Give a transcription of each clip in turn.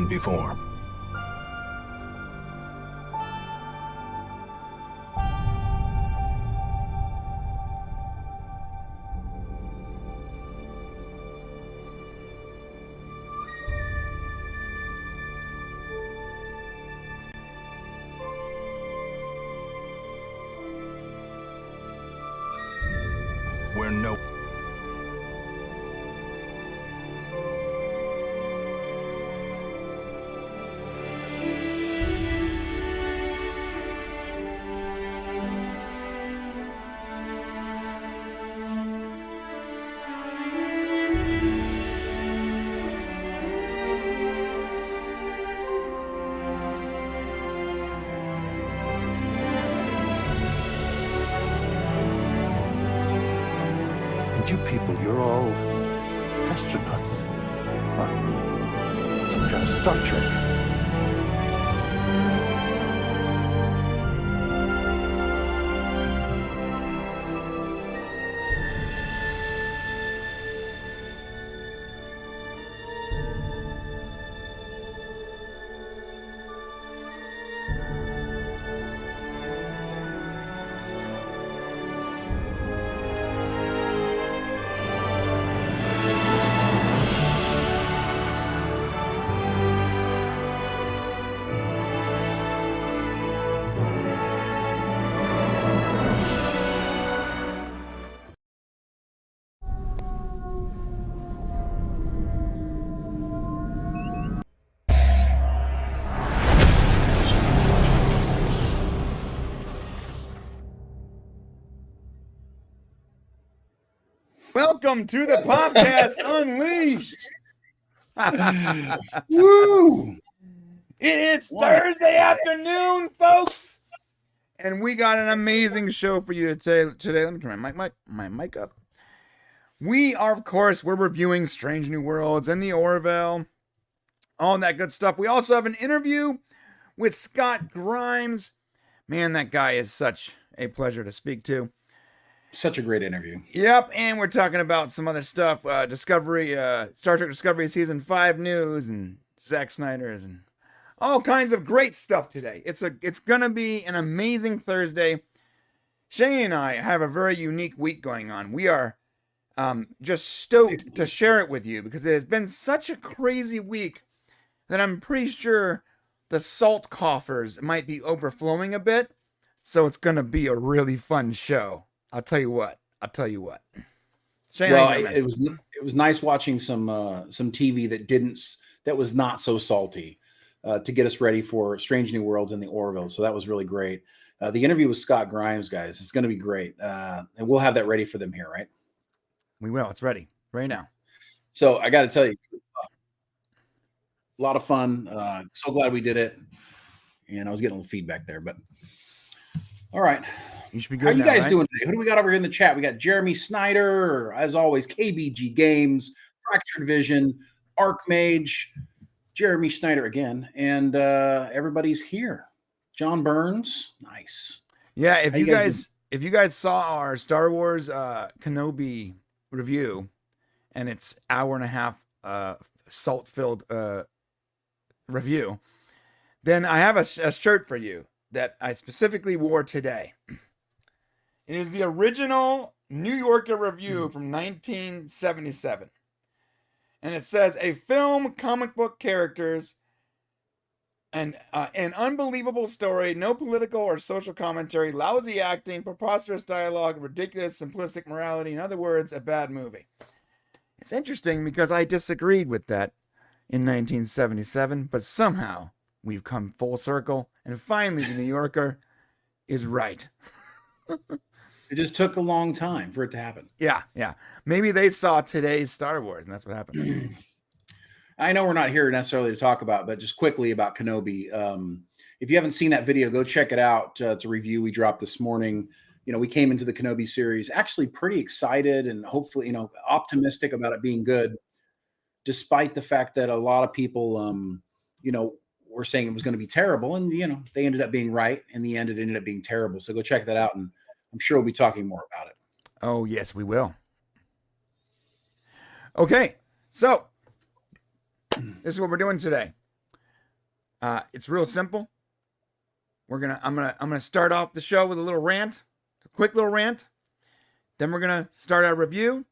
known before. Where no And you people, you're all astronauts. Or some kind of Star Trek. Welcome to the Popcast Unleashed. Woo! It is Thursday afternoon, folks, and we got an amazing show for you today. Let me turn my mic up. We are, of course, we're reviewing Strange New Worlds and the Orville, all that good stuff. We also have an interview with Scott Grimes. Man, that guy is such a pleasure to speak to. Such a great interview. Yep, and we're talking about some other stuff. Discovery, Star Trek Discovery Season 5 news and Zack Snyder's and all kinds of great stuff today. It's gonna be an amazing Thursday. Shay and I have a very unique week going on. We are just stoked to share it with you because it has been such a crazy week that I'm pretty sure the salt coffers might be overflowing a bit. So it's gonna be a really fun show. I'll tell you what. Shane, well, it was nice watching some TV that was not so salty to get us ready for Strange New Worlds and the Orville. So that was really great. The interview with Scott Grimes, guys, it's going to be great, and we'll have that ready for them here, right? We will. It's ready right now. So I got to tell you, a lot of fun. So glad we did it, and I was getting a little feedback there, but all right. You should be good. How are you guys doing today? Who do we got over here in the chat? We got Jeremy Snyder, as always, KBG Games, Fractured Vision, Archmage, Jeremy Snyder again, and everybody's here. John Burns, nice. Yeah, if you guys saw our Star Wars Kenobi review, and it's hour and a half salt-filled review, then I have a shirt for you that I specifically wore today. It is the original New Yorker review from 1977. And it says, a film, comic book characters, and an unbelievable story, no political or social commentary, lousy acting, preposterous dialogue, ridiculous, simplistic morality. In other words, a bad movie. It's interesting because I disagreed with that in 1977, but somehow we've come full circle, and finally the New Yorker is right. It just took a long time for it to happen. Yeah. Maybe they saw today's Star Wars, and that's what happened. I know we're not here necessarily to talk about, but just quickly about Kenobi. If you haven't seen that video, go check it out. It's a review we dropped this morning. We came into the Kenobi series actually pretty excited and hopefully, optimistic about it being good, despite the fact that a lot of people, were saying it was going to be terrible. And, they ended up being right. In the end, it ended up being terrible. So go check that out. And I'm sure we'll be talking more about it. Oh, yes, we will. Okay, so this is what we're doing today. It's real simple. I'm gonna start off the show with a little rant, a quick little rant. Then we're gonna start our review,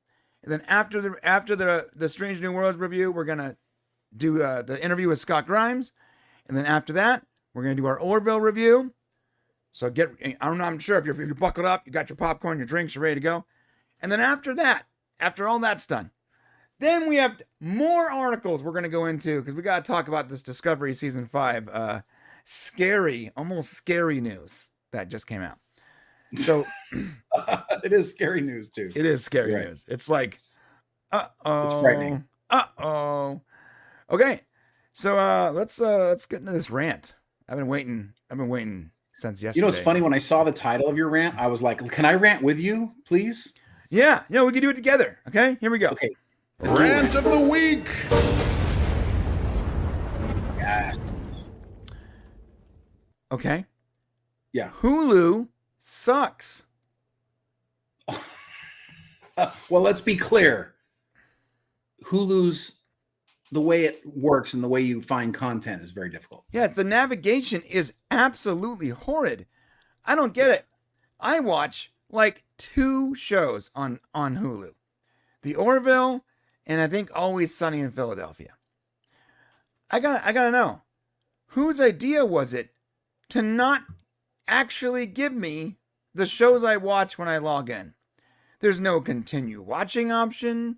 and then after the Strange New Worlds review, we're gonna do the interview with Scott Grimes, and then after that, we're gonna do our Orville review. So I'm sure if you're buckled up, you got your popcorn, your drinks, you're ready to go. And then after that, after all that's done, then we have more articles we're gonna go into because we gotta talk about this Discovery season 5, scary, almost scary news that just came out. So it is scary news too. It is scary news. It's like, uh-oh. It's frightening. Uh-oh. Okay. So let's get into this rant. I've been waiting since yesterday. You know, it's funny, when I saw the title of your rant, I was like, can I rant with you, please? Yeah, no, we can do it together. Okay, here we go. Okay. Rant of the week. Yes. Okay. Yeah. Hulu sucks. Well, let's be clear. Hulu's, the way it works and the way you find content is very difficult. Yeah, the navigation is absolutely horrid. I don't get it. I watch like 2 shows on Hulu. The Orville and I think Always Sunny in Philadelphia. I gotta know, whose idea was it to not actually give me the shows I watch when I log in? There's no continue watching option.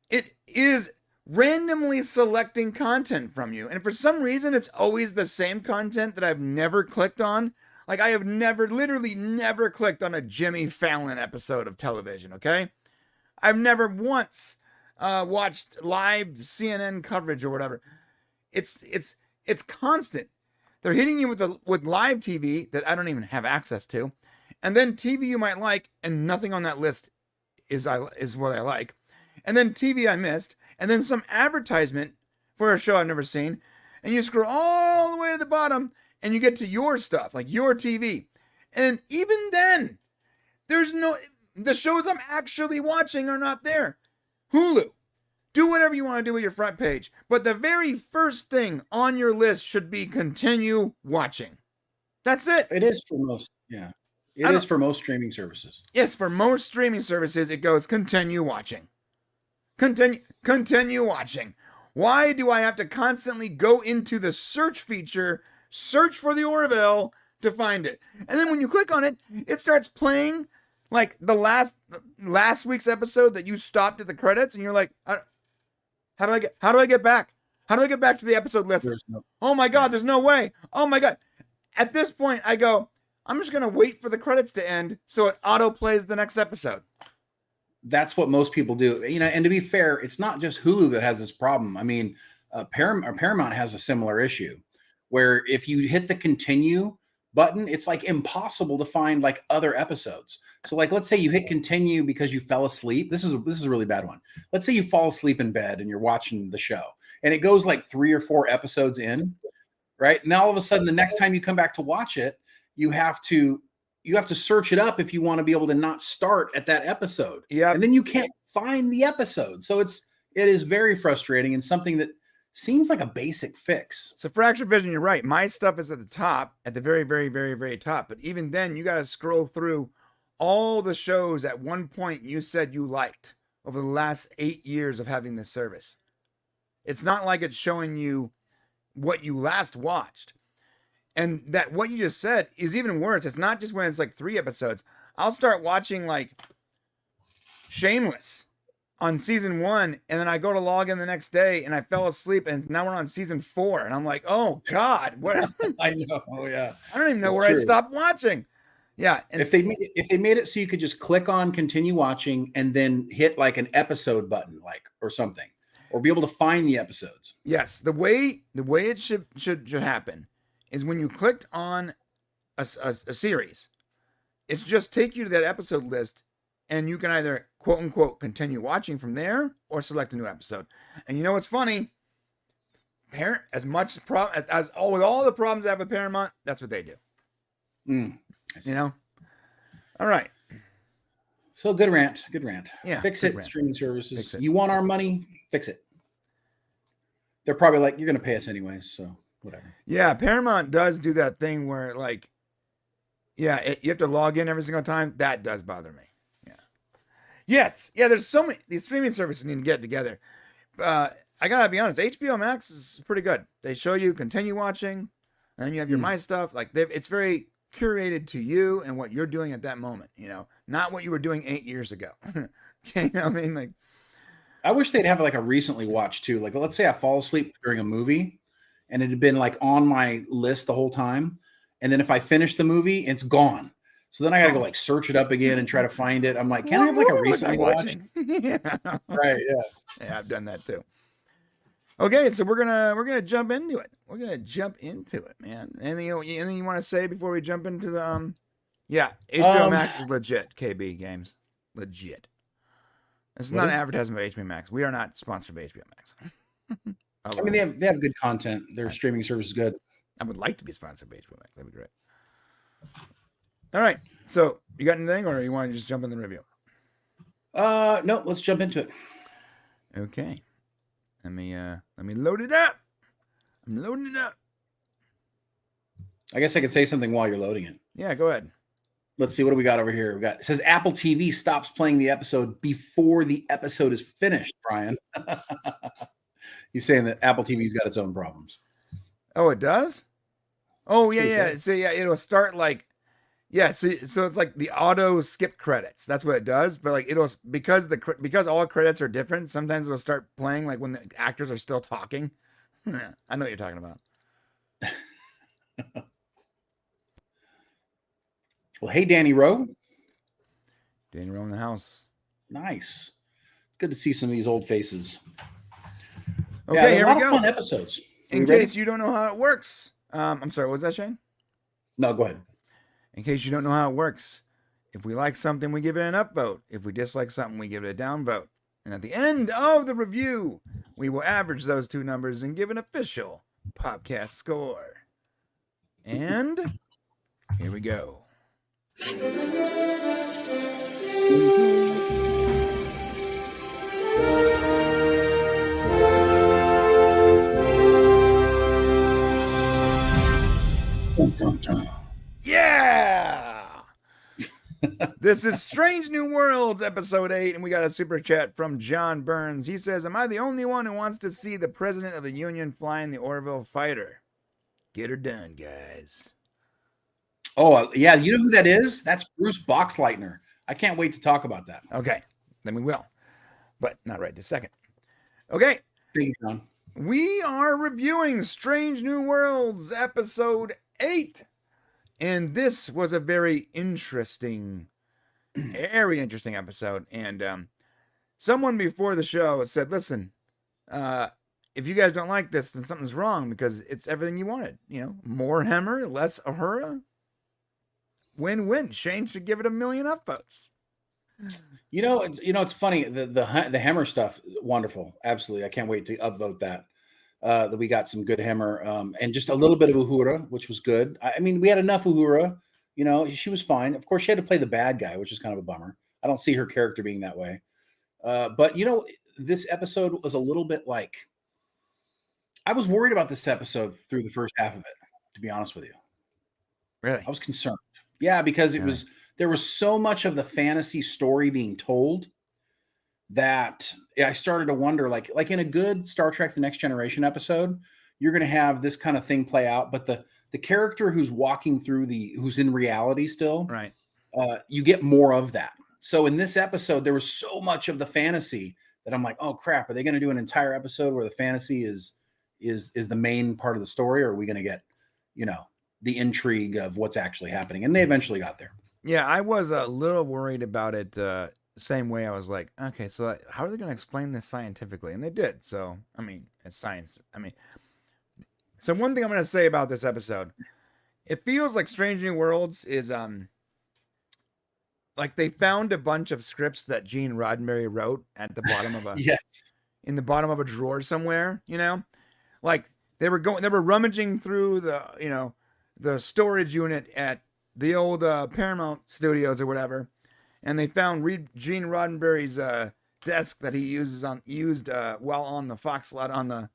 It is randomly selecting content from you. And for some reason, it's always the same content that I've never clicked on. Like, I have literally never clicked on a Jimmy Fallon episode of television, okay? I've never once watched live CNN coverage or whatever. It's constant. They're hitting you with live TV that I don't even have access to. And then TV you might like, and nothing on that list is what I like. And then TV I missed. And then some advertisement for a show I've never seen. And you scroll all the way to the bottom and you get to your stuff, like your TV. And even then, the shows I'm actually watching are not there. Hulu, do whatever you want to do with your front page. But the very first thing on your list should be continue watching. That's it. It is for most, yeah. It is for most streaming services. Yes, for most streaming services, it goes continue watching. Continue watching. Why do I have to constantly go into the search feature, search for the Orville to find it? And then when you click on it, it starts playing like the last week's episode that you stopped at the credits, and you're like, how do I get back? How do I get back to the episode list? Oh my God, there's no way. Oh my God. At this point, I go, I'm just gonna wait for the credits to end so it auto plays the next episode. That's what most people do. You know, and to be fair, it's not just Hulu that has this problem. I mean, Paramount has a similar issue where if you hit the continue button, it's like impossible to find like other episodes. So like, let's say you hit continue because you fell asleep. This is a really bad one. Let's say you fall asleep in bed and you're watching the show and it goes like 3 or 4 episodes in, right? Now all of a sudden, the next time you come back to watch it, you have to search it up if you want to be able to not start at that episode. Yeah. And then you can't find the episode. So it is very frustrating and something that seems like a basic fix. So for Extra Vision, you're right. My stuff is at the top, at the very, very, very, very top. But even then, you got to scroll through all the shows at one point you said you liked over the last 8 years of having this service. It's not like it's showing you what you last watched. And that what you just said is even worse. It's not just when it's like 3 episodes. I'll start watching like Shameless on season 1, and then I go to log in the next day and I fell asleep, and now we're on season 4, and I'm like, oh God, what? I know. Oh yeah. I don't even know That's where true. I stopped watching. Yeah. And If they made it so you could just click on continue watching and then hit like an episode button, like, or something, or be able to find the episodes. yes, the way it should happen is when you clicked on a series, it's just take you to that episode list, and you can either quote unquote continue watching from there or select a new episode. And you know what's funny? With all the problems I have with Paramount, that's what they do. You know? All right. So good rant. Yeah. Fix good it, rant. streaming services. Fix it. You want our money? Fix it. They're probably like, you're going to pay us anyways. So whatever. Yeah, Paramount does do that thing where like, yeah, you have to log in every single time. That does bother me. Yeah. Yes. Yeah. There's so many. These streaming services need to get together. I gotta be honest. HBO Max is pretty good. They show you continue watching, and then you have your My Stuff. Like it's very curated to you and what you're doing at that moment. You know, not what you were doing 8 years ago. Okay, you know what I mean? Like, I wish they'd have like a recently watched too. Like, let's say I fall asleep during a movie, and it had been like on my list the whole time, and then if I finish the movie, it's gone. So then I gotta go like search it up again and try to find it. I'm like, can I have like a recently watched? Yeah. Right? Yeah. Yeah, I've done that too. Okay, so we're gonna jump into it. We're gonna jump into it, man. Anything you want to say before we jump into the Yeah, HBO Max is legit. KB Games, legit. This is not an advertisement of HBO Max. We are not sponsored by HBO Max. I mean, they have good content. Their streaming service is good. I would like to be sponsored by HBO Max. That'd be great. All right. So you got anything, or you want to just jump in the review? No. Let's jump into it. Okay. Let me load it up. I'm loading it up. I guess I could say something while you're loading it. Yeah, go ahead. Let's see, what do we got over here? It says Apple TV stops playing the episode before the episode is finished, Brian. He's saying that Apple TV's got its own problems. Oh, it does? Oh, yeah. So yeah, it'll start like, yeah. So it's like the auto skip credits. That's what it does. But like it'll because all credits are different. Sometimes it'll start playing like when the actors are still talking. I know what you're talking about. Well, hey, Danny Rowe. Danny Rowe in the house. Nice. Good to see some of these old faces. Okay, here we go. Fun episodes. In case you don't know how it works. I'm sorry, what was that, Shane? No, go ahead. In case you don't know how it works. If we like something, we give it an upvote. If we dislike something, we give it a downvote. And at the end of the review, we will average those two numbers and give an official Popcast score. And here we go. Yeah! This is Strange New Worlds, episode 8, and we got a super chat from John Burns. He says, am I the only one who wants to see the president of the Union flying the Orville fighter? Get her done, guys. Oh, yeah. You know who that is? That's Bruce Boxleitner. I can't wait to talk about that. Okay, then we will. But not right this second. Okay. Thank you, John. We are reviewing Strange New Worlds, episode 8. And this was a very interesting episode. And someone before the show said, listen, if you guys don't like this, then something's wrong because it's everything you wanted. You know, more Hemmer, less Uhura. Win-win. Shane should give it 1 million upvotes. You know, it's funny. The Hemmer stuff, wonderful. Absolutely. I can't wait to upvote that. That we got some good Hemmer and just a little bit of Uhura, which was good. I mean, we had enough Uhura. You know, she was fine. Of course, she had to play the bad guy, which is kind of a bummer. I don't see her character being that way. But, you know, this episode was a little bit like, I was worried about this episode through the first half of it, to be honest with you. Really? I was concerned. Yeah, because there was so much of the fantasy story being told that I started to wonder, like in a good Star Trek The Next Generation episode, you're going to have this kind of thing play out. But the character who's walking through who's in reality still, right? You get more of that. So in this episode, there was so much of the fantasy that I'm like, oh crap, are they going to do an entire episode where the fantasy is the main part of the story, or are we going to get, you know, the intrigue of what's actually happening? And they eventually got there. Yeah, I was a little worried about it. Same way I was like, okay, so how are they going to explain this scientifically? And they did. So, I mean, it's science. I mean, so one thing I'm going to say about this episode, it feels like Strange New Worlds is, like they found a bunch of scripts that Gene Roddenberry wrote at the bottom of a, yes, in the bottom of a drawer somewhere, you know, like they were rummaging through the storage unit at the old Paramount Studios or whatever, and they found Gene Roddenberry's desk that he used while on the Fox lot on the,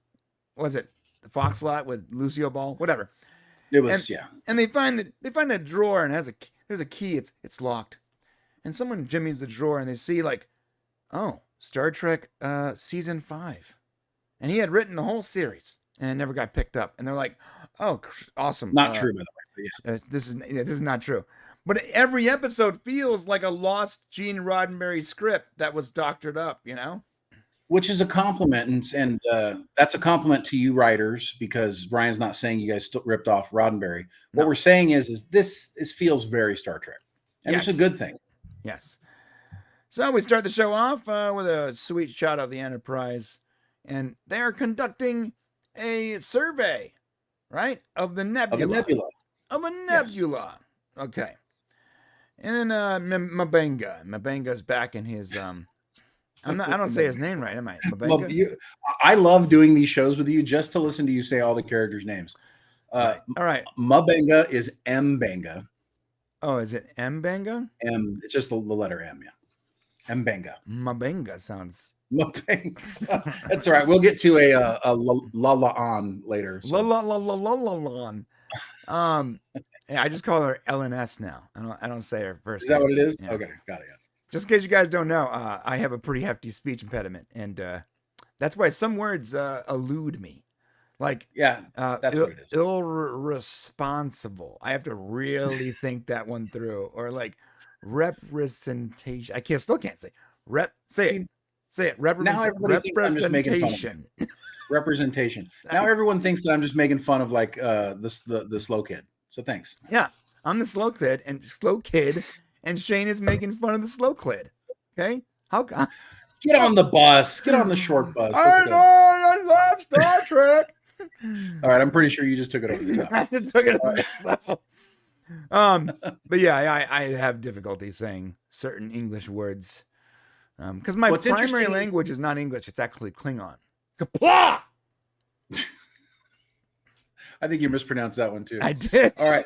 was it Foxlot with Lucio Ball, whatever. It was, yeah. And they find a drawer and there's a key. It's locked. And someone jimmies the drawer and they see like, oh, Star Trek season 5. And he had written the whole series and it never got picked up. And they're like, oh, awesome. Not true, by the way. Yeah. This is not true. But every episode feels like a lost Gene Roddenberry script that was doctored up, you know? Which is a compliment, and that's a compliment to you writers, because Brian's not saying you guys ripped off Roddenberry. What we're saying is this feels very Star Trek, and it's a good thing. Yes. So we start the show off with a sweet shot of the Enterprise, and they are conducting a survey, right, of the nebula. Of a nebula. Yes. Okay. And Mabenga's back in his I don't say his name right, am I? Well, I love doing these shows with you just to listen to you say all the characters' names. All right. Mabenga is Mbenga. Oh, is it Mbenga? It's just the letter M, yeah. Mbenga. Mabenga sounds. Mabenga. That's all right. We'll get to a la-la-on later. So. La-la-la-la-la-la-on. Yeah, I just call her LNS now. I don't say her first. Is that name. what it is? Yeah. Okay, got it. Yeah. Just in case you guys don't know, I have a pretty hefty speech impediment, and that's why some words elude me. Like, that's what it is. Irresponsible. I have to really think that one through. Or like representation. I still can't say. Say it. Now everybody thinks I'm just making fun of representation. Now everyone thinks that I'm just making fun of like the slow kid. So thanks. Yeah, I'm the slow kid, and Shane is making fun of the slow kid. Okay, get on the bus, get on the short bus. I love Star Trek. All right, I'm pretty sure you just took it over the top. I just took it to the next level. But yeah, I have difficulty saying certain English words because my primary language is not English; it's actually Klingon. Kapla! I think you mispronounced that one too. I did. All right.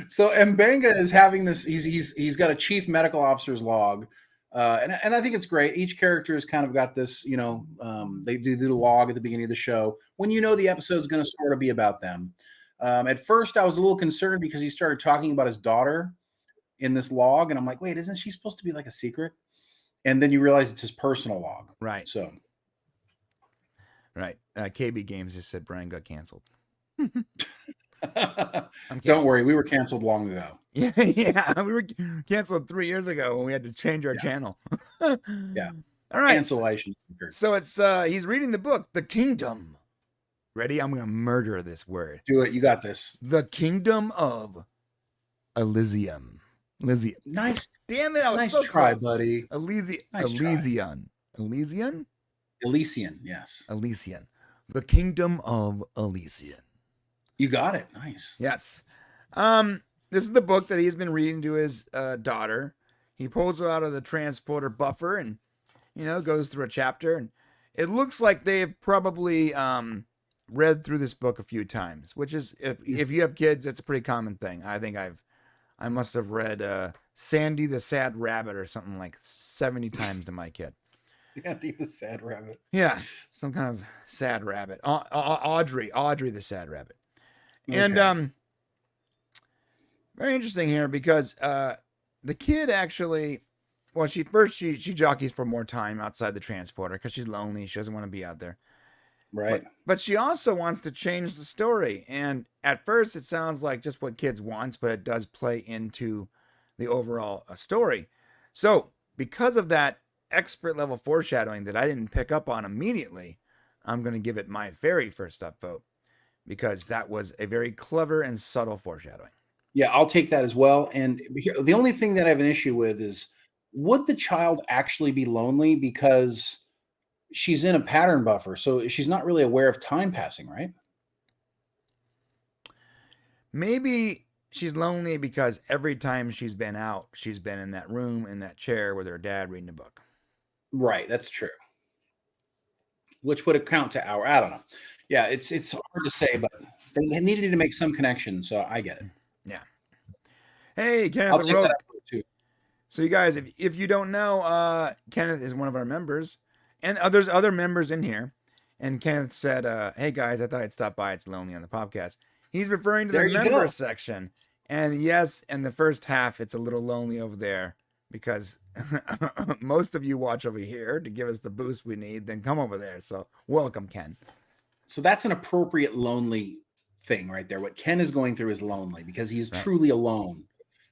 So Mbenga is having this. He's got a chief medical officer's log, and I think it's great. Each character has kind of got this. You know, they do the log at the beginning of the show when you know the episode is going to sort of be about them. At first, I was a little concerned because he started talking about his daughter in this log, and I'm like, wait, isn't she supposed to be like a secret? And then you realize it's his personal log, right? So. Right. KB Games just said Brian got canceled. Don't worry. We were canceled long ago. Yeah. We were canceled 3 years ago when we had to change our channel. Yeah. All right. Cancellation. So it's he's reading the book, The Kingdom. Ready? I'm going to murder this word. Do it. You got this. The Kingdom of Elysium. Nice. Damn it. I was nice so try, close. buddy. Elysian. Elysian? Elysian, yes. Elysian. The Kingdom of Elysian. You got it. Nice. Yes. This is the book that he's been reading to his daughter. He pulls it out of the transporter buffer and, goes through a chapter. And it looks like they've probably read through this book a few times, which is, if you have kids, it's a pretty common thing. I think I must have read Sandy the Sad Rabbit or something like 70 times to my kid. Sandy the Sad Rabbit. Yeah, some kind of sad rabbit. Audrey the Sad Rabbit. Okay. And very interesting here because the kid actually, well, she jockeys for more time outside the transporter because she's lonely. She doesn't want to be out there. Right. But she also wants to change the story. And at first it sounds like just what kids wants, but it does play into the overall story. So because of that expert level foreshadowing that I didn't pick up on immediately, I'm going to give it my very first up vote because that was a very clever and subtle foreshadowing. Yeah, I'll take that as well. And the only thing that I have an issue with is, would the child actually be lonely because she's in a pattern buffer? So she's not really aware of time passing, right? Maybe she's lonely because every time she's been out, she's been in that room, in that chair with her dad reading a book. Right, that's true. Which would account to I don't know. Yeah, it's hard to say, but they needed to make some connection, so I get it. Yeah. Hey, Kenneth. I'll take that out too. So you guys, if you don't know, Kenneth is one of our members, and there's other members in here. And Kenneth said, "Hey guys, I thought I'd stop by. It's lonely on the podcast." He's referring to There the you member go. section. And yes, in the first half, it's a little lonely over there because most of you watch over here to give us the boost we need. Then come over there. So welcome, Ken. So that's an appropriate lonely thing right there. What Ken is going through is lonely because he's Right. truly alone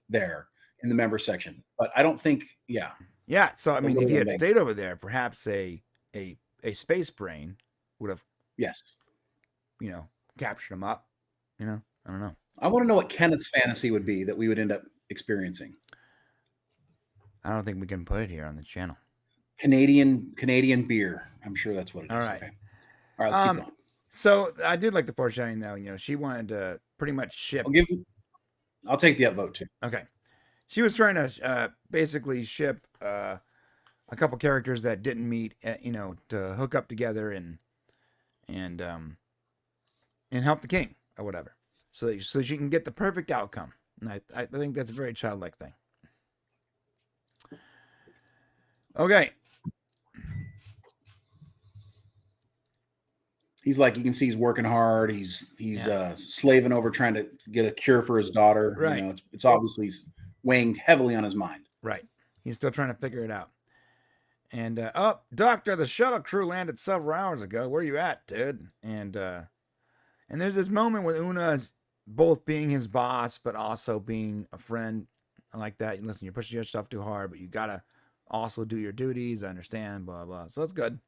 there in the member section. But I don't think, yeah. Yeah. So I mean, if he had little stayed over there, perhaps a space brain would have, Yes. captured him up. I don't know. I want to know what Kenneth's fantasy would be that we would end up experiencing. I don't think we can put it here on the channel. Canadian beer. I'm sure that's what it is. All right. Okay. All right, let's keep going. So I did like the foreshadowing though. She wanted to pretty much ship. I'll take the upvote too. Okay. She was trying to basically ship a couple characters that didn't meet, to hook up together and help the king or whatever, so she can get the perfect outcome. And I think that's a very childlike thing. Okay. He's like, you can see he's working hard. He's slaving over trying to get a cure for his daughter. Right. It's obviously weighing heavily on his mind. Right. He's still trying to figure it out. And Doctor, the shuttle crew landed several hours ago. Where you at, dude? And there's this moment with Una's both being his boss, but also being a friend. I like that. Listen, you're pushing yourself too hard, but you gotta also do your duties. I understand, blah blah. So that's good.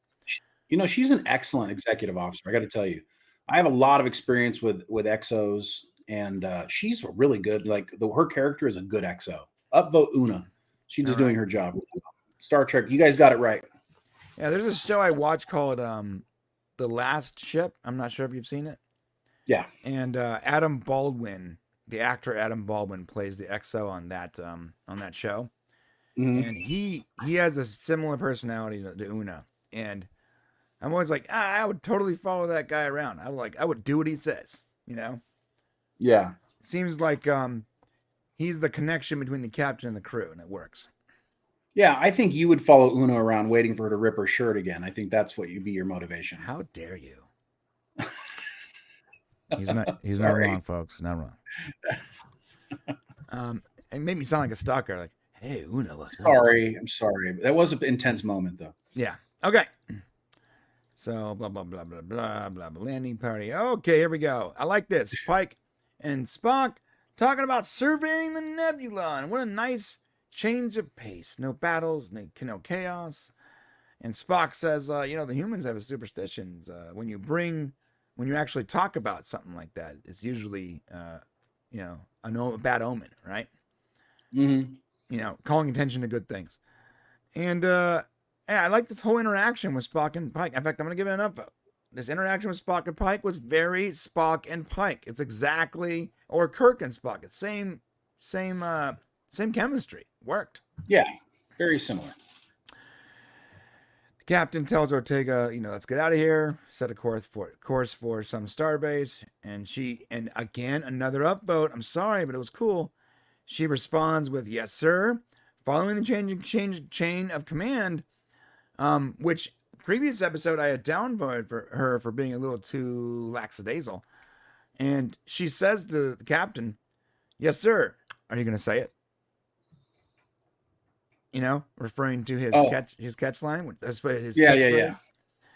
She's an excellent executive officer. I got to tell you, I have a lot of experience with XOs, and she's really good. Like her character is a good XO. Upvote Una. She's just doing her job. Star Trek. You guys got it right. Yeah, there's a show I watch called The Last Ship. I'm not sure if you've seen it. Yeah. And Adam Baldwin, the actor Adam Baldwin, plays the XO on that show. Mhm. And he has a similar personality to Una. And I'm always like, I would totally follow that guy around. I would do what he says, Yeah. It seems like he's the connection between the captain and the crew, and it works. Yeah, I think you would follow Una around waiting for her to rip her shirt again. I think that's what would be your motivation. How dare you? He's not Sorry. wrong, folks. Not wrong. It made me sound like a stalker. Like, hey, Una, what's up? I'm sorry. That was an intense moment, though. Yeah. Okay. So blah blah blah blah blah blah blah landing party. Okay, here we go. I like this. Pike and Spock talking about surveying the nebula, and what a nice change of pace. No battles, no chaos. And Spock says, the humans have superstitions. When you actually talk about something like that, it's usually a bad omen, right? Mm-hmm. Calling attention to good things. And I like this whole interaction with Spock and Pike. In fact, I'm going to give it an upvote. This interaction with Spock and Pike was very Spock and Pike. It's exactly, or Kirk and Spock. It's same chemistry. Worked. Yeah, very similar. The captain tells Ortega, let's get out of here. Set a course for some starbase. And again, another upvote. I'm sorry, but it was cool. She responds with, yes, sir. Following the chain of command, which previous episode I had downvoted for her for being a little too lackadaisical. And she says to the captain, yes, sir. Are you going to say it? Referring to his catch line. Yeah.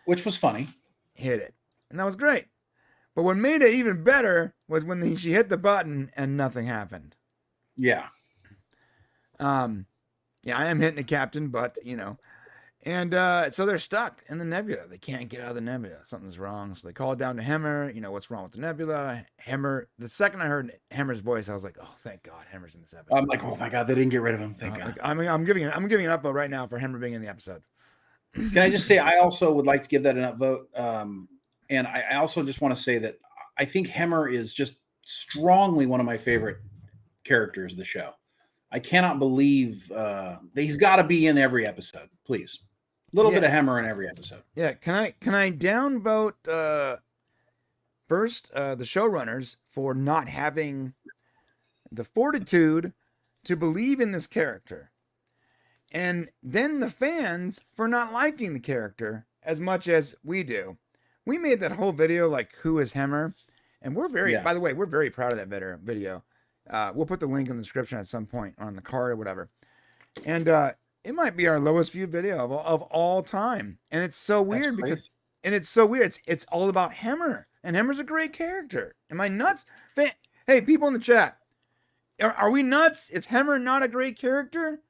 Which was funny. Hit it. And that was great. But what made it even better was when she hit the button and nothing happened. Yeah. Yeah, I am hitting the captain, but, And so they're stuck in the nebula. They can't get out of the nebula. Something's wrong. So they call down to Hemmer. What's wrong with the nebula? Hemmer. The second I heard Hemmer's voice, I was like, oh, thank God, Hemmer's in this episode. I'm like, oh my God, they didn't get rid of him. Thank God. I'm giving an upvote right now for Hemmer being in the episode. Can I just say, I also would like to give that an upvote. And I also just want to say that I think Hemmer is just strongly one of my favorite characters of the show. I cannot believe that he's got to be in every episode. Please. A little bit of Hemmer in every episode. Yeah. Can I downvote first the showrunners for not having the fortitude to believe in this character, and then the fans for not liking the character as much as we do. we made that whole video like who is Hemmer, and we're very, Yeah. by the way, we're very proud of that video. We'll put the link in the description at some point on the card or whatever. And it might be our lowest viewed video of all time. And it's so weird because it's all about Hemmer. And Hemmer's a great character. Am I nuts? Hey, people in the chat, are we nuts? Is Hemmer not a great character?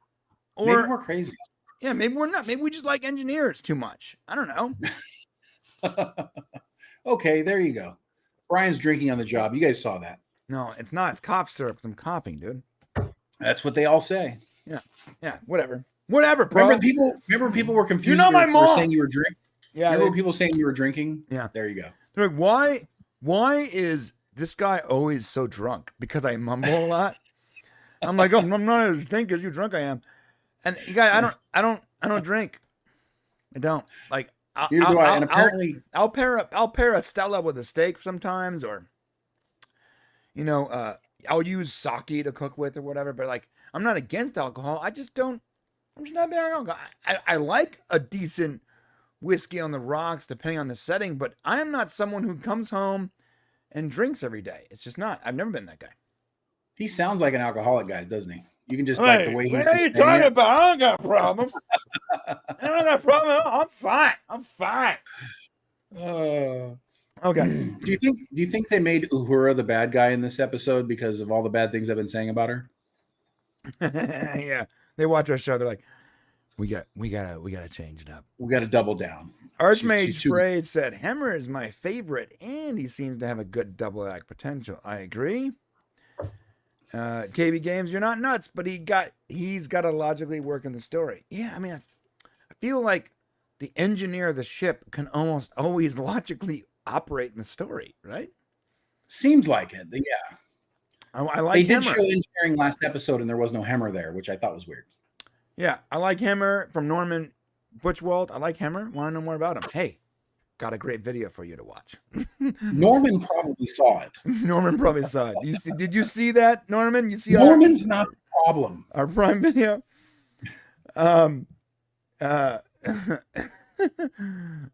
Or maybe we're crazy. Yeah, maybe we're not. Maybe we just like engineers too much. I don't know. Okay, there you go. Brian's drinking on the job. You guys saw that. No, it's not. It's cough syrup. I'm coughing, dude. That's what they all say. Yeah, whatever. Whatever, bro. Remember people were confused. You're not my mom. Were saying you were drinking. Yeah. Remember people saying you were drinking? Yeah. There you go. They're like, why is this guy always so drunk? Because I mumble a lot. I'm like, oh, I'm not as drunk as you drunk I am. And you guys, I don't drink. I don't. Like Neither do I. And apparently I'll pair a Stella with a steak sometimes, or I'll use sake to cook with or whatever, but like I'm not against alcohol. I'm just not a big alcohol. I like a decent whiskey on the rocks depending on the setting, but I am not someone who comes home and drinks every day. It's just not. I've never been that guy. he sounds like an alcoholic guy, doesn't he? You can just like the way he's what are just you talking about? I don't got a problem. I don't got a problem. I'm fine. Okay. Do you think they made Uhura the bad guy in this episode because of all the bad things I've been saying about her? Yeah. They watch our show. They're like, we gotta change it up. We got to double down. Archmage She's too- Frey said, Hemmer is my favorite, and he seems to have a good double act potential. I agree. KB Games, you're not nuts, but he's got to logically work in the story. Yeah, I mean, I feel like the engineer of the ship can almost always logically operate in the story, right? Seems like it. Yeah. I like They did Hemmer. show engineering last episode, and there was no Hemmer there, which I thought was weird. Yeah, I like Hemmer from Norman Butchwald. I like Hemmer. Want to know more about him? Hey, got a great video for you to watch. Norman probably saw it. Norman probably saw it. Did you see that, Norman? You see Norman's not the problem. our Prime Video?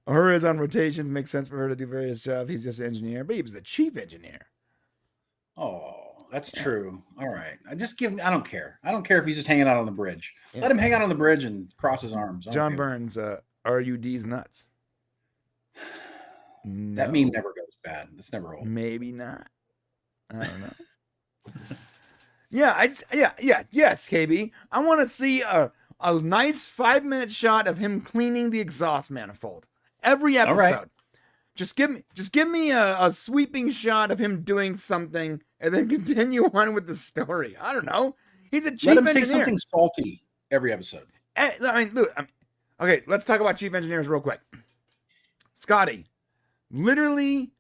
Her is on rotations. Makes sense for her to do various jobs. He's just an engineer, but he was the chief engineer. Oh, that's true. All right. I don't care. I don't care if he's just hanging out on the bridge. Yeah. Let him hang out on the bridge and cross his arms. I don't John care. Burns, RUD's nuts. That No, meme never goes bad. It's never old. maybe not. I don't know. Yes, KB. I want to see a nice 5-minute shot of him cleaning the exhaust manifold every episode. right. Just give me a sweeping shot of him doing something, and then continue on with the story. I don't know. He's a chief Let him engineer. say something salty every episode. I mean, look. Okay, let's talk about chief engineers real quick. Scotty, literally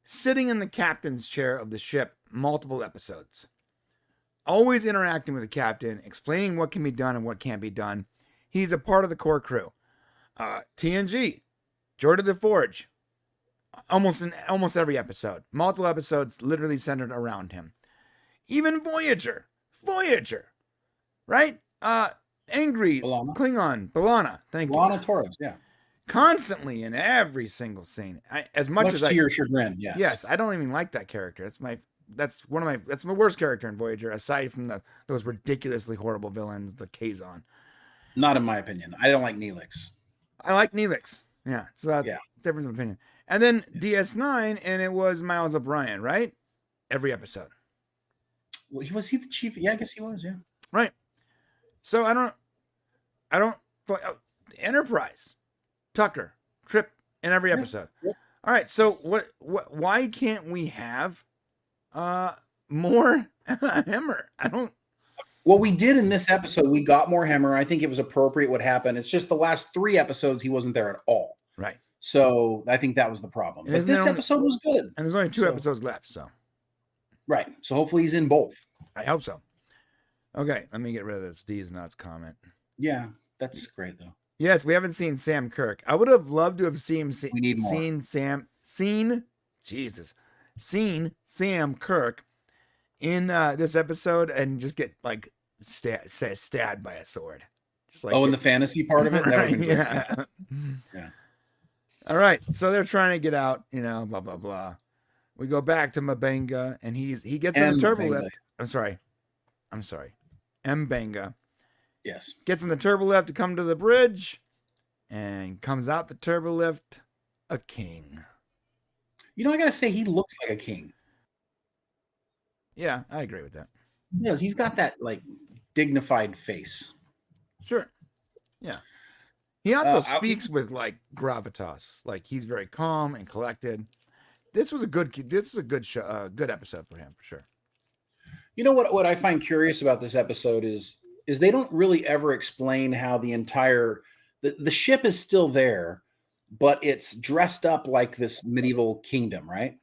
sitting in the captain's chair of the ship multiple episodes, always interacting with the captain, explaining what can be done and what can't be done. He's a part of the core crew. TNG, Jordan the Forge, almost every episode, multiple episodes literally centered around him. Even Voyager, right? Angry B'Elanna. Klingon, B'Elanna, thank you. Lana Torres, yeah. Constantly in every single scene. As much Much as to your chagrin, yes. yes, I don't even like that character. That's my worst character in Voyager, aside from those ridiculously horrible villains, the Kazon. Not in my opinion. I don't like Neelix. I like Neelix. Yeah, so that's difference of opinion. And then DS9, and it was Miles O'Brien, right? Every episode. Well, was he the chief? Yeah, I guess he was, yeah. Right. So I don't Enterprise, Tucker, Trip in every episode. Yep. All right. So why can't we have more Hemmer? Well, we did in this episode. We got more Hemmer. I think it was appropriate what happened. It's just the last 3 episodes he wasn't there at all. Right. So I think that was the problem. And But isn't this there only- episode was good. And there's only 2 So- episodes left, so Right. So hopefully he's in both. I hope so. Okay, let me get rid of this D is nuts comment. Yeah, that's great though. Yes, we haven't seen Sam Kirk. I would have loved to have seen We need more. seen Sam Kirk in this episode and just get like stabbed by a sword. Just like In the fantasy part of it, that would have been great. yeah. All right, so they're trying to get out, blah blah blah. We go back to Mbenga, and he gets in the turbo lift. I'm sorry, Mbenga Yes. gets in the turbo lift to come to the bridge, and comes out the turbo lift a king. You know, I gotta say, he looks like a king. Yeah, I agree with that. Yes, he's got that like dignified face. Sure. Yeah. He also speaks with like gravitas. Like he's very calm and collected. This is a good show, good episode for him for sure. You know what I find curious about this episode is they don't really ever explain how the entire the ship is still there, but it's dressed up like this medieval kingdom, right?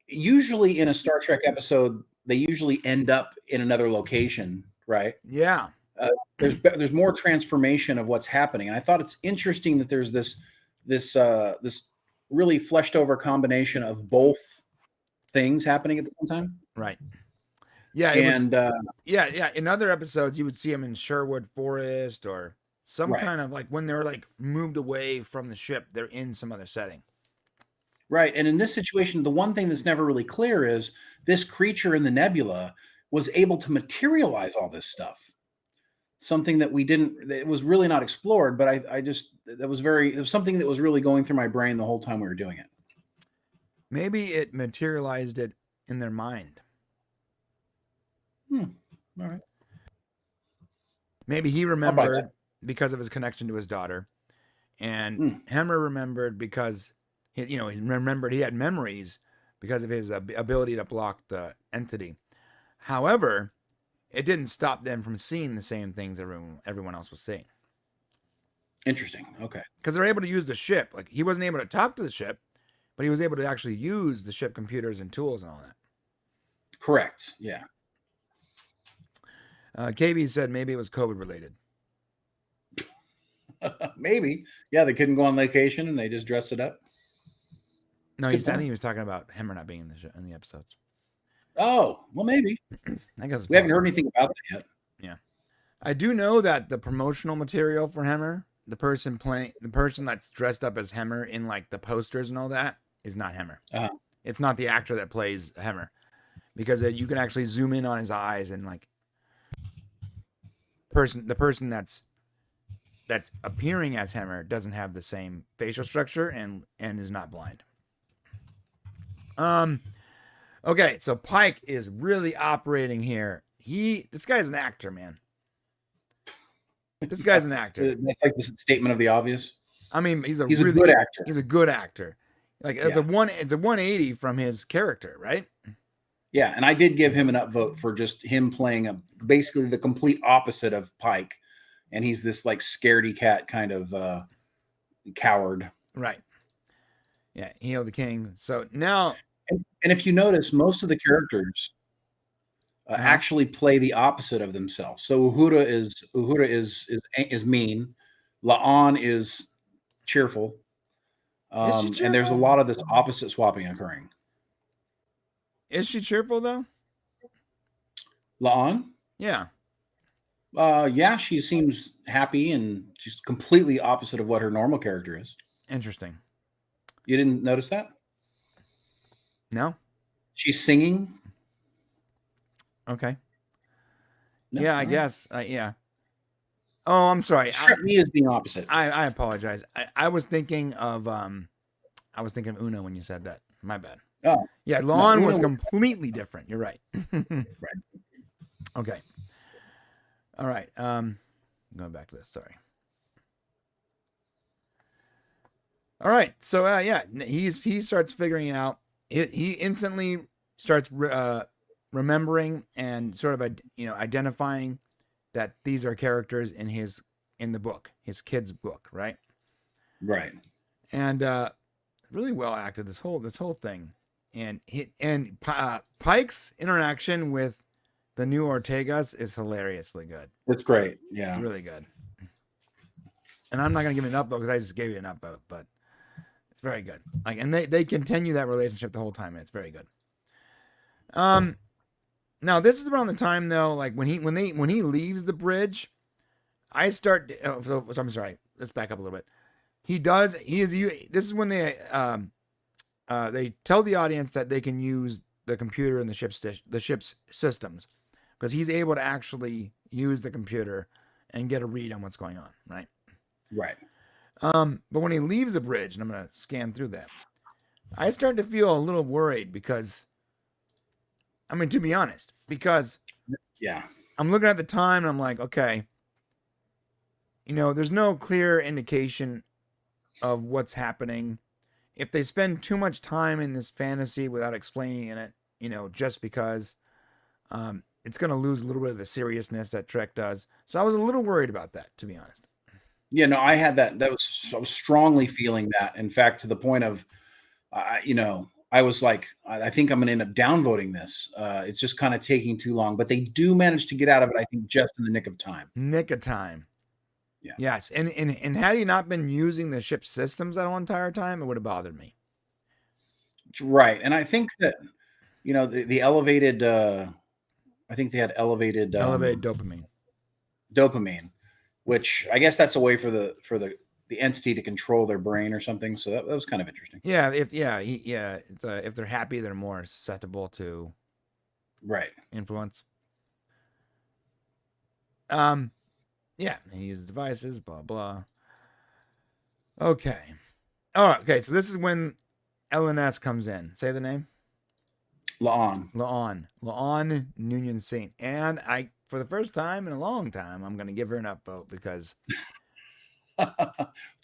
Usually in a Star Trek episode, they usually end up in another location, right? Yeah. There's more transformation of what's happening, and I thought it's interesting that there's this really fleshed over combination of both things happening at the same time. Right. Yeah. Yeah. In other episodes, you would see him in Sherwood Forest or some kind of like when they're like moved away from the ship, they're in some other setting. Right. And in this situation, the one thing that's never really clear is this creature in the nebula was able to materialize all this stuff. Something that it was really not explored, but it was something that was really going through my brain the whole time we were doing it. Maybe it materialized it in their mind. All right. Maybe he remembered because of his connection to his daughter, and Hemmer remembered because he remembered he had memories because of his ability to block the entity. However, it didn't stop them from seeing the same things everyone else was seeing. Interesting. Okay. Because they're able to use the ship. Like he wasn't able to talk to the ship, but he was able to actually use the ship computers and tools and all that. Correct. Yeah. KB said maybe it was COVID related. Maybe. Yeah, they couldn't go on vacation and they just dressed it up. No, I think he was talking about Hemmer not being in the episodes. Oh, well, maybe. I guess we haven't heard anything about that yet. Yeah. I do know that the promotional material for Hemmer, the person that's dressed up as Hemmer in like the posters and all that is not Hemmer. Uh-huh. It's not the actor that plays Hemmer, because you can actually zoom in on his eyes and like the person that's appearing as Hemmer doesn't have the same facial structure and is not blind. Okay, so Pike is really operating here. This guy's an actor, man. This guy's an actor. That's like the statement of the obvious. I mean, he's a good actor. He's a good actor. Like it's a 180 from his character, right? Yeah, and I did give him an upvote for just him playing basically the complete opposite of Pike, and he's this like scaredy cat kind of coward. Right. Yeah, Hail the King. So now, and if you notice, most of the characters actually play the opposite of themselves. So Uhura is mean, La'an is cheerful, and there's a lot of this opposite swapping occurring. Is she cheerful though? La'an? Yeah. Yeah, she seems happy and she's completely opposite of what her normal character is. Interesting. You didn't notice that? No. She's singing. Okay. No, yeah, I guess. Yeah. Oh, I'm sorry. Struck me as being opposite. I apologize. I was thinking of Una when you said that. My bad. Oh. Yeah, La'an was completely different. You're right. Right. Okay. All right. Going back to this. Sorry. All right. So yeah, he starts figuring out. He instantly starts remembering and sort of identifying that these are characters in the book, his kid's book, right? Right. And really well acted this whole thing, and Pike's interaction with the new Ortegas is hilariously good. It's great. Yeah, it's really good. And I'm not gonna give it an upvote because I just gave you an upvote, but it's very good. Like, and they continue that relationship the whole time, and it's very good. Now this is around the time though, like when he leaves the bridge, I'm sorry. Let's back up a little bit. He does. He is. This is when they tell the audience that they can use the computer in the ship's systems, because he's able to actually use the computer and get a read on what's going on. Right. Right. But when he leaves the bridge, and I'm gonna scan through that, I start to feel a little worried because, I mean, to be honest, because Yeah. I'm looking at the time and I'm like, okay, there's no clear indication of what's happening. If they spend too much time in this fantasy without explaining it, just because, it's going to lose a little bit of the seriousness that Trek does. So I was a little worried about that, to be honest. Yeah, no, I had that. I was strongly feeling that. In fact, to the point of, I was like, I think I'm going to end up downvoting this. It's just kind of taking too long, but they do manage to get out of it, I think, just in the nick of time. Nick of time. Yeah. Yes. And had he not been using the ship's systems that whole entire time, it would have bothered me. Right. And I think that, the elevated, I think they had elevated dopamine, which I guess that's a way for the entity to control their brain or something. So that was kind of interesting. Yeah. If they're happy, they're more susceptible to influence. Yeah, he uses devices, blah blah. Okay. Oh, okay. So this is when LNS comes in. Say the name. La'an Noonien Saint. And for the first time in a long time, I'm going to give her an upvote because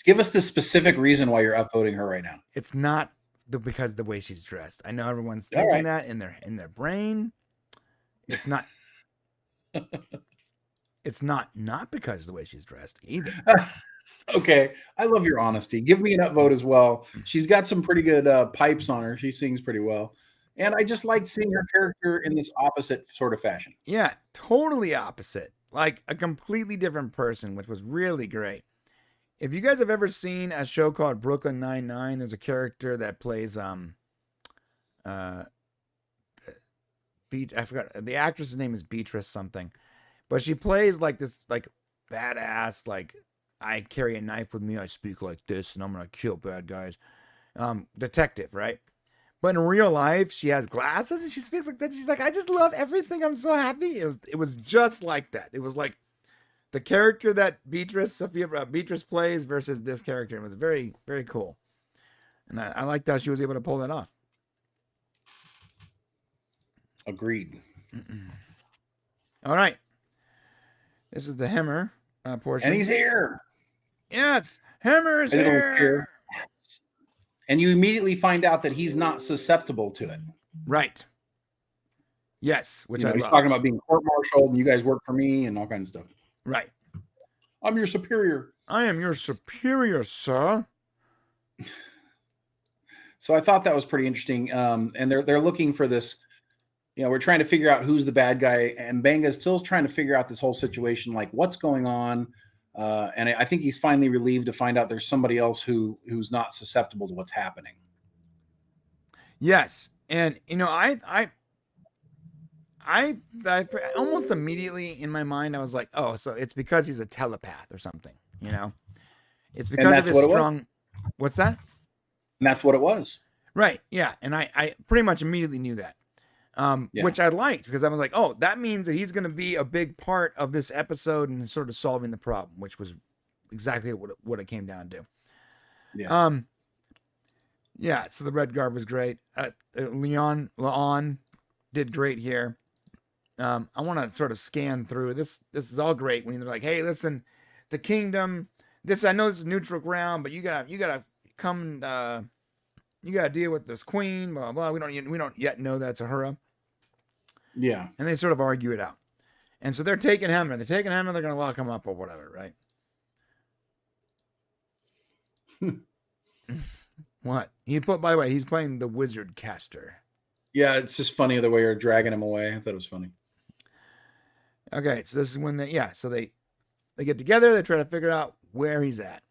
give us the specific reason why you're upvoting her right now. It's not because of the way she's dressed. I know everyone's thinking that in their brain. It's not. It's not because of the way she's dressed either. Okay. I love your honesty. Give me an upvote as well. She's got some pretty good pipes on her. She sings pretty well. And I just like seeing her character in this opposite sort of fashion. Yeah, totally opposite. Like a completely different person, which was really great. If you guys have ever seen a show called Brooklyn Nine-Nine, there's a character that plays I forgot, the actress's name is Beatrice something. But she plays like this like badass, like I carry a knife with me, I speak like this, and I'm gonna kill bad guys. Detective, right? But in real life, she has glasses and she speaks like that. She's like, I just love everything. I'm so happy. It was just like that. It was like the character that Beatrice plays versus this character. It was very, very cool. And I liked how she was able to pull that off. Agreed. All right. This is the Hemmer portion. And he's here. Yes. Hemmer is here. And you immediately find out that he's not susceptible to it. Right. Yes. Which he's talking about being court-martialed and you guys work for me and all kinds of stuff. Right. I'm your superior. I am your superior, sir. So I thought that was pretty interesting. And they're looking for this. We're trying to figure out who's the bad guy. And Banga's still trying to figure out this whole situation, like what's going on. And I think he's finally relieved to find out there's somebody else who's not susceptible to what's happening. Yes. And, I almost immediately in my mind, I was like, oh, so it's because he's a telepath or something, It's because of his strong... What's that? And that's what it was. Right. Yeah. And I pretty much immediately knew that. Which I liked because I was like, oh, that means that he's going to be a big part of this episode and sort of solving the problem, which was exactly what it came down to. Yeah. Yeah. So the red guard was great. La'an did great here. I want to sort of scan through this. This is all great when they're like, hey, listen, the kingdom, I know this is neutral ground, but you gotta come, you gotta deal with this queen, blah, blah. We don't yet know that's Uhura. Yeah. And they sort of argue it out. And so they're taking him, they're going to lock him up or whatever, right? What? By the way, he's playing the wizard caster. Yeah, it's just funny the way you're dragging him away. I thought it was funny. Okay, so this is when they get together, they try to figure out where he's at.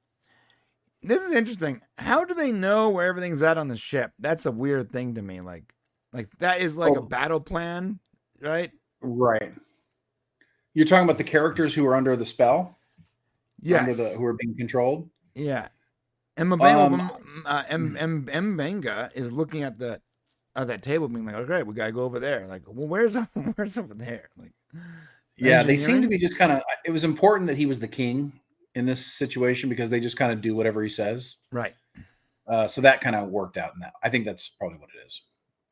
This is interesting. How do they know where everything's at on the ship? That's a weird thing to me. Like that is like a battle plan, right? Right. You're talking about the characters who are under the spell? Yes. Who are being controlled? Yeah. Mbenga is looking at that table, being like, "Okay, we gotta go over there." Like, well, where's over there? Like, Yeah, they seem to engineering? be just kind of. It was important that he was the king in this situation because they just kind of do whatever he says. Right. So that kind of worked out in that. I think that's probably what it is.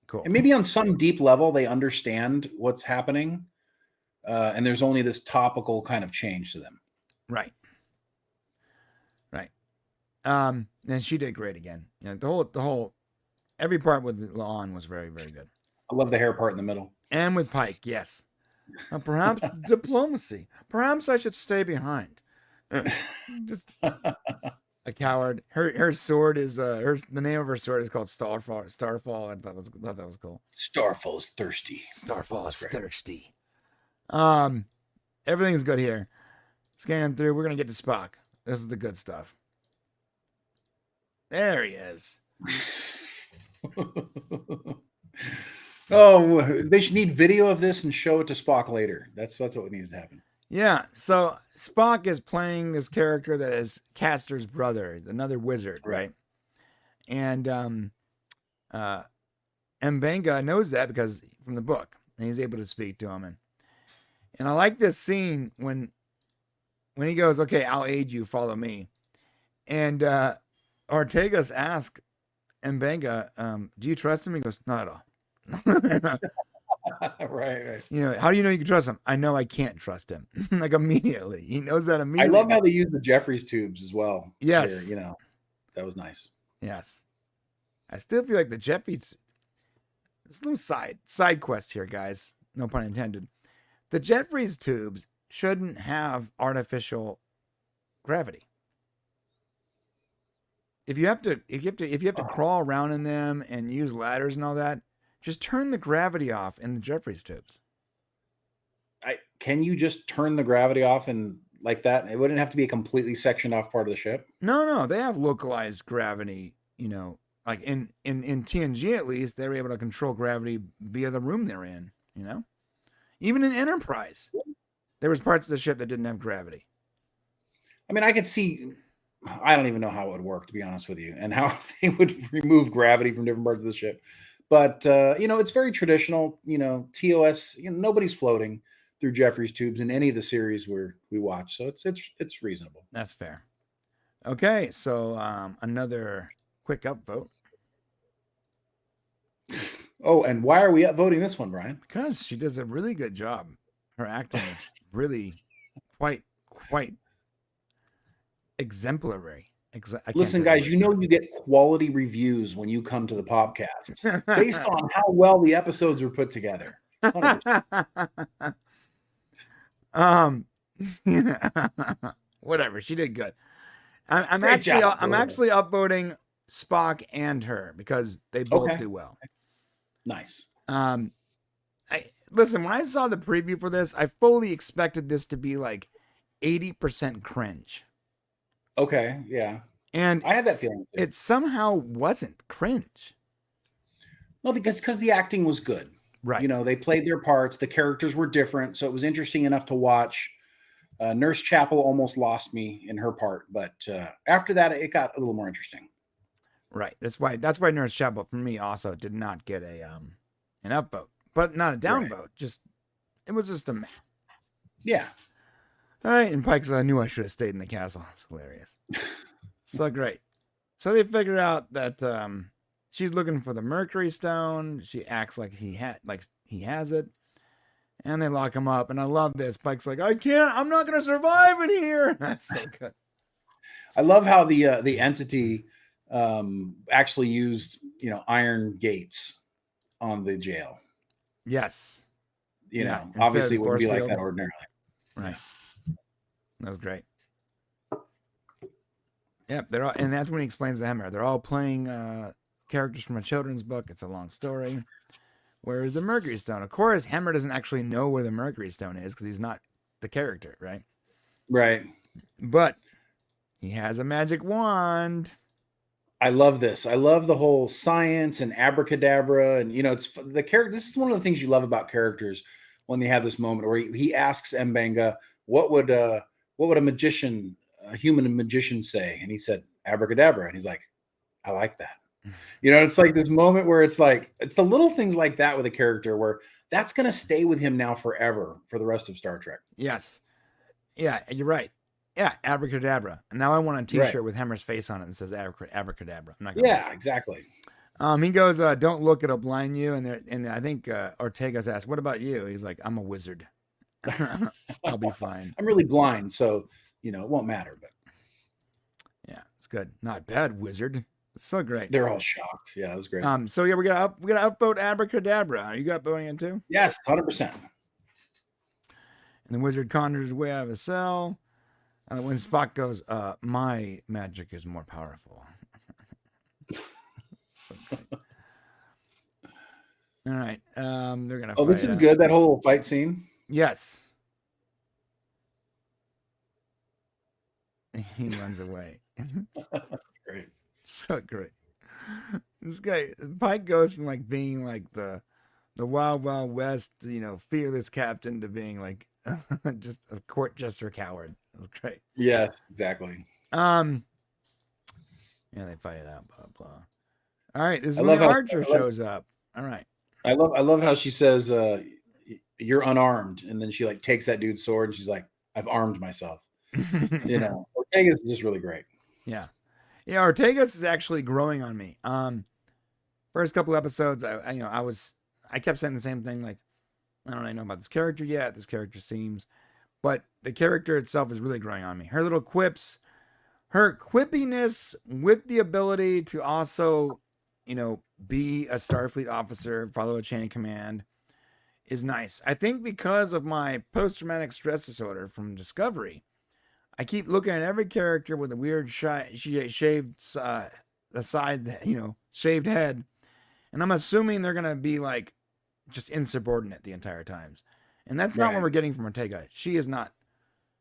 Cool. And maybe on some deep level, they understand what's happening, and there's only this topical kind of change to them. Right. And she did great again. You know, the whole every part with Lon was very, very good. I love the hair part in the middle. And with Pike, yes. Perhaps diplomacy. Perhaps I should stay behind. Just a coward. Her sword is the name of her sword is called Starfall. I thought that was cool. Starfall is thirsty. Starfall is thirsty. Everything's good here. Scanning through, we're gonna get to Spock. This is the good stuff. There he is. Oh, they should need video of this and show it to Spock later. That's what needs to happen. Yeah, so Spock is playing this character that is Castor's brother, another wizard, right? And Mbenga knows that because from the book, and he's able to speak to him. And I like this scene when he goes, "Okay, I'll aid you, follow me." And Ortegas asks Mbenga, "Do you trust him?" He goes, "Not at all." Right. You know, how do you know you can trust him? I know I can't trust him. Like immediately. He knows that I immediately. love how they use the Jeffries tubes as well. Yes. Here, you know, that was nice. Yes. I still feel like the Jeffries. It's a little side quest here, guys. No pun intended. The Jeffries tubes shouldn't have artificial gravity. If you have to crawl around in them and use ladders and all that, just turn the gravity off in the Jeffries tubes. Can you just turn the gravity off and like that? It wouldn't have to be a completely sectioned off part of the ship. No, they have localized gravity. You know, like in TNG at least, they were able to control gravity via the room they're in. You know, even in Enterprise, there was parts of the ship that didn't have gravity. I mean, I could see. I don't even know how it would work, to be honest with you, and how they would remove gravity from different parts of the ship. But, you know, it's very traditional, you know, TOS, you know, nobody's floating through Jeffries tubes in any of the series we watch. So it's reasonable. That's fair. Okay. So, another quick upvote. Oh, and why are we upvoting this one, Brian? Because she does a really good job. Her acting is really quite exemplary. Listen, guys, you know you get quality reviews when you come to the Popcast based on how well the episodes were put together. 100%. Whatever, she did good. I'm actually upvoting Spock and her because they both do well. Nice. Listen, when I saw the preview for this, I fully expected this to be like 80% cringe. Okay, yeah. And I had that feeling too. It somehow wasn't cringe. Well, because the acting was good. Right. You know, they played their parts. The characters were different, so it was interesting enough to watch. Nurse Chapel almost lost me in her part, but after that, it got a little more interesting. Right. That's why Nurse Chapel for me also did not get an upvote, but not a downvote. Just it was just a meh. Yeah. All right, and Pike's I knew I should have stayed in the castle. It's hilarious. So great. So they figure out that she's looking for the Mercury Stone. She acts like he has it, and they lock him up. And I love this. Pike's like, I can't. I'm not going to survive in here. That's so good. I love how the entity actually used iron gates on the jail. Yes. You know, obviously it wouldn't be like that ordinarily. Right. That was great. Yep, they're all, and that's when he explains to Hemmer. They're all playing characters from a children's book. It's a long story. Where is the Mercury Stone? Of course, Hemmer doesn't actually know where the Mercury Stone is because he's not the character, right? Right. But he has a magic wand. I love this. I love the whole science and abracadabra, and it's the character. This is one of the things you love about characters when they have this moment where he asks Mbenga, "What would a magician, a human magician, say?" And he said, abracadabra. And he's like, I like that. It's like this moment where it's like, it's the little things like that with a character where that's going to stay with him now forever for the rest of Star Trek. Yes. Yeah, you're right. Yeah, abracadabra. And now I want a T-shirt with Hemmer's face on it that says abracadabra. I'm not gonna exactly. He goes, "Don't look, it'll blind you." And I think Ortega's asked, "What about you?" He's like, "I'm a wizard. I'll be fine. I'm really blind, so it won't matter." But yeah, it's good. Not bad, wizard. It's so great. They're all shocked. Yeah, it was great. So yeah, we gotta upvote abracadabra. Are you upvoting it too? Yes, 100%. And the wizard conjures his way out of his cell. When Spock goes, "My magic is more powerful." So great. All right. They're gonna. Oh, this is good. That whole fight scene. Yes. He runs away. That's great. So great. This guy Pike goes from like being like the Wild Wild West, fearless captain to being like just a court jester coward. It was great. Yes, exactly. Yeah, they fight it out. Blah blah. All right, this is when Archer shows up. All right. I love how she says, "You're unarmed," and then she like takes that dude's sword and she's like, "I've armed myself." Ortega's is just really great. Yeah. Yeah, Ortega's is actually growing on me. First couple episodes, I kept saying the same thing, like, I don't really know about this character yet. This character seems, but the character itself is really growing on me. Her little quips, her quippiness with the ability to also, be a Starfleet officer, follow a chain of command is nice. I think because of my post-traumatic stress disorder from Discovery, I keep looking at every character with a weird shaved the side, shaved head, and I'm assuming they're gonna be like just insubordinate the entire times, and that's not what we're getting from Ortega. She is not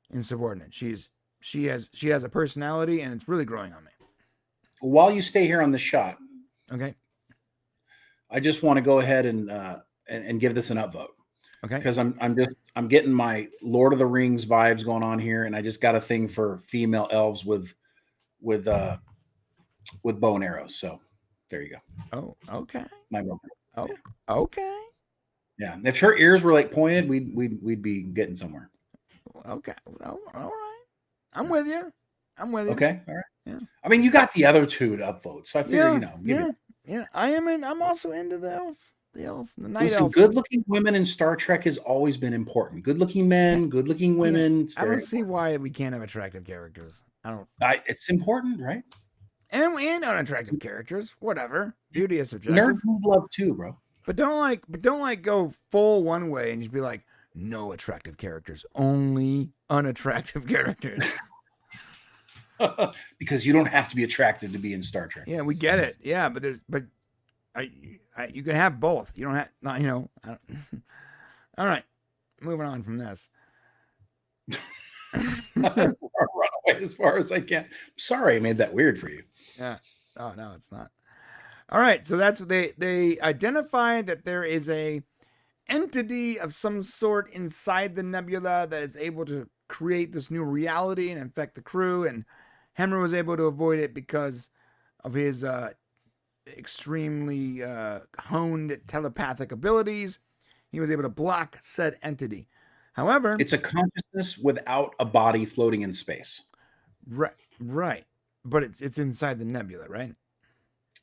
insubordinate. She has a personality, and it's really growing on me. While you stay here on the shot, okay, I just want to go ahead and give this an upvote. Okay. Because I'm getting my Lord of the Rings vibes going on here, and I just got a thing for female elves with bow and arrows. So there you go. Oh, okay. My moment. Oh, yeah. Okay. Yeah. If her ears were like pointed, we'd be getting somewhere. Okay. All right. I'm with you. Okay. All right. Yeah. I mean, you got the other two to upvote, so I figure Yeah. I'm also into the elf. The night elf. Good-looking women in Star Trek has always been important. Good-looking men, good-looking women. I don't see why we can't have attractive characters. It's important, right? And unattractive characters. Whatever. Beauty is subjective. Nerds love too, bro. But don't go full one way and just be like, no attractive characters, only unattractive characters. Because you don't have to be attractive to be in Star Trek. Yeah, we get it. Yeah, but you can have both. You don't have, all right, moving on from this. Run away as far as I can. Sorry, I made that weird for you. Yeah. Oh no, it's not. All right, so that's what they identified that there is a entity of some sort inside the nebula that is able to create this new reality and infect the crew, and Hemmer was able to avoid it because of his extremely honed telepathic abilities. He was able to block said entity. However, it's a consciousness without a body floating in space. Right. But it's inside the nebula, right?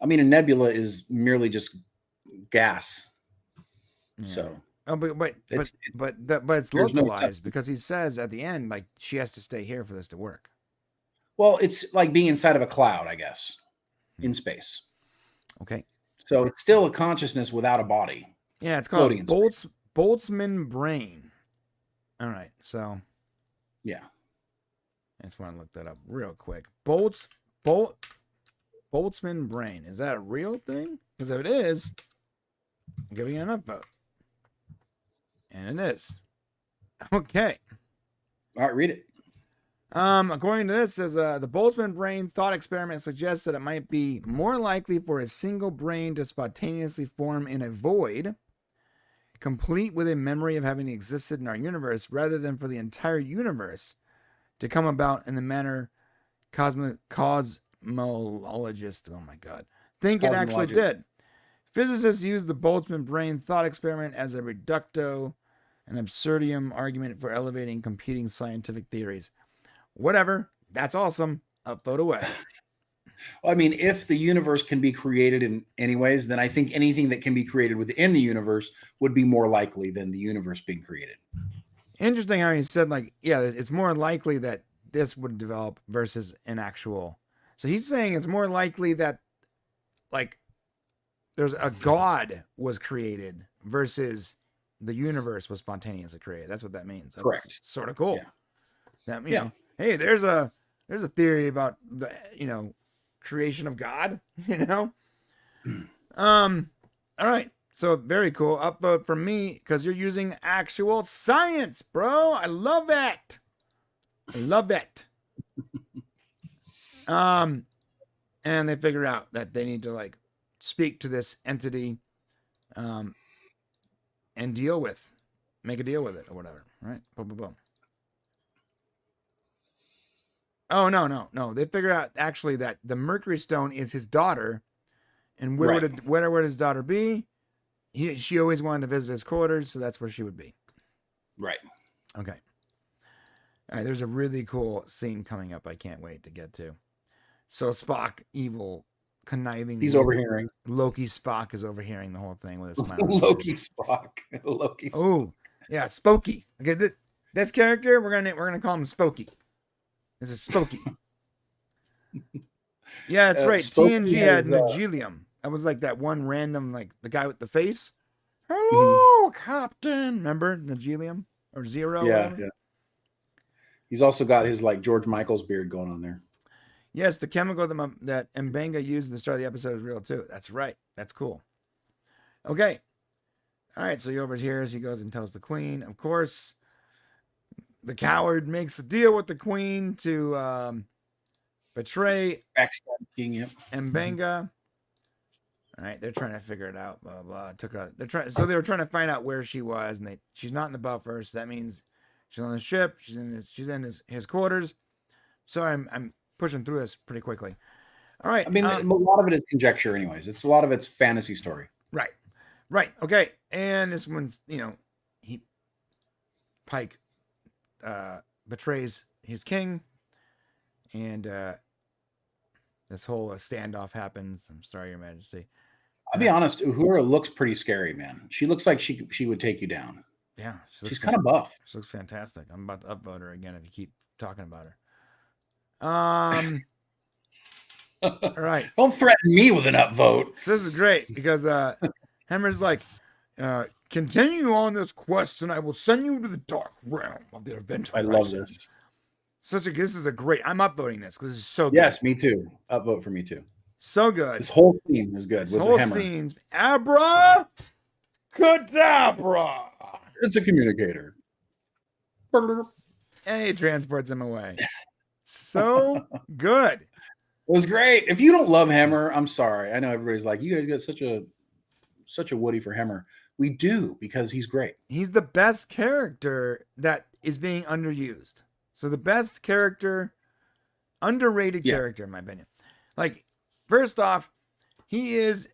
I mean, a nebula is merely just gas. Yeah. So, but it's localized because he says at the end, like, she has to stay here for this to work. Well, it's like being inside of a cloud, I guess, in space. Okay. So it's still a consciousness without a body. Yeah, it's called Boltzmann brain. All right, so yeah, I just want to look that up real quick. Boltzmann brain, is that a real thing? Because if it is, I'm giving it an upvote, and it is. Okay. All right, read it. According to this, says the Boltzmann brain thought experiment suggests that it might be more likely for a single brain to spontaneously form in a void, complete with a memory of having existed in our universe, rather than for the entire universe to come about in the manner cosmologist, oh my God, think it actually did. Physicists use the Boltzmann brain thought experiment as a reducto and absurdum argument for elevating competing scientific theories. Whatever. That's awesome. Upvote away. I mean, if the universe can be created in any ways, then I think anything that can be created within the universe would be more likely than the universe being created. Interesting how he said, like, yeah, it's more likely that this would develop versus an actual. So he's saying it's more likely that, like, there's a god was created versus the universe was spontaneously created. That's what that means. That's correct. Sort of cool. Yeah. That means, hey, there's a theory about the creation of God. All right. So very cool. Upvote from me because you're using actual science, bro. I love it. I love it. And they figure out that they need to like speak to this entity, and make a deal with it or whatever. Right? Boom, boom, boom. Oh no. They figure out actually that the Mercury Stone is his daughter, and where would his daughter be? She always wanted to visit his quarters, so that's where she would be. Right. Okay. All right. There's a really cool scene coming up. I can't wait to get to. So Spock, evil, conniving. He's overhearing. Loki Spock is overhearing the whole thing with his smile. Loki Spock. Oh, yeah, Spokey. Okay, this character we're gonna call him Spokey. This is Spokey. Yeah, that's right. TNG had Nagelium. That was like that one random, like the guy with the face. Hello, Captain. Remember Nagelium or Zero? Yeah. He's also got his like George Michael's beard going on there. Yes, the chemical that M'Benga used at the start of the episode is real too. That's right. That's cool. Okay. All right. So he overhears. He goes and tells the Queen. Of course, the coward makes a deal with the Queen to betray M'Benga. All right, they're trying to figure it out. Blah blah. They were trying to find out where she was, and she's not in the buffer. So that means she's on the ship. She's in his quarters. Sorry, I'm pushing through this pretty quickly. All right. I mean, a lot of it is conjecture, anyways. A lot of it's fantasy story. Right. Okay. And this one's, Pike betrays his king, and this whole standoff happens. I'm sorry, Your Majesty. I'll be honest, Uhura looks pretty scary, man. She looks like she would take you down. Yeah. She's kind of buff. She looks fantastic. I'm about to upvote her again if you keep talking about her. All right. Don't threaten me with an upvote. So this is great because Hemmer's like, continue on this quest and I will send you to the dark realm of the event. I love this. This is a great. I'm upvoting this because this is so good. Yes, me too. Upvote for me too. So good. This whole scene is good. This whole scene's abracadabra. It's a communicator. And he transports him away. So good. It was great. If you don't love Hemmer, I'm sorry. I know everybody's like, you guys got such a Woody for Hemmer. We do, because he's great. He's the best character that is being underused. So the best character, underrated character, in my opinion. Like, first off, he is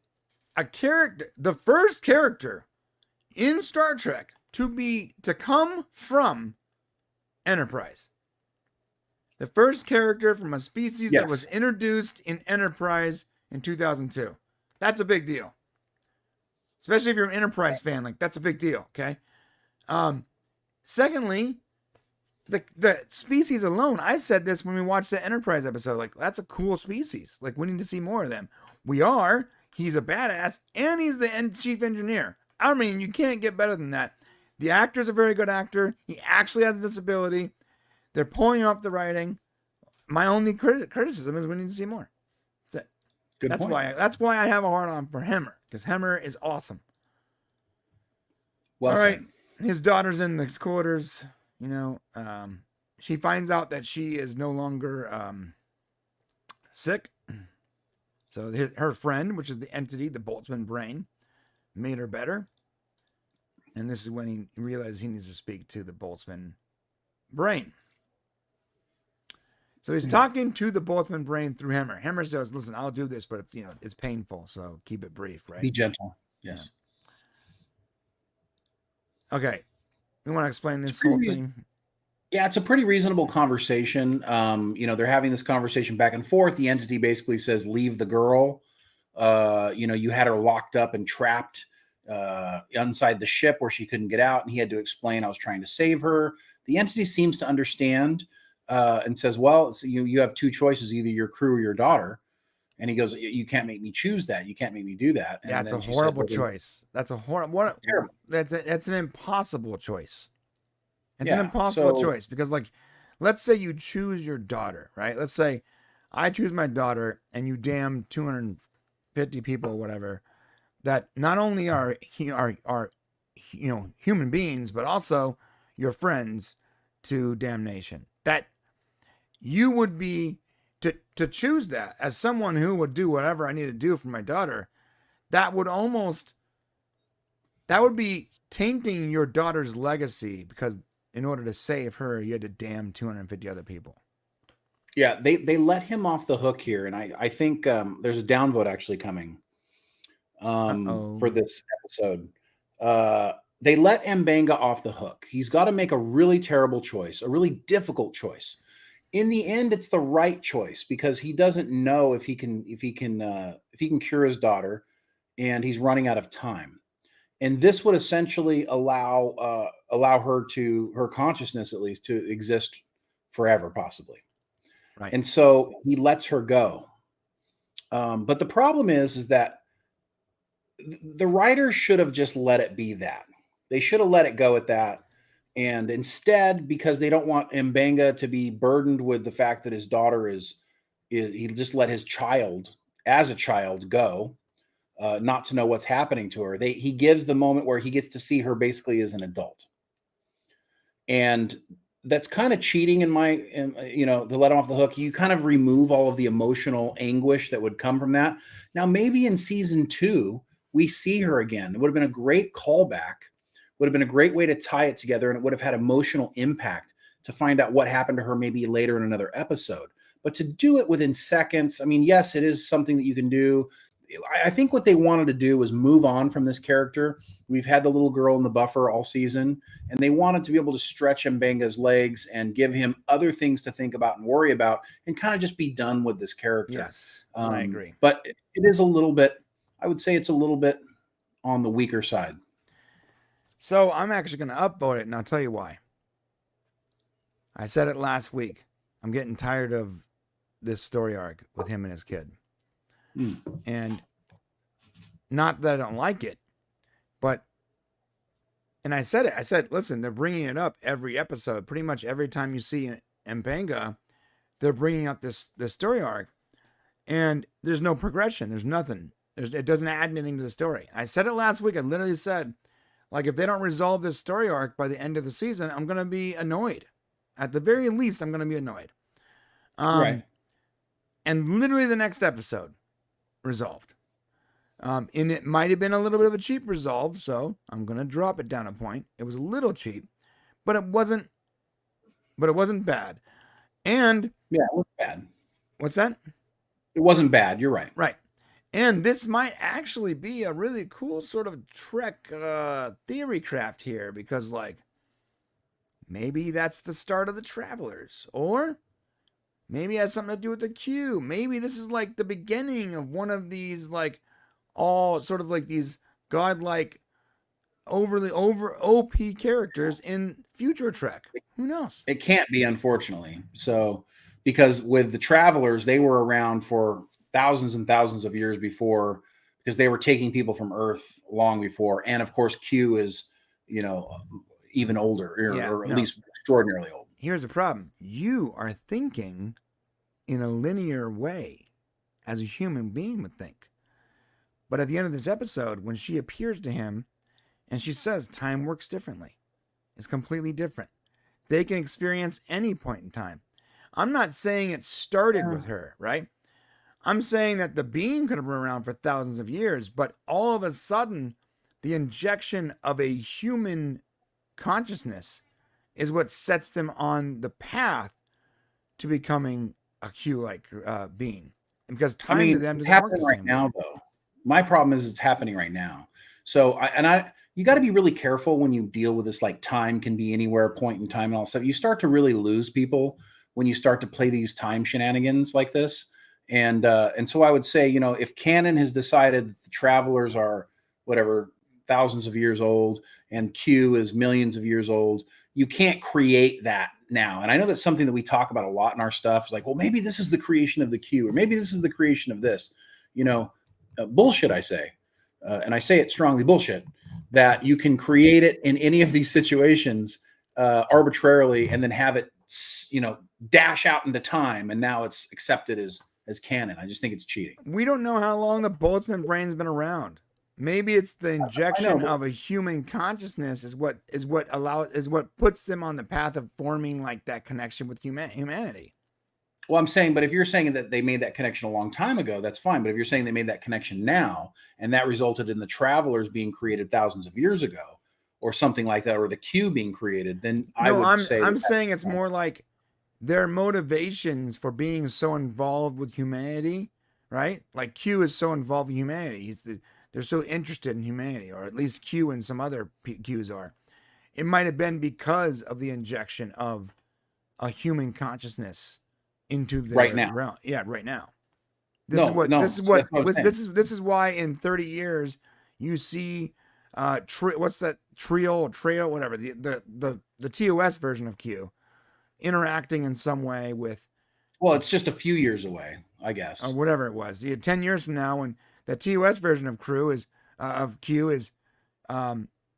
a character, the first character in Star Trek to come from Enterprise. The first character from a species that was introduced in Enterprise in 2002. That's a big deal. Especially if you're an Enterprise fan, like that's a big deal, okay? Secondly, the species alone, I said this when we watched the Enterprise episode, like that's a cool species. Like we need to see more of them. He's a badass, and he's the chief engineer. I mean, you can't get better than that. The actor's a very good actor. He actually has a disability. They're pulling off the writing. My only criticism is we need to see more. That's it. That's why I have a hard on for Hemmer, because Hemmer is awesome. Well, all right, his daughter's in the quarters. She finds out that she is no longer sick. So her friend, which is the entity, the Boltzmann brain, made her better. And this is when he realizes he needs to speak to the Boltzmann brain. So he's talking to the Boltzmann brain through Hemmer. Hemmer says, "Listen, I'll do this, but it's it's painful, so keep it brief, right?" Be gentle. Yes. Okay, we want to explain this whole thing. Yeah, it's a pretty reasonable conversation. They're having this conversation back and forth. The entity basically says, "Leave the girl. You had her locked up and trapped inside the ship where she couldn't get out." And he had to explain, "I was trying to save her." The entity seems to understand and says, "Well, you have two choices: either your crew or your daughter." And he goes, "You can't make me choose that. You can't make me do that." And That's a then she horrible said, choice. That's a horrible. Terrible. That's an impossible choice. It's Yeah, an impossible so- choice because, like, let's say you choose your daughter, right? Let's say I choose my daughter, and you damn 250 people, or whatever, that not only are human beings, but also your friends to damnation. That you would be to choose that as someone who would do whatever I need to do for my daughter. That would be tainting your daughter's legacy, because in order to save her, you had to damn 250 other people. Yeah, they let him off the hook here, and I think there's a downvote actually coming for this episode. They let M'Benga off the hook. He's got to make a really terrible choice, a really difficult choice. In the end, it's the right choice because he doesn't know if he can cure his daughter, and he's running out of time. And this would essentially allow her consciousness, at least, to exist forever, possibly. Right. And so he lets her go. But the problem is that the writers should have just let it be that. They should have let it go at that. And instead, because they don't want M'Benga to be burdened with the fact that his daughter is he just let his child, as a child, go, not to know what's happening to her. He gives the moment where he gets to see her basically as an adult. And that's kind of cheating to let him off the hook. You kind of remove all of the emotional anguish that would come from that. Now, maybe in season 2, we see her again. It would have been a great callback, would have been a great way to tie it together, and it would have had emotional impact to find out what happened to her maybe later in another episode. But to do it within seconds, I mean, yes, it is something that you can do. I think what they wanted to do was move on from this character. We've had the little girl in the buffer all season, and they wanted to be able to stretch M'Benga's legs and give him other things to think about and worry about and kind of just be done with this character. Yes, I agree. But it is a little bit, I would say it's a little bit on the weaker side. So I'm actually going to upvote it, and I'll tell you why. I said it last week. I'm getting tired of this story arc with him and his kid. And not that I don't like it, but, and I said it, I said, listen, they're bringing it up every episode. Pretty much every time you see M'Benga, they're bringing up this story arc, and there's no progression. There's nothing. It doesn't add anything to the story. I said it last week. I literally said, like, if they don't resolve this story arc by the end of the season, I'm going to be annoyed. At the very least, I'm going to be annoyed. Right. And literally the next episode resolved. And it might have been a little bit of a cheap resolve, so I'm going to drop it down a point. It was a little cheap, but it wasn't bad. And yeah, it wasn't bad. What's that? It wasn't bad. You're right. Right. And this might actually be a really cool sort of Trek theory craft here, because, like, maybe that's the start of the Travelers, or maybe it has something to do with the Q. Maybe this is like the beginning of one of these, like, all sort of like these godlike, overly over OP characters in future Trek. Who knows? It can't be, unfortunately. So, because with the Travelers, they were around for thousands and thousands of years before, because they were taking people from Earth long before. And of course, Q is, even older, or at least extraordinarily old. Here's the problem. You are thinking in a linear way, as a human being would think. But at the end of this episode, when she appears to him and she says time works differently, it's completely different. They can experience any point in time. I'm not saying it started with her, right? I'm saying that the being could have been around for thousands of years, but all of a sudden, the injection of a human consciousness is what sets them on the path to becoming a Q-like being. And because I time mean, to them it's doesn't work happening the right same now, way. though. My problem is it's happening right now. So, you got to be really careful when you deal with this. Like, time can be anywhere, point in time, and all stuff. You start to really lose people when you start to play these time shenanigans like this. And so I would say, if canon has decided that the travelers are whatever thousands of years old and Q is millions of years old, you can't create that now. And I know that's something that we talk about a lot in our stuff. It's like, well, maybe this is the creation of the Q, or maybe this is the creation of this. Bullshit, I say. And I say it strongly, bullshit, that you can create it in any of these situations arbitrarily and then have it, dash out into time. And now it's accepted as canon. I just think it's cheating. We don't know how long the Boltzmann brain's been around. Maybe it's the injection of a human consciousness is what puts them on the path of forming like that connection with humanity. Well, I'm saying, but if you're saying that they made that connection a long time ago, that's fine. But if you're saying they made that connection now, and that resulted in the travelers being created thousands of years ago, or something like that, or the Q being created, then I'm saying it's more like their motivations for being so involved with humanity, right? Like Q is so involved in humanity. They're so interested in humanity, or at least Q and some other Qs are. It might have been because of the injection of a human consciousness into the right now. realm. Yeah, right now. This is why in 30 years you see what's that trio, whatever, the TOS version of Q interacting in some way with, well, it's just a few years away, I guess, or whatever it was. 10 years from now, when the TOS version of Q is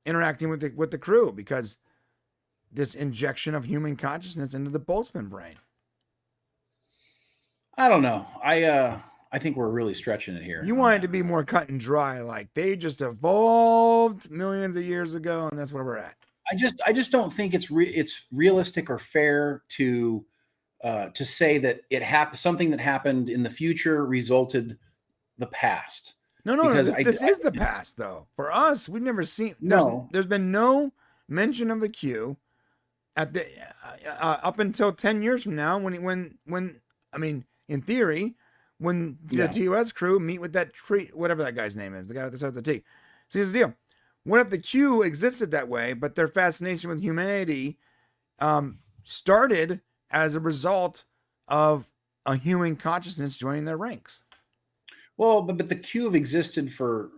interacting with the crew, because this injection of human consciousness into the Boltzmann brain. I don't know. I think we're really stretching it here. You want it to be more cut and dry, like they just evolved millions of years ago, and that's where we're at. I just don't think it's realistic or fair to say that something that happened in the future resulted the past. No. This is the past, though. For us, we've never seen. There's been no mention of the Q at the up until 10 years from now, when I mean, in theory, when the TOS crew meet with that tree, whatever that guy's name is, the guy with the start with the T. So here's the deal. What if the Q existed that way, but their fascination with humanity started as a result of a human consciousness joining their ranks? Well, but the Q have existed for,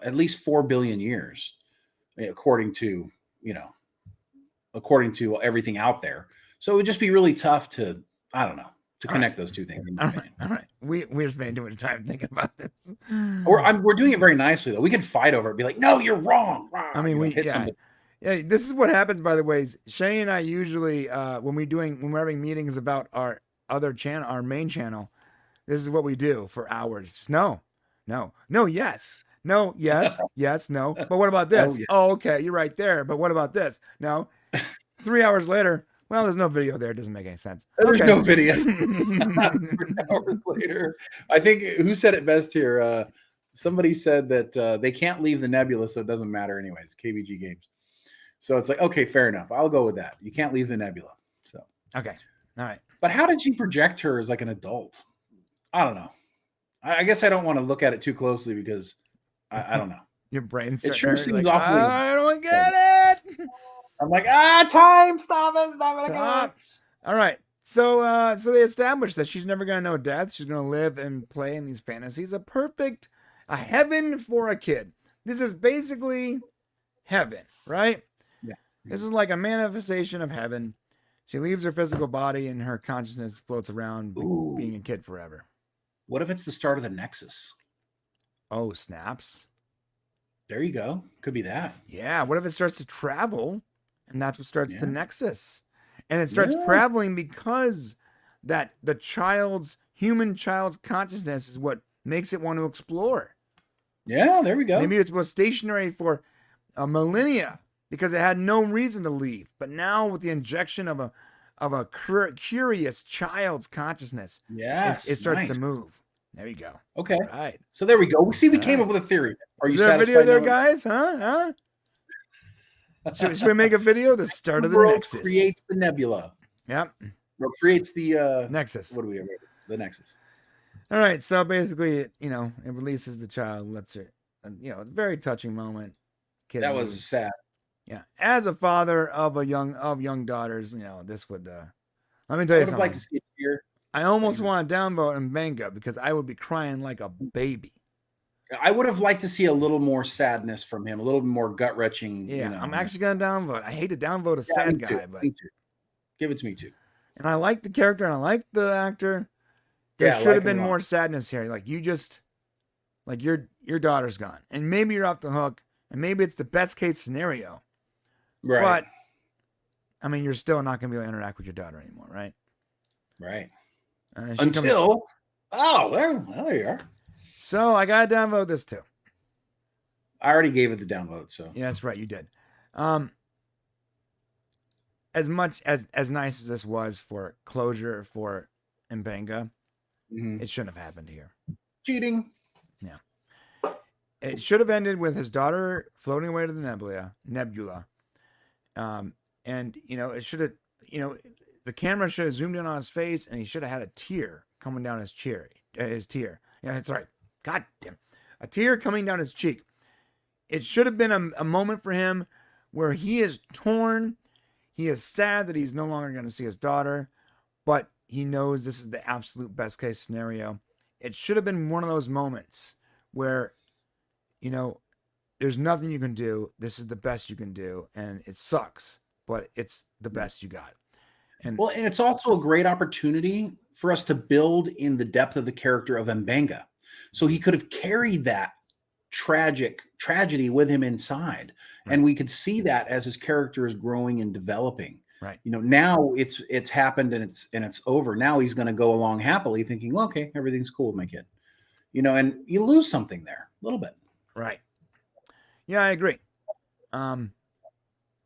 at least 4 billion years, according to everything out there. So it would just be really tough to connect those two things. All right. We're spending too much time thinking about this. We're doing it very nicely, though. We can fight over it. Be like, no, you're wrong. I mean, yeah. This is what happens, by the way. Shay and I usually, when we're having meetings about our other channel, our main channel, this is what we do for hours. Just no, yes, no, yes, yes, no. But what about this? Oh, okay, you're right there. But what about this? No. 3 hours later. Well, there's no video there. It doesn't make any sense. There's no video. 3 hours later. I think, who said it best here? Somebody said that they can't leave the Nebula, so it doesn't matter anyways. KBG Games. So it's like, okay, fair enough. I'll go with that. You can't leave the Nebula. So okay. All right. But how did you project her as like an adult? I don't know. I guess I don't want to look at it too closely because I don't know. Your brain's it sure seems like, awfully. I don't get it. I'm like, time, stop it. Stop. All right. So they established that she's never gonna know death. She's gonna live and play in these fantasies. A heaven for a kid. This is basically heaven, right? Yeah. This is like a manifestation of heaven. She leaves her physical body and her consciousness floats around being a kid forever. What if it's the start of the Nexus? Oh, snaps. There you go. Could be that. Yeah. What if it starts to travel? And that's what starts the Nexus. And it starts traveling because that the human child's consciousness is what makes it want to explore. Yeah, there we go. Maybe it was stationary for a millennia because it had no reason to leave. But now with the injection of a curious child's consciousness, it starts to move. There you go. Okay. All right. So there we go. We came up with a theory. Are you satisfied? Video there, now? guys? Huh? Should we make a video? The start of the world Nexus creates the Nebula. Yep. What creates the Nexus. What do we have? The Nexus. All right, so basically, it releases the child, lets her, very touching moment. Kid That was moves. sad. Yeah, as a father of young daughters, this would. Let me tell I you would have liked something. to see it here. I almost want to downvote Mbenga because I would be crying like a baby. I would have liked to see a little more sadness from him, a little more gut wrenching. Yeah, I'm actually gonna downvote. I hate to downvote a sad guy, but me too. Give it to me too. And I like the character and I like the actor. There should have been more sadness here. Like your daughter's gone, and maybe you're off the hook, and maybe it's the best case scenario. Right. But I mean, you're still not gonna be able to interact with your daughter anymore, right? Right. Until there you are. So I gotta downvote this too. I already gave it the downvote, so yeah, that's right, you did. As much as nice as this was for closure for Mbenga, it shouldn't have happened here. Cheating. Yeah. It should have ended with his daughter floating away to the Nebula. And it should have, the camera should have zoomed in on his face, and he should have had a tear coming down his tear. Yeah, that's right. God damn. A tear coming down his cheek. It should have been a moment for him where he is torn. He is sad that he's no longer going to see his daughter, but he knows this is the absolute best case scenario. It should have been one of those moments where, there's nothing you can do. This is the best you can do. And it sucks, but it's the best you got. And it's also a great opportunity for us to build in the depth of the character of Mbenga. So he could have carried that tragedy with him inside. Right. And we could see that as his character is growing and developing. Right. Now it's happened and it's over. Now he's going to go along happily thinking, well, okay, everything's cool with my kid. And you lose something there a little bit. Right. Yeah, I agree. And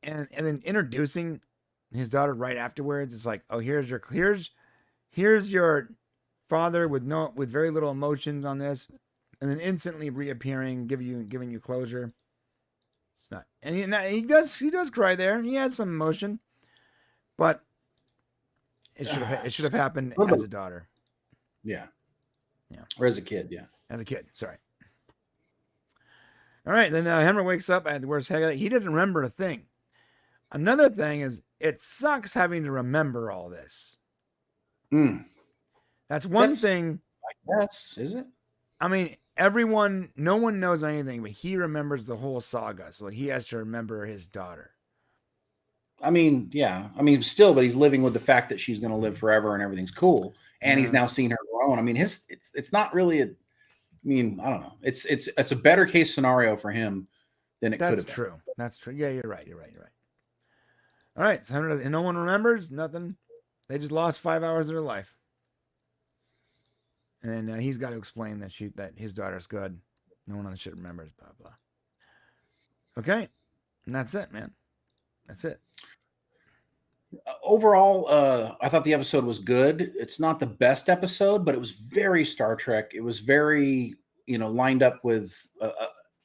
then introducing his daughter right afterwards, it's like, oh, here's your father with very little emotions on this, and then instantly reappearing, giving you closure. It's not, and he does cry there. He has some emotion, but it should have happened as a daughter. Yeah. Or as a kid. Yeah. As a kid. Sorry. All right. Then Henry wakes up at the worst head. He doesn't remember a thing. Another thing is, it sucks having to remember all this. That's one thing. I guess, is it? I mean, no one knows anything, but he remembers the whole saga. So he has to remember his daughter. I mean, yeah. I mean, still, but he's living with the fact that she's going to live forever and everything's cool. And he's now seen her grown. I mean, it's not really I don't know. It's a better case scenario for him than it could have been. That's true. That's true. Yeah, you're right. All right. So no one remembers nothing. They just lost 5 hours of their life. And he's got to explain that his daughter's good. No one on the ship remembers, blah, blah. Okay. And that's it, man. That's it. Overall, I thought the episode was good. It's not the best episode, but it was very Star Trek. It was very, lined up with,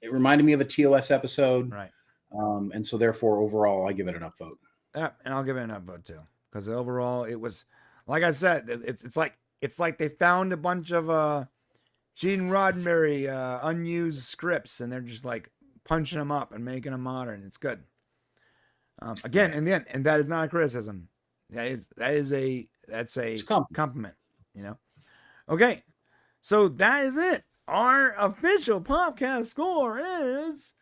it reminded me of a TOS episode. Right. And so therefore, overall, I give it an upvote. Yeah, and I'll give it an upvote too. Because overall, it was, like I said, it's like they found a bunch of Gene Roddenberry unused scripts, and they're just like punching them up and making them modern. It's good. Again, in the end, and that is not a criticism. That's a compliment. Okay, so that is it. Our official Popcast score is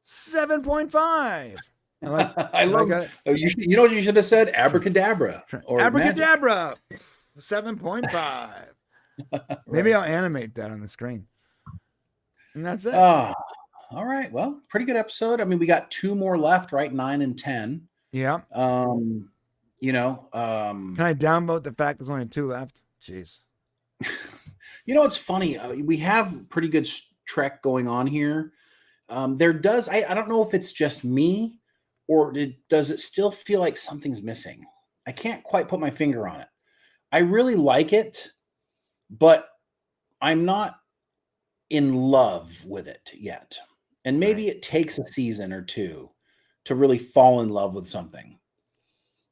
7.5. I love it. You know what you should have said? Abracadabra. Or Abracadabra. 7.5. Maybe I'll animate that on the screen. And that's it. All right. Well, pretty good episode. I mean, we got 2 more left, right? 9 and 10. Yeah. Can I downvote the fact there's only 2 left? Jeez. It's funny. We have pretty good trek going on here. I don't know if it's just me or does it still feel like something's missing? I can't quite put my finger on it. I really like it, but I'm not in love with it yet. And maybe it takes a season or 2 to really fall in love with something.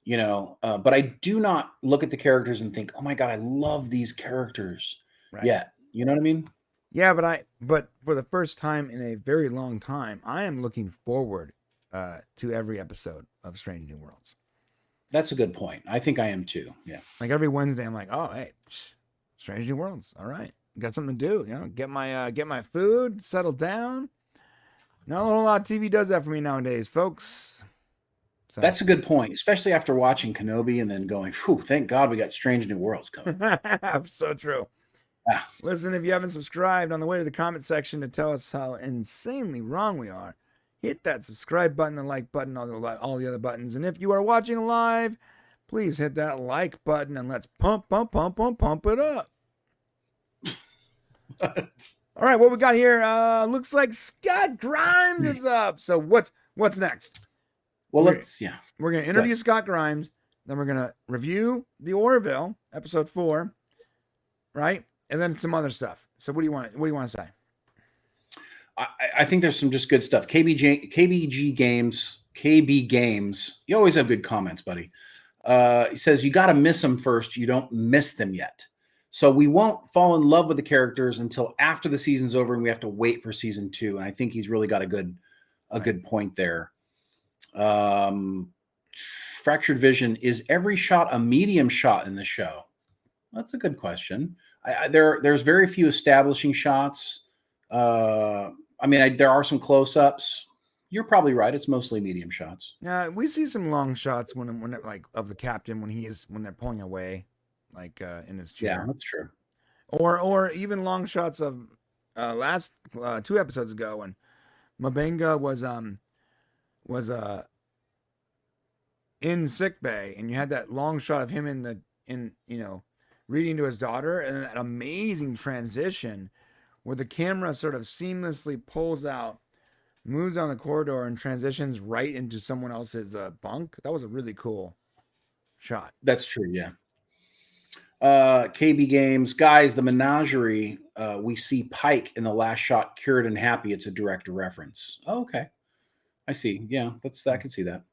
but I do not look at the characters and think, oh my God, I love these characters. Right. Yeah. You know what I mean? Yeah, but for the first time in a very long time, I am looking forward to every episode of Strange New Worlds. That's a good point. I think I am too. Yeah. Like every Wednesday, I'm like, oh, hey, Strange New Worlds. All right, got something to do. Get my food, settle down. Not a whole lot of TV does that for me nowadays, folks. So. That's a good point, especially after watching Kenobi and then going, "Whew, thank God we got Strange New Worlds coming." So true. Yeah. Listen, if you haven't subscribed, on the way to the comment section to tell us how insanely wrong we are, hit that subscribe button, the like button, all the other buttons. And if you are watching live, please hit that like button and let's pump it up. All right, what we got here? Looks like Scott Grimes is up. So what's next? Well, we're gonna interview Scott Grimes, then we're gonna review the Orville episode 4, right? And then some other stuff. So what do you want to say? I think there's some just good stuff. KB Games. You always have good comments, buddy. He says you got to miss them first. You don't miss them yet. So we won't fall in love with the characters until after the season's over, and we have to wait for season 2. And I think he's really got a good point there. Fractured Vision, is every shot a medium shot in the show? That's a good question. There's very few establishing shots. There are some close-ups. You're probably right. It's mostly medium shots. Yeah, we see some long shots when like of the captain when they're pulling away, like in his chair. Yeah, that's true. Or even long shots of last 2 episodes ago when M'Benga was in sickbay, and you had that long shot of him reading to his daughter, and that amazing transition where the camera sort of seamlessly pulls out, moves on the corridor, and transitions right into someone else's bunk. That was a really cool shot. That's true, yeah. KB Games, guys, the menagerie, we see Pike in the last shot, cured and happy. It's a direct reference. Oh, okay. I see. Yeah, I can see that.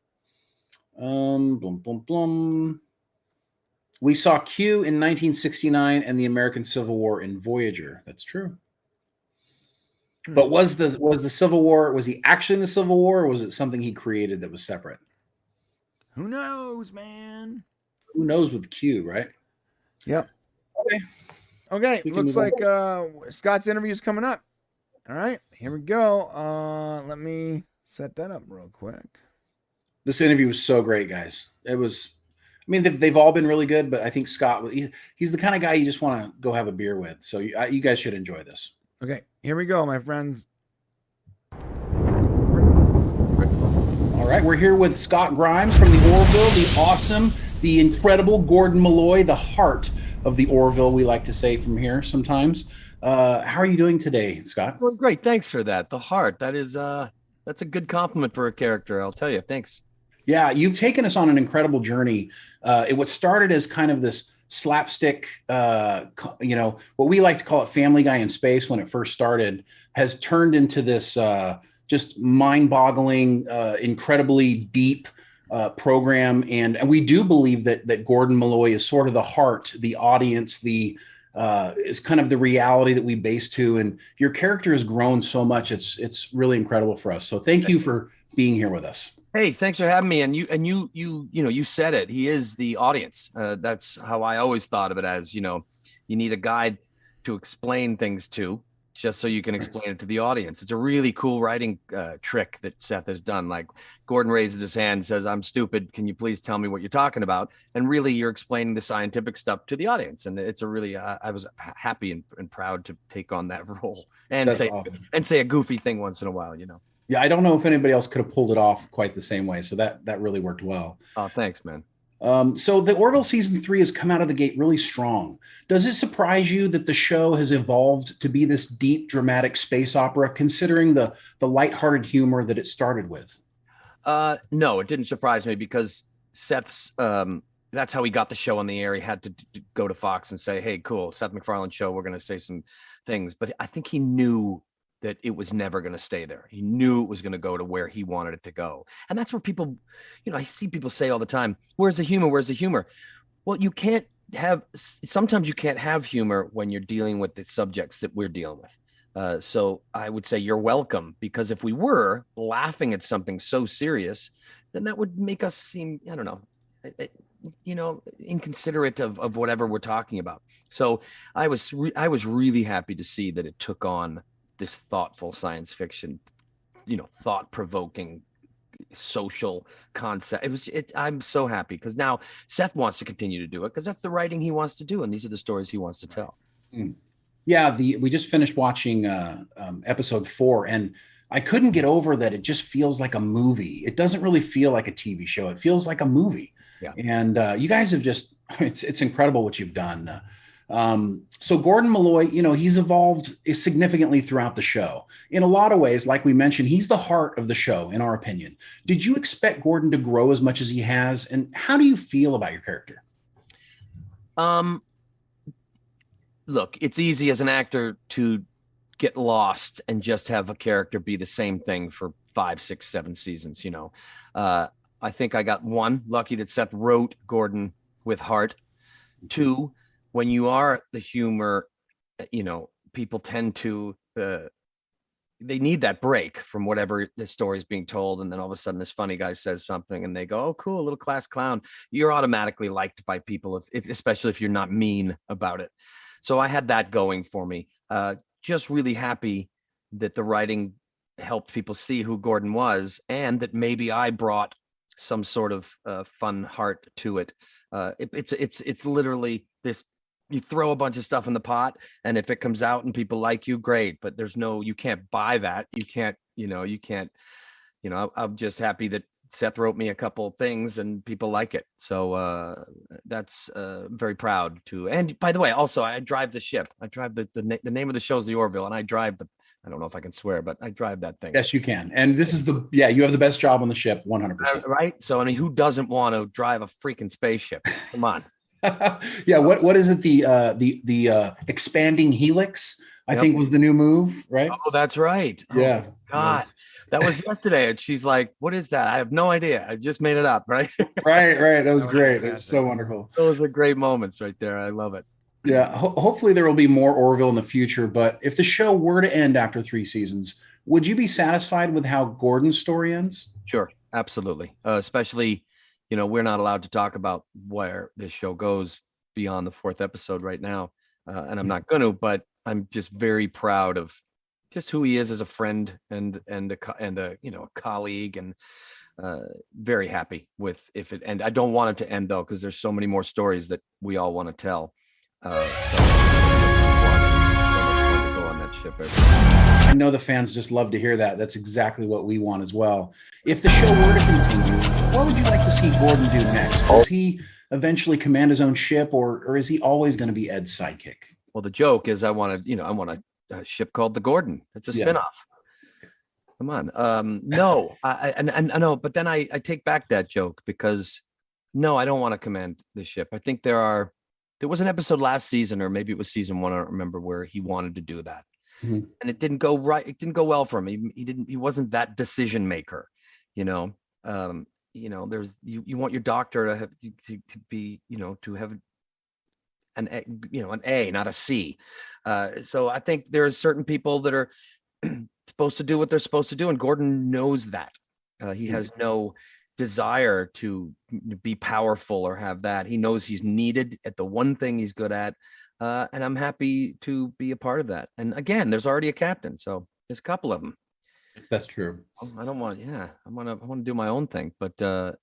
We saw Q in 1969 and the American Civil War in Voyager. That's true. But was the Civil War, was he actually in the Civil War, or was it something he created that was separate? Who knows, man? Who knows with Q, right? Yep. Okay. Looks like Scott's interview is coming up. All right, here we go. Let me set that up real quick. This interview was so great, guys. It was, they've all been really good, but I think Scott, he's the kind of guy you just want to go have a beer with. So you guys should enjoy this. Okay, here we go, my friends. All right, we're here with Scott Grimes from the Orville, the awesome, the incredible Gordon Malloy, the heart of the Orville, we like to say from here sometimes. How are you doing today, Scott? Well, great. Thanks for that. The heart. That's a good compliment for a character. I'll tell you. Thanks. Yeah, you've taken us on an incredible journey. What started as kind of this slapstick, what we like to call it Family Guy in space when it first started, has turned into this just mind-boggling, incredibly deep program. And we do believe that Gordon Malloy is sort of the heart, the audience, is kind of the reality that we base to. And your character has grown so much. It's really incredible for us. So thank you for being here with us. Hey, thanks for having me. And you said it. He is the audience. That's how I always thought of it as, you need a guide to explain things to, just so you can explain it to the audience. It's a really cool writing trick that Seth has done. Like Gordon raises his hand and says, "I'm stupid. Can you please tell me what you're talking about?" And really you're explaining the scientific stuff to the audience. And it's a really, I was happy and proud to take on that role and say a goofy thing once in a while, Yeah, I don't know if anybody else could have pulled it off quite the same way. So that really worked well. Oh, thanks, man. So the Orville season 3 has come out of the gate really strong. Does it surprise you that the show has evolved to be this deep, dramatic space opera, considering the lighthearted humor that it started with? No, it didn't surprise me because Seth's, that's how he got the show on the air. He had to go to Fox and say, "Hey, cool, Seth MacFarlane show. We're going to say some things." But I think he knew that it was never going to stay there. He knew it was going to go to where he wanted it to go. And that's where people, I see people say all the time, where's the humor? Where's the humor? Well, sometimes you can't have humor when you're dealing with the subjects that we're dealing with. So I would say you're welcome, because if we were laughing at something so serious, then that would make us seem, I don't know, inconsiderate of whatever we're talking about. So I was really happy to see that it took on this thoughtful science fiction, thought-provoking social concept. I'm so happy, because now Seth wants to continue to do it, because that's the writing he wants to do, and these are the stories he wants to tell. Yeah, we just finished watching episode 4, and I couldn't get over that. It just feels like a movie. It doesn't really feel like a TV show. It feels like a movie. Yeah. And you guys have it's incredible what you've done. So Gordon Malloy, he's evolved significantly throughout the show. In a lot of ways, like we mentioned, he's the heart of the show, in our opinion. Did you expect Gordon to grow as much as he has? And how do you feel about your character? Look, it's easy as an actor to get lost and just have a character be the same thing for 5, 6, 7 seasons. I think I got lucky that Seth wrote Gordon with heart. 2, when you are the humor, people tend to, they need that break from whatever the story is being told. And then all of a sudden this funny guy says something and they go, oh, cool, a little class clown. You're automatically liked by people, especially if you're not mean about it. So I had that going for me. Just really happy that the writing helped people see who Gordon was, and that maybe I brought some sort of fun heart to it. It's literally this: you throw a bunch of stuff in the pot, and if it comes out and people like you, great. But you can't buy that. You can't. I'm just happy that Seth wrote me a couple of things and people like it. So that's very proud to. And by the way, also I drive the ship. I drive the name of the show is the Orville, and I drive I don't know if I can swear, but I drive that thing. Yes, you can. And this is you have the best job on the ship, 100%. Right. So, who doesn't want to drive a freaking spaceship? Come on. Yeah. What is it? The expanding helix, I think, was the new move, right? Oh, that's right. Yeah. Oh, God. That was yesterday. And she's like, what is that? I have no idea. I just made it up. Right. Right. That was great. It was so wonderful. Those are great moments right there. I love it. Yeah. Hopefully there will be more Orville in the future. But if the show were to end after 3 seasons, would you be satisfied with how Gordon's story ends? Sure. Absolutely. Especially, we're not allowed to talk about where this show goes beyond the 4th episode right now. And I'm not going to, but I'm just very proud of just who he is as a friend and a colleague, and very happy with if it. And I don't want it to end though, because there's so many more stories that we all want to tell. So much fun to go on that ship. I know the fans just love to hear that. That's exactly what we want as well. If the show were to continue, what would you like to see Gordon do next? Does he eventually command his own ship, or is he always going to be Ed's sidekick? Well, the joke is I want a ship called the Gordon. It's a spinoff. Come on. No, I know, but then I take back that joke, because no, I don't want to command the ship. I think there was an episode last season, or maybe it was season 1, I don't remember, where he wanted to do that. Mm-hmm. And it didn't go right. It didn't go well for him. He wasn't that decision maker, there's, you want your doctor to be, to have an A, not a C. So I think there are certain people that are supposed to do what they're supposed to do, and Gordon knows that. He has no desire to be powerful or have that. He knows he's needed at the one thing he's good at, and I'm happy to be a part of that. And again, there's already a captain, so there's a couple of them. That's true. I don't want. Yeah, I want to do my own thing, but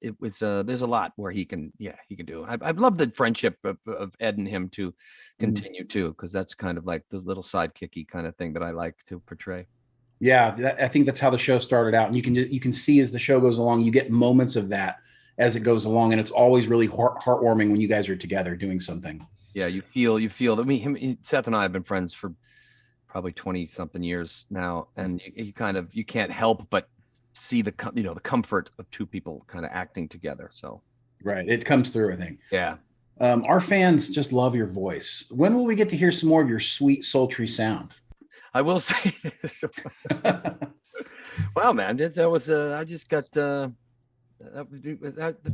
it was. There's a lot where he can do. I love the friendship of Ed and him to continue too, because that's kind of like the little sidekicky kind of thing that I like to portray. Yeah, I think that's how the show started out, and you can see as the show goes along, you get moments of that as it goes along, and it's always really heartwarming when you guys are together doing something. Yeah, you feel that. Seth and I have been friends for probably 20 something years now, and you can't help but see the comfort of 2 people kind of acting together. So right, it comes through, I think. Yeah. Our fans just love your voice. When will we get to hear some more of your sweet, sultry sound? I will say this. Wow, man, that was I just got that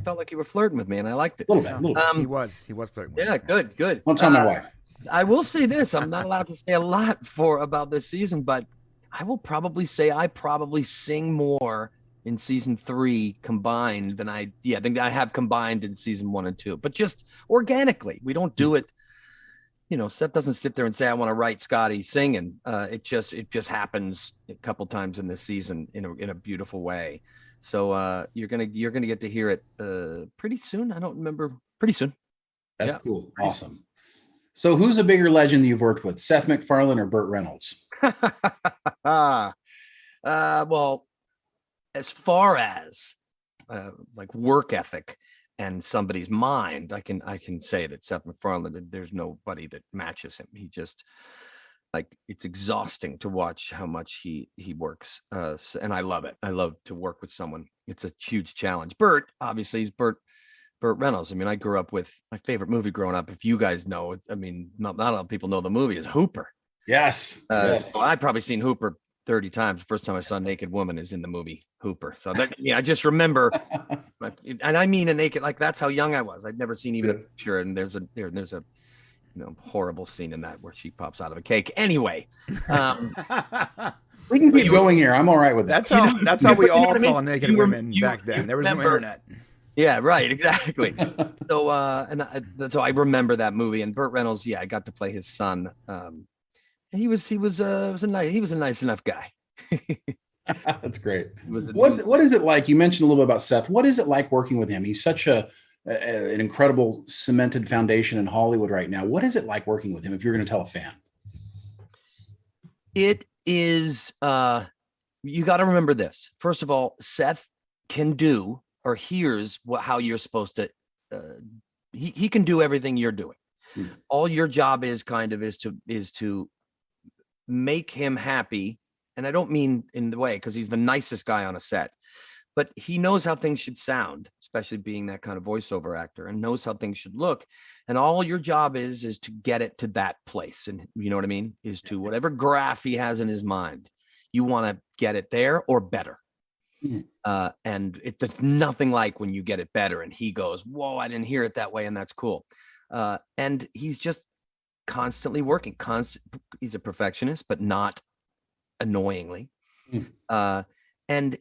felt like you were flirting with me, and I liked it. A little bit. He was flirting with Yeah, me. good. Don't tell my wife. I will say this: I'm not allowed to say a lot about this season, but I will probably say I probably sing more in season 3 combined than I think I have combined in season 1 and 2, but just organically. We don't do it. Seth doesn't sit there and say, I want to write Scotty singing. It just happens a couple times in this season in a beautiful way. So you're gonna get to hear it pretty soon. I don't remember. Pretty soon. That's cool. Awesome. So who's a bigger legend you've worked with, Seth MacFarlane or Burt Reynolds? Well, as far as like work ethic and somebody's mind, I can say that Seth MacFarlane, there's nobody that matches him. He just, like, it's exhausting to watch how much he works. And I love it. I love to work with someone. It's a huge challenge. Burt, obviously, he's Burt Reynolds. I mean, I grew up with my favorite movie growing up. If you guys know, I mean, not a lot of people know the movie, is Hooper. Yes. So I've probably seen Hooper 30 times. The first time I saw a naked woman is in the movie Hooper. So that, I just remember, and I mean a naked, like, that's how young I was. I'd never seen even a picture. And there's a horrible scene in that where she pops out of a cake. Anyway, we can keep going here. I'm all right with that. That's how we all saw naked women back then. There was no internet. Yeah, right. Exactly. So I remember that movie, and Burt Reynolds. Yeah, I got to play his son. And he was a nice enough guy. That's great. What is it like? You mentioned a little bit about Seth. What is it like working with him? He's such an incredible cemented foundation in Hollywood right now. What is it like working with him, if you're going to tell a fan? It is, you got to remember this. First of all, Seth can do or hears how you're supposed to, he can do everything you're doing. All your job is to make him happy. And I don't mean in the way, because he's the nicest guy on a set, but he knows how things should sound, especially being that kind of voiceover actor, and knows how things should look. And all your job is to get it to that place. And you know what I mean? Is to whatever graph he has in his mind, you want to get it there or better. And it's nothing like when you get it better and he goes, whoa, I didn't hear it that way. And that's cool. And he's just constantly working. He's a perfectionist, but not annoyingly. And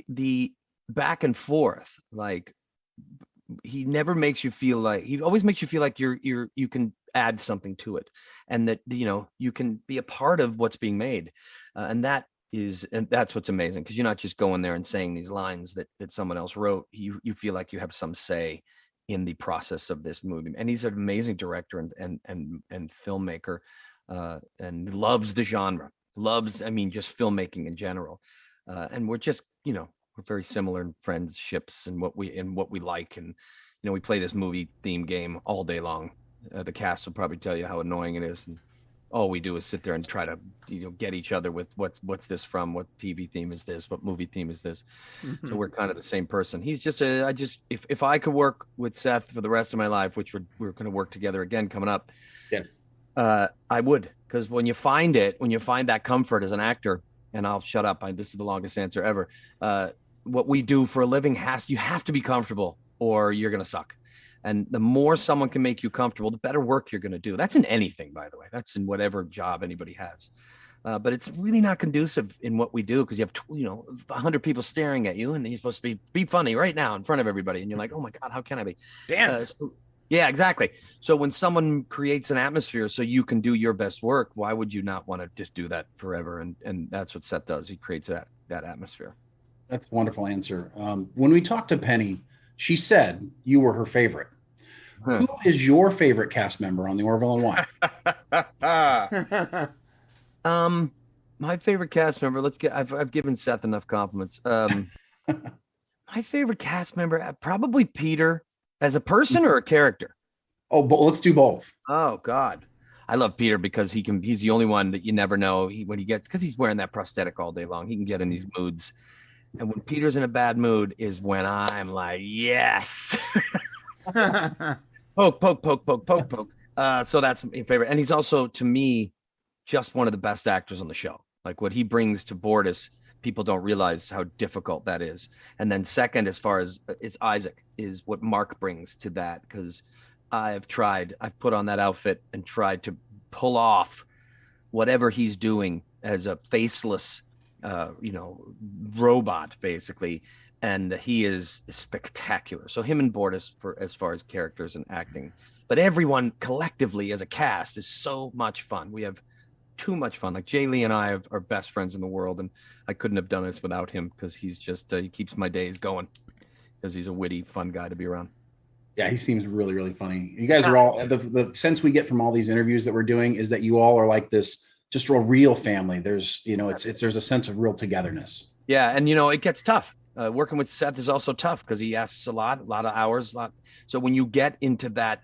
the back and forth, like, he never makes you feel like, he always makes you feel like you can add something to it, and that, you can be a part of what's being made. And that's what's amazing, because you're not just going there and saying these lines that someone else wrote. You feel like you have some say in the process of this movie. And he's an amazing director and filmmaker, and loves the genre, just filmmaking in general. And we're just, we're very similar in friendships and what we like. And, we play this movie theme game all day long. The cast will probably tell you how annoying it is. And all we do is sit there and try to, get each other with what's this from? What TV theme is this? What movie theme is this? Mm-hmm. So we're kind of the same person. He's just if I could work with Seth for the rest of my life, which we're going to work together again coming up. Yes. I would, because when you find that comfort as an actor, and I'll shut up. This is the longest answer ever. What we do for a living you have to be comfortable, or you're going to suck. And the more someone can make you comfortable, the better work you're going to do. That's in anything, by the way. That's in whatever job anybody has. But it's really not conducive in what we do, because you have 100 people staring at you, and you're supposed to be funny right now in front of everybody, and you're like, oh my God, how can I be? Dance. Yeah, exactly. So when someone creates an atmosphere so you can do your best work, why would you not want to just do that forever? And that's what Seth does. He creates that atmosphere. That's a wonderful answer. When we talked to Penny, she said you were her favorite. Who is your favorite cast member on the Orville and Why? My favorite cast member. I've given Seth enough compliments. My favorite cast member, probably Peter, as a person or a character. Oh, but let's do both. Oh God, I love Peter because he's the only one that you never know because he's wearing that prosthetic all day long. He can get in these moods. And when Peter's in a bad mood is when I'm like, yes. Poke. So that's my favorite. And he's also, to me, just one of the best actors on the show. Like what he brings to Bortus, people don't realize how difficult that is. And then second, as far as it's Isaac, is what Mark brings to that, because I've put on that outfit and tried to pull off whatever he's doing as a faceless, robot, basically. And he is spectacular. So him and Bortus, for as far as characters and acting, but everyone collectively as a cast is so much fun. We have too much fun. Like Jay Lee and I are best friends in the world, and I couldn't have done this without him, because he's just he keeps my days going, because he's a witty, fun guy to be around. Yeah, he seems really, really funny. You guys are all the sense we get from all these interviews that we're doing is that you all are like this, just a real family. There's there's a sense of real togetherness. Yeah, and it gets tough. Working with Seth is also tough because he asks a lot of hours, So when you get into that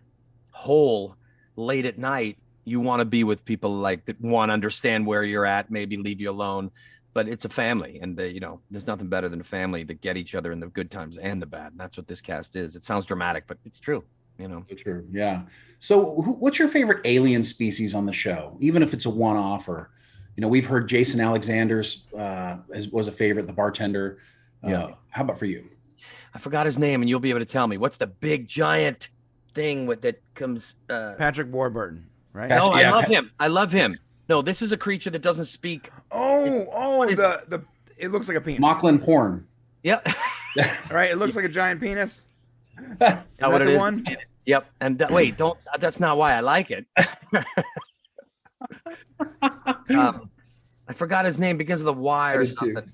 hole late at night, you want to be with people like that want to understand where you're at, maybe leave you alone. But it's a family, and there's nothing better than a family that get each other in the good times and the bad. And that's what this cast is. It sounds dramatic, but it's true. So true. Yeah. So what's your favorite alien species on the show? Even if it's a one-off, or, we've heard Jason Alexander's was a favorite, the bartender. Yeah. How about for you? I forgot his name, and you'll be able to tell me. What's the big giant thing that comes? Patrick Warburton, right? No, I love him. I love him. No, this is a creature that doesn't speak. It looks like a penis. Mocklin porn. Yep. Right. It looks like a giant penis. Is that what it the is? one? Yep. And wait, don't. That's not why I like it. I forgot his name because of the Y or something.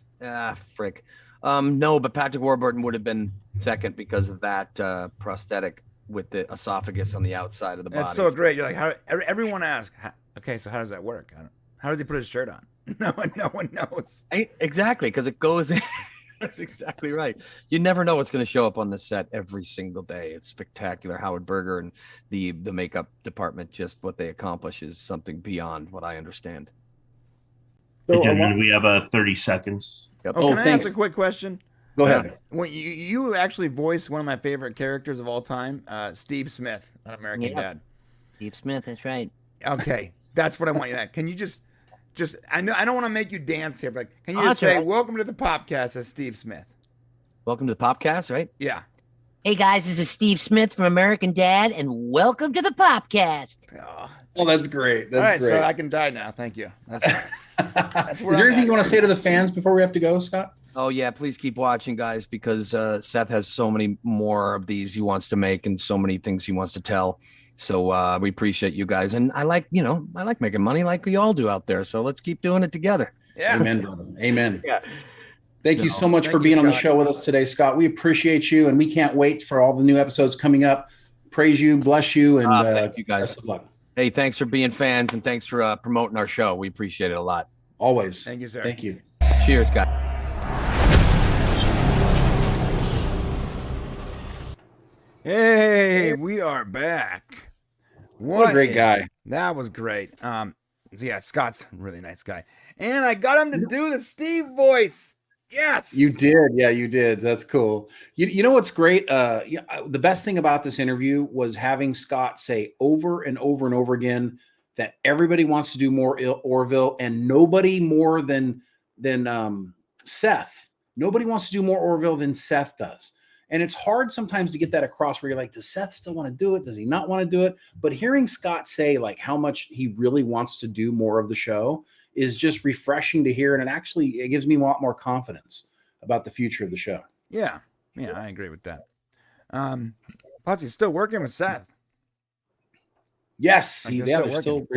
Frick. No, but Patrick Warburton would have been second because of that prosthetic with the esophagus on the outside of the body. That's so great. You're like, how? Everyone asks, okay, so how does that work? How does he put his shirt on? No one knows. Exactly, because it goes in. That's exactly right. You never know what's going to show up on the set every single day. It's spectacular. Howard Berger and the makeup department, just what they accomplish is something beyond what I understand. So, gentlemen, we have 30 seconds. Yep. Can I ask a quick question? Go ahead. When you actually voiced one of my favorite characters of all time, Steve Smith on American Dad. Steve Smith, that's right. Okay, that's what I want you to. Can you just I don't want to make you dance here, but can you just say welcome to the Popcast as Steve Smith? Welcome to the Popcast, right? Yeah. Hey guys, this is Steve Smith from American Dad, and welcome to the Popcast. Oh, that's great. That's all right, great. so I can die now. Thank you. That's is there anything you want to say to the fans before we have to go, Scott? Oh yeah, please keep watching, guys, because Seth has so many more of these he wants to make and so many things he wants to tell. So we appreciate you guys, and I like making money like we all do out there. So let's keep doing it together. Yeah. Amen, brother. Amen. Yeah. Thank you so much for being on the show with us today, Scott. We appreciate you, and we can't wait for all the new episodes coming up. Praise you, bless you, and thank you guys. Best of luck. Hey, thanks for being fans, and thanks for promoting our show. We appreciate it a lot. Always. Thank you, sir. Thank you. Cheers, guys. Hey, we are back. What a great guy. That was great. Yeah, Scott's a really nice guy. And I got him to do the Steve voice. Yes. You did. Yeah, you did. That's cool. You know what's great? The best thing about this interview was having Scott say over and over and over again that everybody wants to do more Orville, and nobody more than Seth. Nobody wants to do more Orville than Seth does. And it's hard sometimes to get that across where you're like, does Seth still want to do it? Does he not want to do it? But hearing Scott say like how much he really wants to do more of the show is just refreshing to hear. And it gives me a lot more confidence about the future of the show. Yeah. Yeah, I agree with that. Potsy's still working with Seth. Yes. They're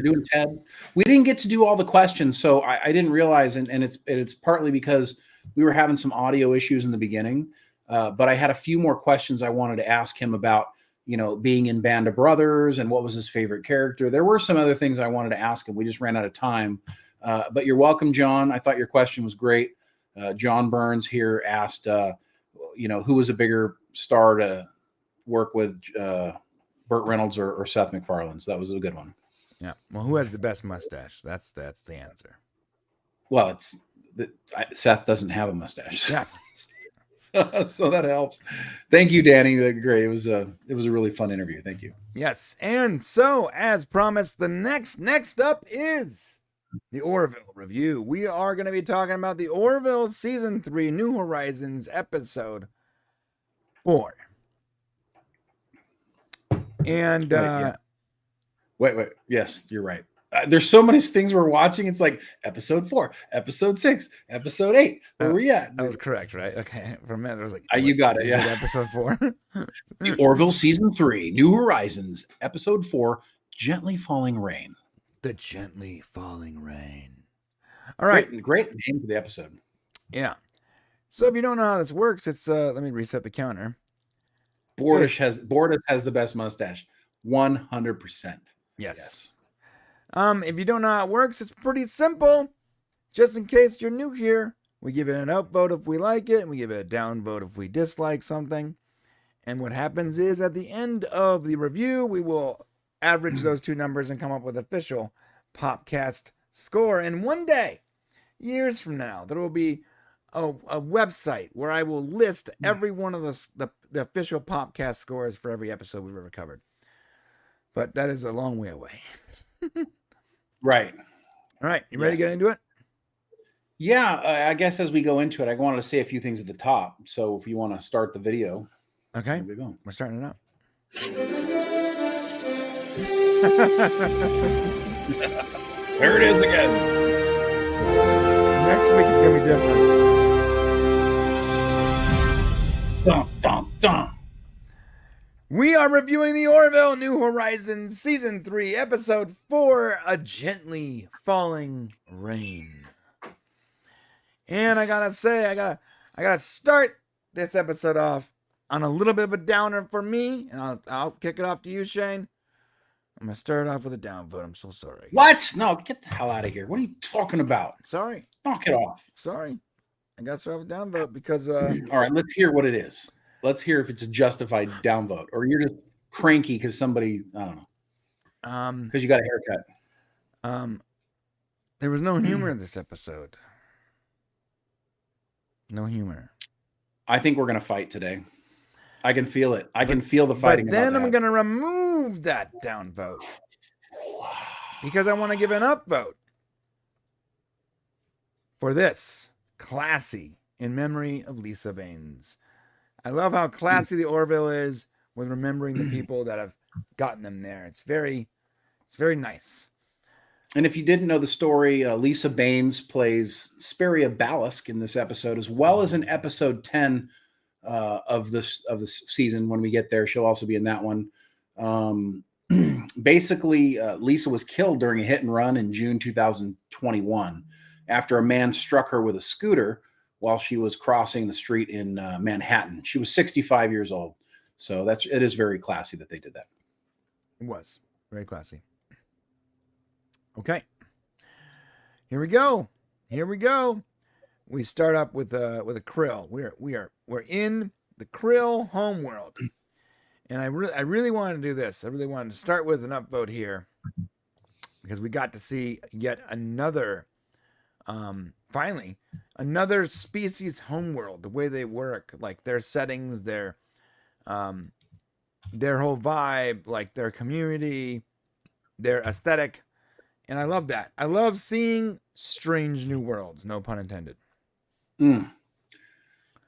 doing Ted. We didn't get to do all the questions, so I didn't realize, and it's partly because we were having some audio issues in the beginning. But I had a few more questions I wanted to ask him about, being in Band of Brothers and what was his favorite character. There were some other things I wanted to ask him. We just ran out of time. But you're welcome, John. I thought your question was great. John Burns here asked, who was a bigger star to work with, Burt Reynolds or Seth MacFarlane? So that was a good one. Yeah. Well, who has the best mustache? That's the answer. Well, Seth doesn't have a mustache. Yes. So that helps. Thank you, Danny. Great. It was a really fun interview. Thank you. Yes. And so, as promised, the next up is the Orville review. We are going to be talking about the Orville Season 3 New Horizons Episode 4. And wait. Yes, you're right. There's so many things we're watching. It's like episode 4, episode 6, episode 8. Where we at? That was correct, right? Okay. For a minute, there was like, you got it. is Yeah. it episode 4? The Orville Season 3, New Horizons, episode 4, Gently Falling Rain. The Gently Falling Rain. All right. Great name for the episode. Yeah. So if you don't know how this works, it's let me reset the counter. Bordish has the best mustache. 100%. Yes. If you don't know how it works, it's pretty simple. Just in case you're new here, we give it an upvote if we like it, and we give it a downvote if we dislike something. And what happens is at the end of the review, we will average those two numbers and come up with official Popcast score. And one day, years from now, there will be a website where I will list every one of the official Popcast scores for every episode we've ever covered. But that is a long way away. Right. All right. You ready to get into it? Yeah, I guess as we go into it, I wanted to say a few things at the top. So if you want to start the video. Okay. Here we go. We're starting it up. There it is again. Next week is going to be different. Dun, dun, dun. We are reviewing the Orville New Horizons Season 3, Episode 4, A Gently Falling Rain. And I gotta say, I gotta start this episode off on a little bit of a downer for me, and I'll kick it off to you, Shane. I'm gonna start off with a downvote. I'm so sorry. What? No, get the hell out of here. What are you talking about? Sorry. Knock it off. Sorry. I gotta start with a downvote because All right, let's hear what it is. Let's hear if it's a justified downvote, or you're just cranky because somebody, I don't know, because you got a haircut. There was no humor in this episode. No humor. I think we're gonna fight today. I can feel it. I can feel the fighting. But then I'm gonna remove that downvote because I want to give an upvote for this classy in memory of Lisa Baines. I love how classy the Orville is with remembering the people that have gotten them there. It's very nice. And if you didn't know the story, Lisa Baines plays Speria Balisk in this episode, as well as in episode 10 of the season. When we get there, she'll also be in that one. Basically, Lisa was killed during a hit and run in June 2021 after a man struck her with a scooter while she was crossing the street in Manhattan. She was 65 years old. So it is very classy that they did that. It was very classy. Okay. Here we go. We start up with a Krill. We're in the Krill homeworld. And I really wanted to do this. I really wanted to start with an upvote here because we got to see yet another finally another species homeworld, the way they work, like their settings, their whole vibe, like their community, their aesthetic. And I love that. I love seeing strange new worlds, no pun intended. Yeah,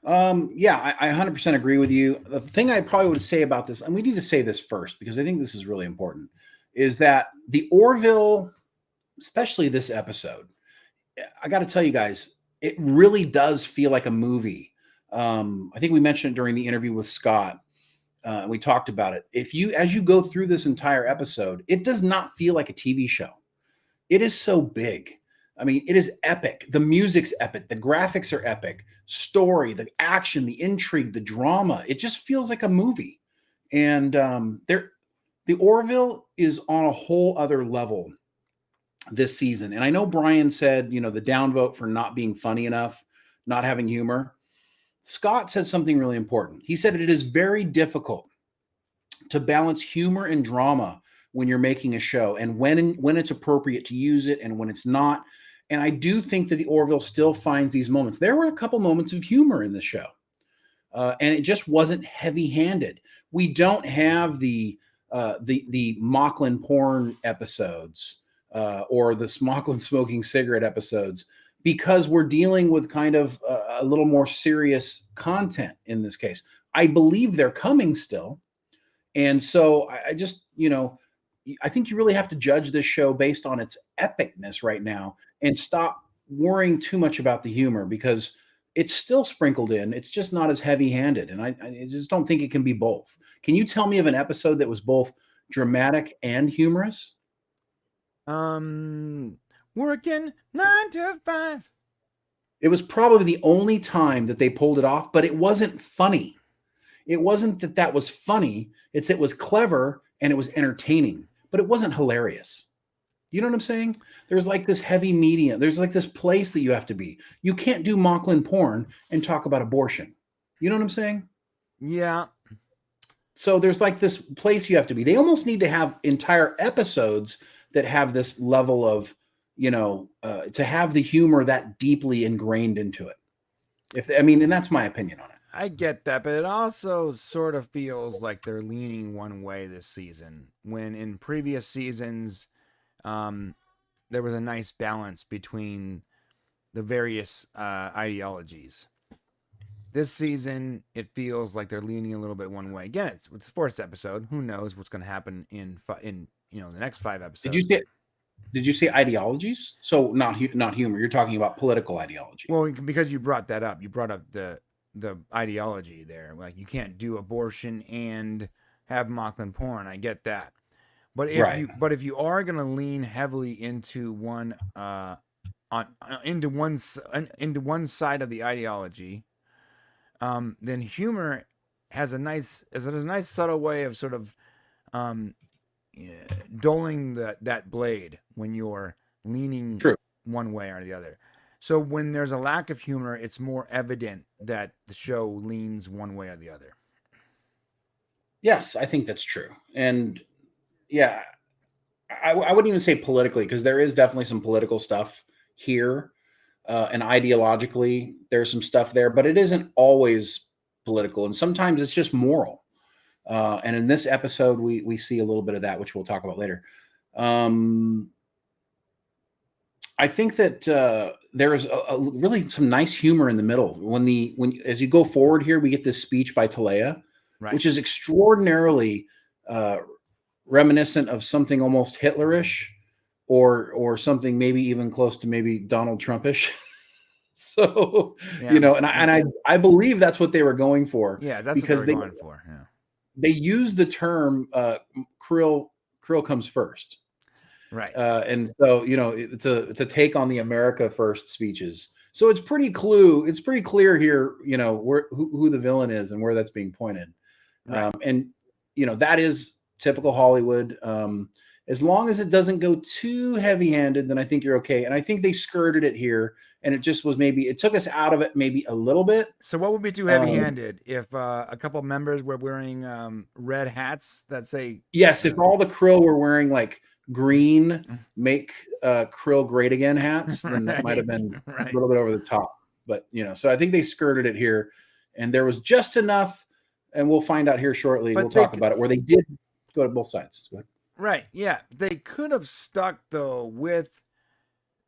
I 100% agree with you. The thing I probably would say about this, and we need to say this first because I think this is really important, is that the Orville, especially this episode, I got to tell you guys, it really does feel like a movie. I think we mentioned it during the interview with Scott. We talked about it. As you go through this entire episode, it does not feel like a TV show. It is so big. I mean, it is epic. The music's epic. The graphics are epic. Story, the action, the intrigue, the drama. It just feels like a movie. And the Orville is on a whole other level this season. And I know Brian said, the downvote for not being funny enough, not having humor. Scott said something really important. He said it is very difficult to balance humor and drama when you're making a show, and when it's appropriate to use it and when it's not. And I do think that the Orville still finds these moments. There were a couple moments of humor in the show, and it just wasn't heavy-handed. We don't have the Mocklin porn episodes or the Smocklin smoking cigarette episodes, because we're dealing with kind of a little more serious content in this case. I believe they're coming still. And so I just, I think you really have to judge this show based on its epicness right now and stop worrying too much about the humor, because it's still sprinkled in. It's just not as heavy-handed. And I just don't think it can be both. Can you tell me of an episode that was both dramatic and humorous? Working 9 to 5. It was probably the only time that they pulled it off, but it wasn't funny. It wasn't that was funny. It was clever and it was entertaining, but it wasn't hilarious. You know what I'm saying? There's like this heavy medium. There's like this place that you have to be. You can't do Mocklin porn and talk about abortion. You know what I'm saying? Yeah. So there's like this place you have to be. They almost need to have entire episodes that have this level of, to have the humor that deeply ingrained into it. And that's my opinion on it. I get that, but it also sort of feels like they're leaning one way this season, when in previous seasons, there was a nice balance between the various ideologies. This season, it feels like they're leaning a little bit one way. Again, it's the fourth episode. Who knows what's going to happen in the next 5 episodes? Did you say ideologies? So not humor. You're talking about political ideology. Well, because you brought that up. You brought up the ideology there. Like, you can't do abortion and have Mocklin porn. I get that. But if you are going to lean heavily into one into one side of the ideology, then humor has a nice subtle way of sort of dulling that blade when you're leaning one way or the other. So when there's a lack of humor, it's more evident that the show leans one way or the other. Yes, I think that's true. And yeah, I wouldn't even say politically, because there is definitely some political stuff here. And ideologically, there's some stuff there, but it isn't always political. And sometimes it's just moral. And in this episode, we see a little bit of that, which we'll talk about later. I think that there is a really some nice humor in the middle. When as you go forward here, we get this speech by Talea, which is extraordinarily reminiscent of something almost Hitlerish, or something maybe even close to maybe Donald Trumpish. So I believe that's what they were going for. Yeah, that's because what they were going for. Yeah. They used the term Krill comes first. Right. And so, it's a take on the America First speeches. So it's pretty clear here, who the villain is and where that's being pointed. Right. And that is typical Hollywood. As long as it doesn't go too heavy-handed, then I think you're okay. And I think they skirted it here, and it just was it took us out of it maybe a little bit. So what would be too heavy-handed? If a couple members were wearing red hats that say... Yes, if all the Krill were wearing like green make Krill great again hats, then that might have been a little bit over the top. But, so I think they skirted it here, and there was just enough, and we'll find out here shortly. We'll talk about it, where they did go to both sides. Right. Yeah. They could have stuck, though, with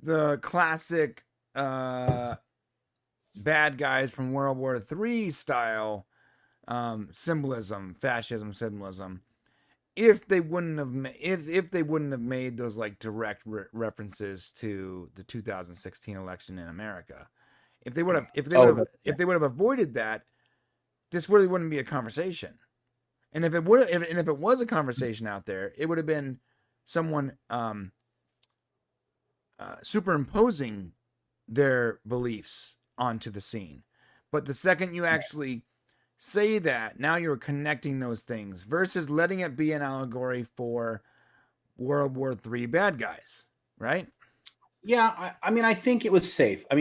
the classic bad guys from World War III style symbolism, fascism symbolism, if they wouldn't have made those like direct references to the 2016 election in America. If they would have avoided that, this really wouldn't be a conversation. And if it was a conversation out there, it would have been someone superimposing their beliefs onto the scene. But the second you actually say that, now you're connecting those things versus letting it be an allegory for World War III bad guys, right? Yeah, I think it was safe. I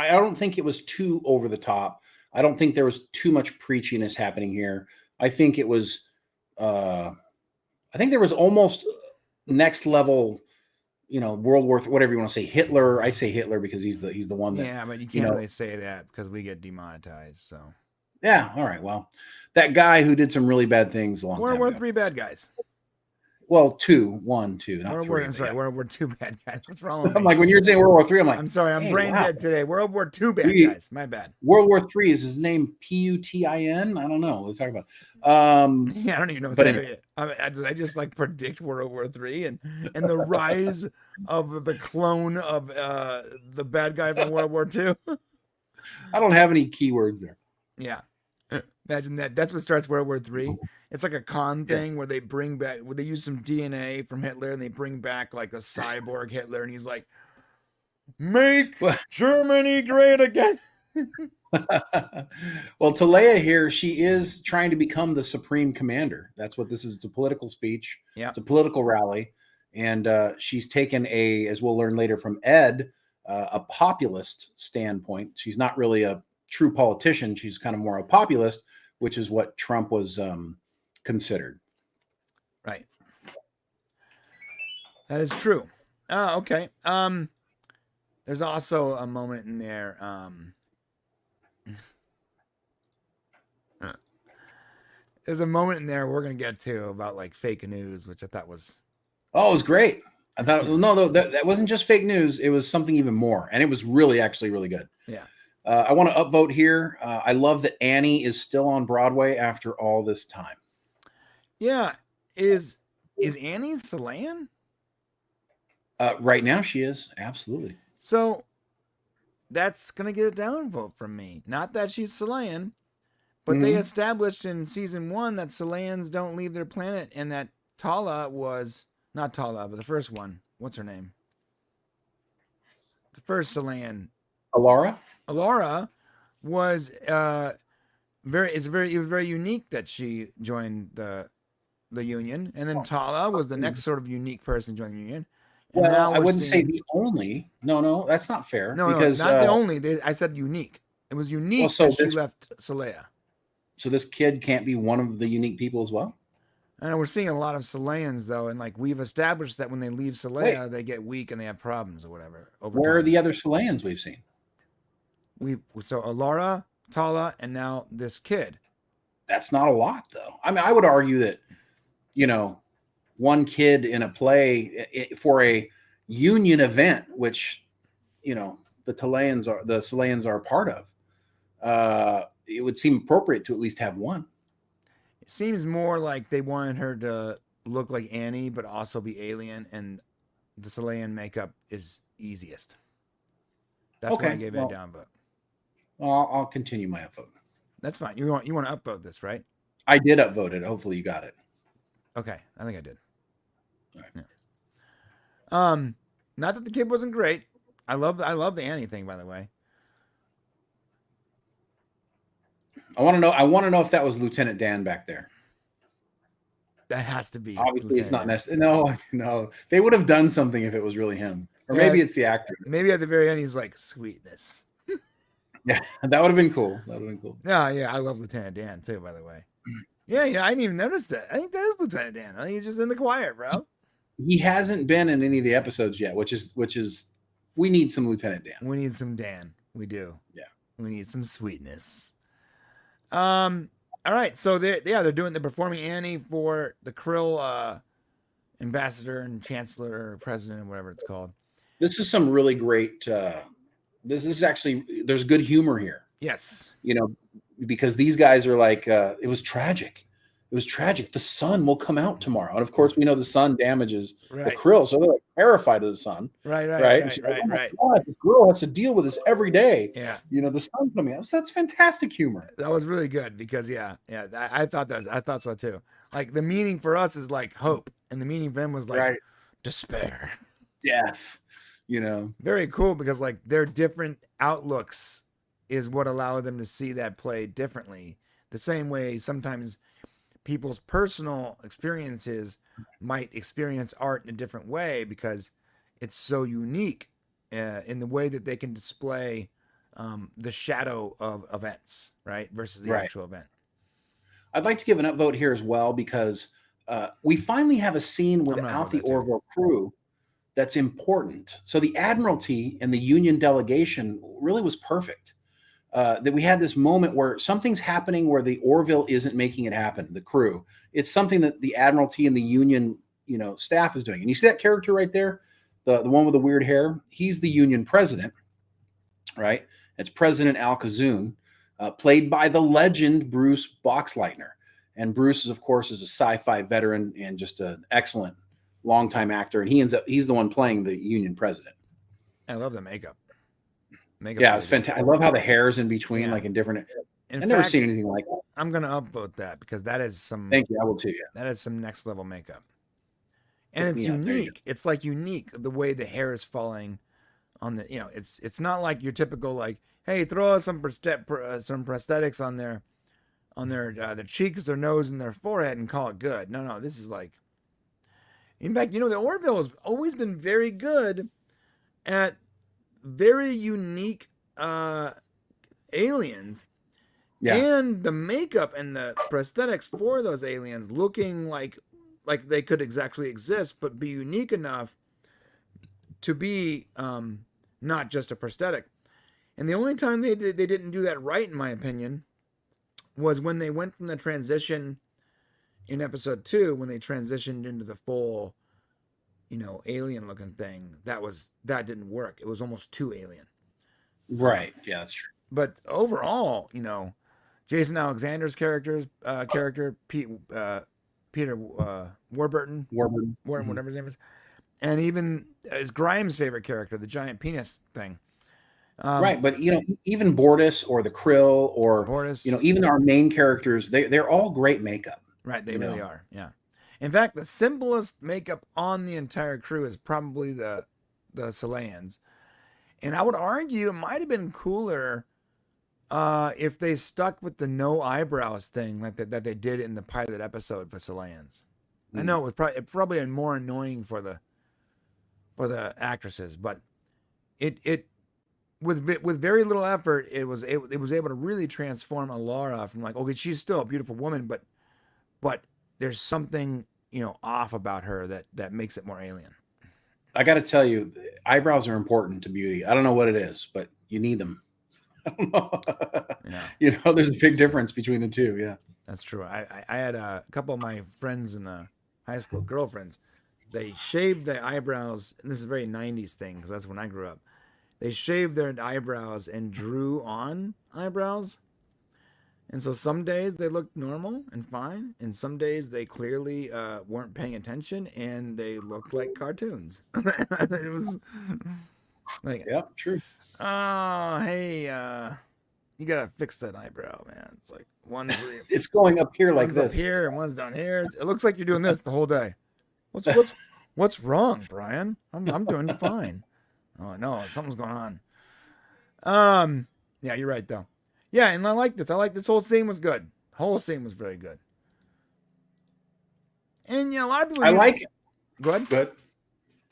don't think it was too over the top. I don't think there was too much preachiness happening here. I think it was, I think there was almost next level, World War, whatever you want to say, Hitler. I say Hitler because he's the one that. Yeah, but you can't really say that because we get demonetized. So. Yeah. All right. Well, that guy who did some really bad things a long time ago. World War III bad guys. Well, two, not three. I'm sorry, Yeah. World War II bad guys. What's wrong with me? I'm like, when you're saying World War III, I'm like, I'm sorry, I'm hey, brain wow. dead today. World War II bad guys. My bad. World War III is his name Putin? I don't know. We'll talk about. Yeah, I don't even know. But anyway. I just like predict World War III and the rise of the clone of the bad guy from World War II. I don't have any keywords there. Yeah. Imagine that. That's what starts World War III. It's like a con thing where they use some DNA from Hitler and they bring back like a cyborg Hitler, and he's like, "Make Germany great again." Well, Talea here, she is trying to become the supreme commander. That's what this is. It's a political speech. Yeah. It's a political rally. And she's taken as we'll learn later from Ed, a populist standpoint. She's not really a true politician. She's kind of more a populist, which is what Trump was considered. Right. That is true. Okay. There's also a moment in there. There's a moment in there we're gonna get to about like fake news, which I thought was. Oh, it was great. I thought no, that wasn't just fake news. It was something even more, and it was actually really good. Yeah. I want to upvote here. I love that Annie is still on Broadway after all this time. Yeah. Is Annie Salayan? Right now, she is absolutely. So that's gonna get a downvote from me. Not that she's Salayan, but they established in season 1 that Salayans don't leave their planet, and that Tala was not Tala, but the first one. What's her name? The first Salayan. Alara was very unique that she joined the Union, and then Tala was the next sort of unique person to join the Union. And well, I wouldn't say the only. No, that's not fair. No, because not the only. I said unique. It was unique that she left Salaya. So this kid can't be one of the unique people as well? I know we're seeing a lot of Salayans though, and like we've established that when they leave Salaya, they get weak and they have problems or whatever. Where are the other Salayans we've seen? So Alara, Tala, and now this kid. That's not a lot though. I mean, I would argue that, one kid in a play for a union event, which, the Salayans are a part of, it would seem appropriate to at least have one. It seems more like they wanted her to look like Annie, but also be alien, and the Salayan makeup is easiest. That's why I gave it a down vote. Well, I'll continue my upvote. That's fine. You want to upvote this, right? I did upvote it. Hopefully you got it. Okay, I think I did. All right. Yeah. Not that the kid wasn't great. I love the Annie thing, by the way. I want to know if that was Lieutenant Dan back there. That has to be. Obviously, Lieutenant it's not Dan. necessary. No. They would have done something if it was really him, or maybe it's the actor. Maybe at the very end, he's like, "Sweetness." Yeah, that would have been cool. Yeah, I love Lieutenant Dan too, by the way. Yeah, I didn't even notice that. I think that is Lieutenant Dan. I think he's just in the choir, bro. He hasn't been in any of the episodes yet, which is we need some Lieutenant Dan. We need some Dan. We do. Yeah. We need some sweetness. All right. So they're performing Annie for the Krill ambassador and chancellor or president or whatever it's called. This is some really great. This is actually, there's good humor here. Yes. Because these guys are like, it was tragic. It was tragic. The sun will come out tomorrow. And of course, we know the sun damages the Krill. So they're like terrified of the sun. Right. God, the girl has to deal with this every day. Yeah. The sun coming out. So that's fantastic humor. That was really good because, I thought so too. Like the meaning for us is like hope. And the meaning for them was like despair. Death. Very cool because like their different outlooks is what allowed them to see that play differently. The same way sometimes people's personal experiences might experience art in a different way because it's so unique in the way that they can display the shadow of events, right? Versus the actual event. I'd like to give an upvote here as well because we finally have a scene without the Orville crew that's important. So the Admiralty and the Union delegation really was perfect. That we had this moment where something's happening where the Orville isn't making it happen, the crew. It's something that the Admiralty and the Union staff is doing. And you see that character right there, the one with the weird hair. He's the union president, right? It's President Alkazoon, played by the legend Bruce Boxleitner. And Bruce, of course, is a sci-fi veteran and just an excellent longtime actor. And he's the one playing the union president. I love the makeup. Yeah, it's fantastic. I love how the hair's in between, like in different. I've never seen anything like that. I'm gonna upvote that because that is some. Thank you. I will too. Yeah. That is some next level makeup, and it's unique. It's like unique the way the hair is falling on the. It's not like your typical like, hey, throw some prosthetics on their cheeks, their nose, and their forehead and call it good. No, this is like. In fact, the Orville has always been very good at very unique aliens. Yeah. And the makeup and the prosthetics for those aliens looking like they could exactly exist, but be unique enough to be not just a prosthetic. And the only time they didn't do that right, in my opinion, was when they went from the transition in episode 2, when they transitioned into the full, alien looking thing. That didn't work. It was almost too alien. Right. Yeah, that's true. But overall, Jason Alexander's character, Peter Warburton, whatever his name is, and even is Grimes' favorite character, the giant penis thing. Right, but even Bortus or the Krill or even our main characters, they're all great makeup. Right, they really are. Yeah. In fact, the simplest makeup on the entire crew is probably the Soleans, and I would argue it might have been cooler if they stuck with the no eyebrows thing that they did in the pilot episode for Soleans. I know it was probably more annoying for the actresses, but it with very little effort it was able to really transform Alara from like, okay, she's still a beautiful woman, but there's something off about her that makes it more alien. I got to tell you, eyebrows are important to beauty. I don't know what it is, but you need them. I don't know. Yeah. There's a big difference between the two. Yeah, that's true. I had a couple of my friends in the high school, girlfriends. They shaved their eyebrows, and this is a very 90s thing because that's when I grew up. They shaved their eyebrows and drew on eyebrows. And so some days they looked normal and fine, and some days they clearly weren't paying attention and they looked like cartoons. It was like, yeah, true. Oh, hey, you gotta fix that eyebrow, man. It's like it's going up here like one's this, up here, and one's down here. It looks like you're doing this the whole day. What's wrong, Brian? I'm doing fine. Oh no, something's going on. Yeah, you're right though. Yeah, and I like this. This whole scene was good. The whole scene was very good. And a lot of people. I like it. Go ahead. Good.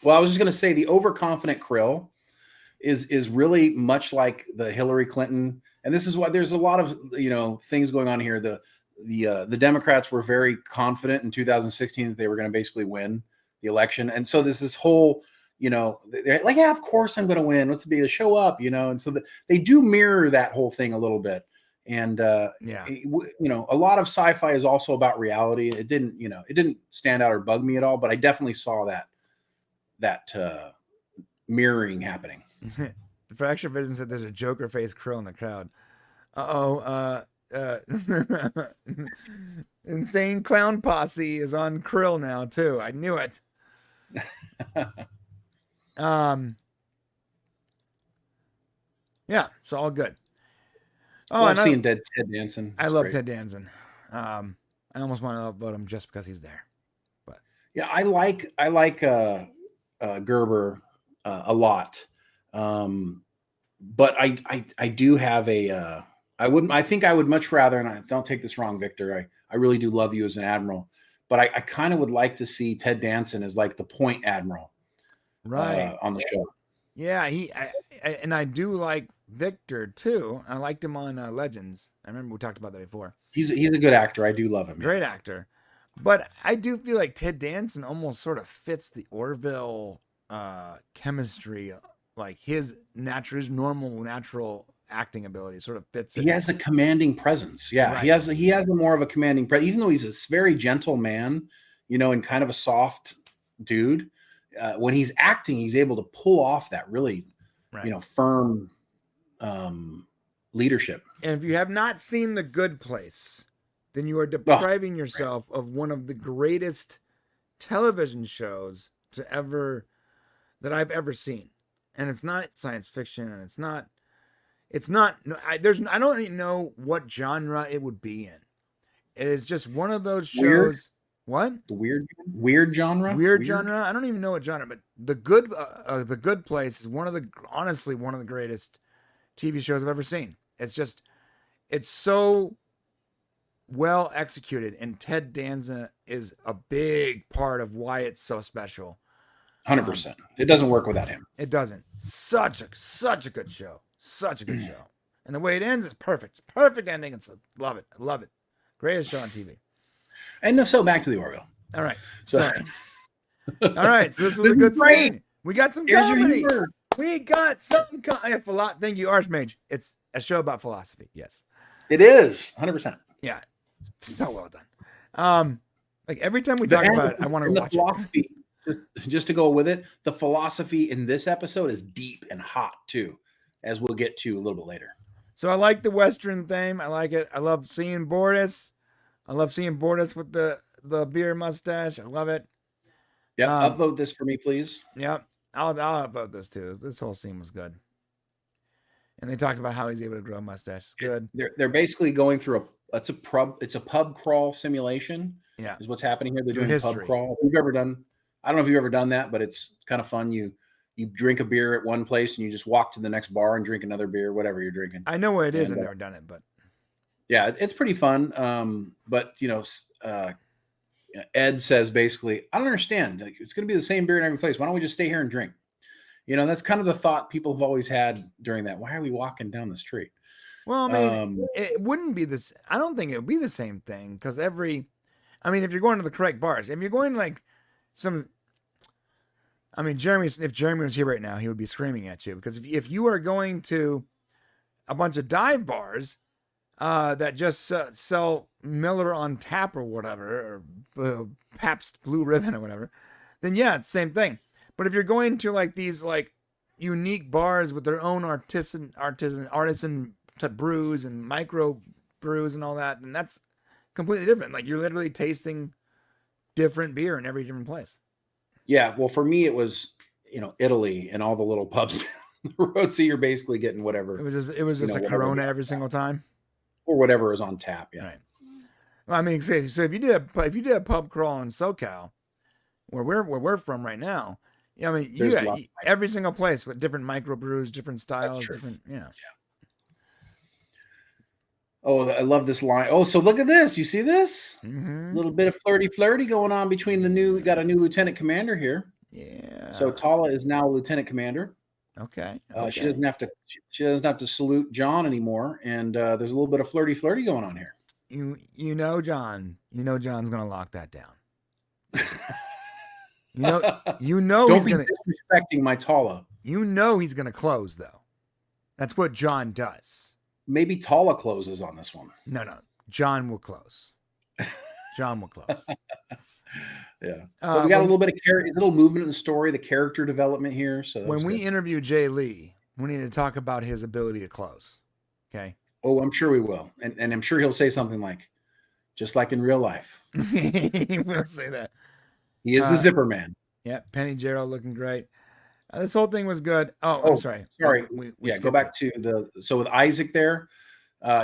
Well, I was just gonna say the overconfident Krill is really much like the Hillary Clinton, and this is why there's a lot of things going on here. The Democrats were very confident in 2016 that they were going to basically win the election, and so there's this whole they're like, yeah, of course I'm going to win. What's the big deal? Show up, and so they do mirror that whole thing a little bit. And a lot of sci-fi is also about reality. It didn't stand out or bug me at all, but I definitely saw that mirroring happening. Fracture Vision said there's a Joker face Krill in the crowd. Insane Clown Posse is on Krill now too. I knew it. Yeah, it's all good. Oh, I've seen Ted Danson. I love Ted Danson. I almost want to vote him just because he's there. But yeah, I like Gerber a lot. But I do have I think I would much rather, and I don't take this wrong, Victor. I really do love you as an admiral, but I kind of would like to see Ted Danson as like the point admiral, right, on the show. Yeah, I do like Victor too. I liked him on Legends. I remember we talked about that before. He's a good actor. I do love him. Great actor. But I do feel like Ted Danson almost sort of fits the Orville chemistry, like his normal natural acting ability sort of fits it. He has a commanding presence. Yeah, right. He has a more of a commanding presence, even though he's a very gentle man, and kind of a soft dude. When he's acting, he's able to pull off that really, firm leadership. And if you have not seen The Good Place, then you are depriving yourself of one of the greatest television shows that I've ever seen. And it's not science fiction, and I don't even know what genre it would be in. It is just one of those shows. Weird? What? The weird genre? Weird genre? I don't even know what genre, but The Good Place is honestly one of the greatest TV shows I've ever seen. It's so well executed, and Ted Danza is a big part of why it's so special. 100%. It doesn't work without him. It doesn't. Such a good show. Such a good show. And the way it ends is perfect. Perfect ending. Love it. I love it. Greatest show on TV. And so back to the Orville. All right. So this was a good scene. We got some comedy. We got some thank you, Archmage. It's a show about philosophy. Yes. It is. 100%. Yeah. So well done. Like every time we talk about it, I want to watch it. Just to go with it, the philosophy in this episode is deep and hot too, as we'll get to a little bit later. So I like the Western theme. I like it. I love seeing Bortus. With the beer mustache. I love it. Yeah, upvote this for me, please. Yep, I'll upvote this too. This whole scene was good. And they talked about how he's able to grow a mustache. It's good. They're basically going through it's a pub crawl simulation. Yeah, is what's happening here. They're doing a pub crawl. I don't know if you've ever done that, but it's kind of fun. You drink a beer at one place and you just walk to the next bar and drink another beer, whatever you're drinking. I know what it is. I've never done it, but yeah, it's pretty fun. But Ed says basically, I don't understand. Like, it's going to be the same beer in every place. Why don't we just stay here and drink? That's kind of the thought people have always had during that. Why are we walking down the street? Well, I mean, it wouldn't be this. I don't think it would be the same thing because if you're going to the correct bars, if you're going like if Jeremy was here right now, he would be screaming at you because if you are going to a bunch of dive bars that just sell Miller on tap or whatever, or Pabst Blue Ribbon or whatever, then yeah, it's the same thing. But if you're going to like these like unique bars with their own artisan type brews and micro brews and all that, then that's completely different. Like you're literally tasting different beer in every different place. Yeah, well, for me, it was Italy and all the little pubs on the road. So you're basically getting whatever. It was just a Corona every single time, or whatever is on tap. Yeah. Right. Well, I mean, so if you did a pub crawl in SoCal, where we're from right now, I mean, you got every single place with different microbrews, different styles, different. Yeah. Oh, I love this line. Oh, so look at this. You see this? Mm-hmm. A little bit of flirty going on between got a new lieutenant commander here. Yeah. So Tala is now lieutenant commander. Okay. She doesn't have to salute John anymore. And there's a little bit of flirty going on here. You know John's gonna lock that down. Don't be disrespecting my Tala. You know he's gonna close though. That's what John does. Maybe Tala closes on this one. No. John will close. Yeah. So we got a little bit of a little movement in the story, the character development here. So when we interview Jay Lee, we need to talk about his ability to close. Okay. Oh, I'm sure we will. And I'm sure he'll say something like, just like in real life. He will say that. He is the zipper man. Yeah. Penny Gerald looking great. This whole thing was good. I'm sorry. We go back to so with Isaac there,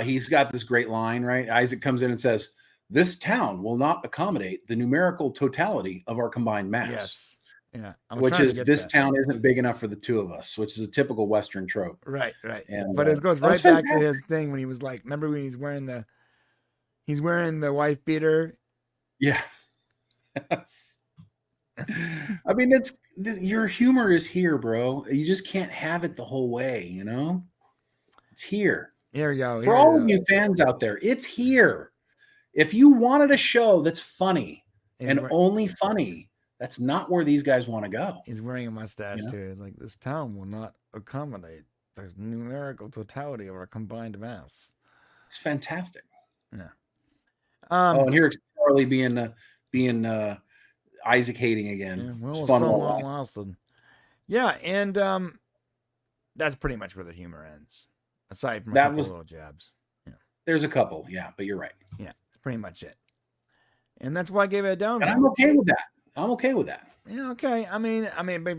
he's got this great line, right? Isaac comes in and says, "This town will not accommodate the numerical totality of our combined mass." Yes. Yeah. Which is this town isn't big enough for the two of us, which is a typical Western trope. Right. And, but it goes right back to his thing when he was like, remember when he's wearing the wife beater? Yeah. Yes. I mean, your humor is here, bro. You just can't have it the whole way, It's here. Here we go. For all of you fans out there, it's here. If you wanted a show that's funny only funny, that's not where these guys want to go. He's wearing a mustache too. He's like, this town will not accommodate the numerical totality of our combined mass. It's fantastic. Yeah. And here Charlie being Isaac hating again. Yeah, well, It's it was fun fun while while it it lasted. Yeah, and that's pretty much where the humor ends. Aside from a That couple was- little jabs. There's a couple, yeah, but you're right. Yeah, that's pretty much it. And that's why I gave it a down. And I'm okay with that. I'm okay with that. Yeah, okay. I mean, but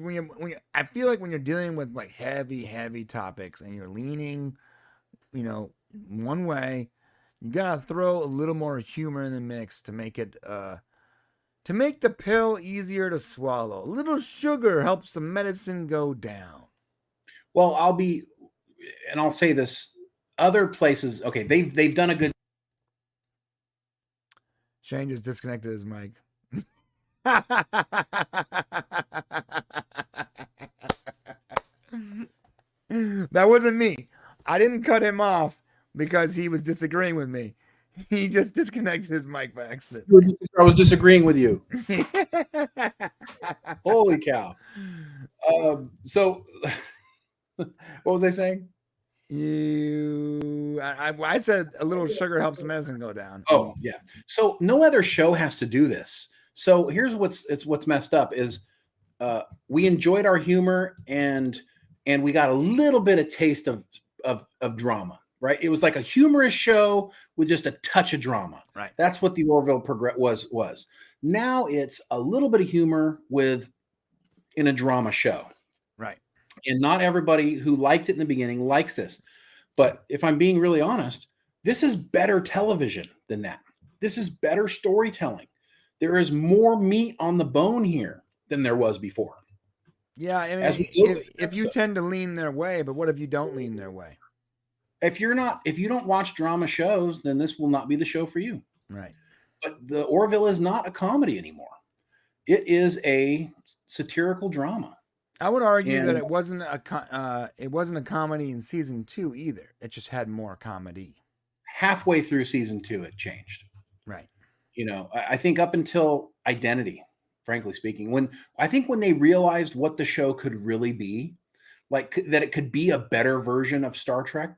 I feel like when you're dealing with like heavy topics and you're leaning, one way, you gotta throw a little more humor in the mix to make it, to make the pill easier to swallow. A little sugar helps the medicine go down. Well, I'll say this: other places, okay, they've done a good. Shane just disconnected his mic. That wasn't me. I didn't cut him off because he was disagreeing with me. He just disconnected his mic by accident. I was disagreeing with you. Holy cow! So, what was I saying? I said a little sugar helps medicine go down. Oh yeah. So no other show has to do this. So here's what's messed up is we enjoyed our humor and we got a little bit of taste of drama, right? It was like a humorous show with just a touch of drama. Right. That's what the Orville was. Now it's a little bit of humor in a drama show. Right. And not everybody who liked it in the beginning likes this. But if I'm being really honest, this is better television than that. This is better storytelling. There is more meat on the bone here than there was before. Yeah, I As mean, we go through the if you episode. tend to lean their way, but what if you don't lean their way? If you don't watch drama shows, then this will not be the show for you. Right. But the Orville is not a comedy anymore. It is a satirical drama. I would argue that And- it wasn't a comedy in season 2 either. It just had more comedy. Halfway through season 2, it changed. Right. I think up until Identity, frankly speaking, when they realized what the show could really be, like that it could be a better version of Star Trek,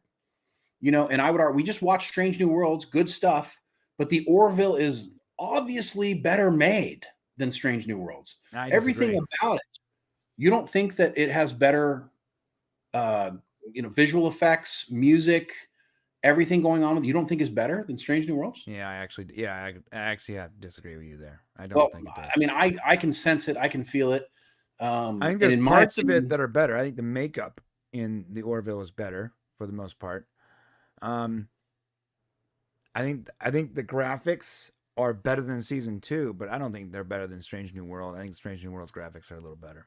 and I would argue, we just watched Strange New Worlds, good stuff, but the Orville is obviously better made than Strange New Worlds. I Everything disagree. about it. You don't think that it has better, visual effects, music, everything going on with it, you don't think is better than Strange New Worlds? Yeah, I actually have to disagree with you there. I don't think it does. I mean, I can sense it. I can feel it. I think and there's in my parts of opinion- it that are better. I think the makeup in the Orville is better for the most part. I think the graphics are better than season 2, but I don't think they're better than Strange New World. I think Strange New World's graphics are a little better.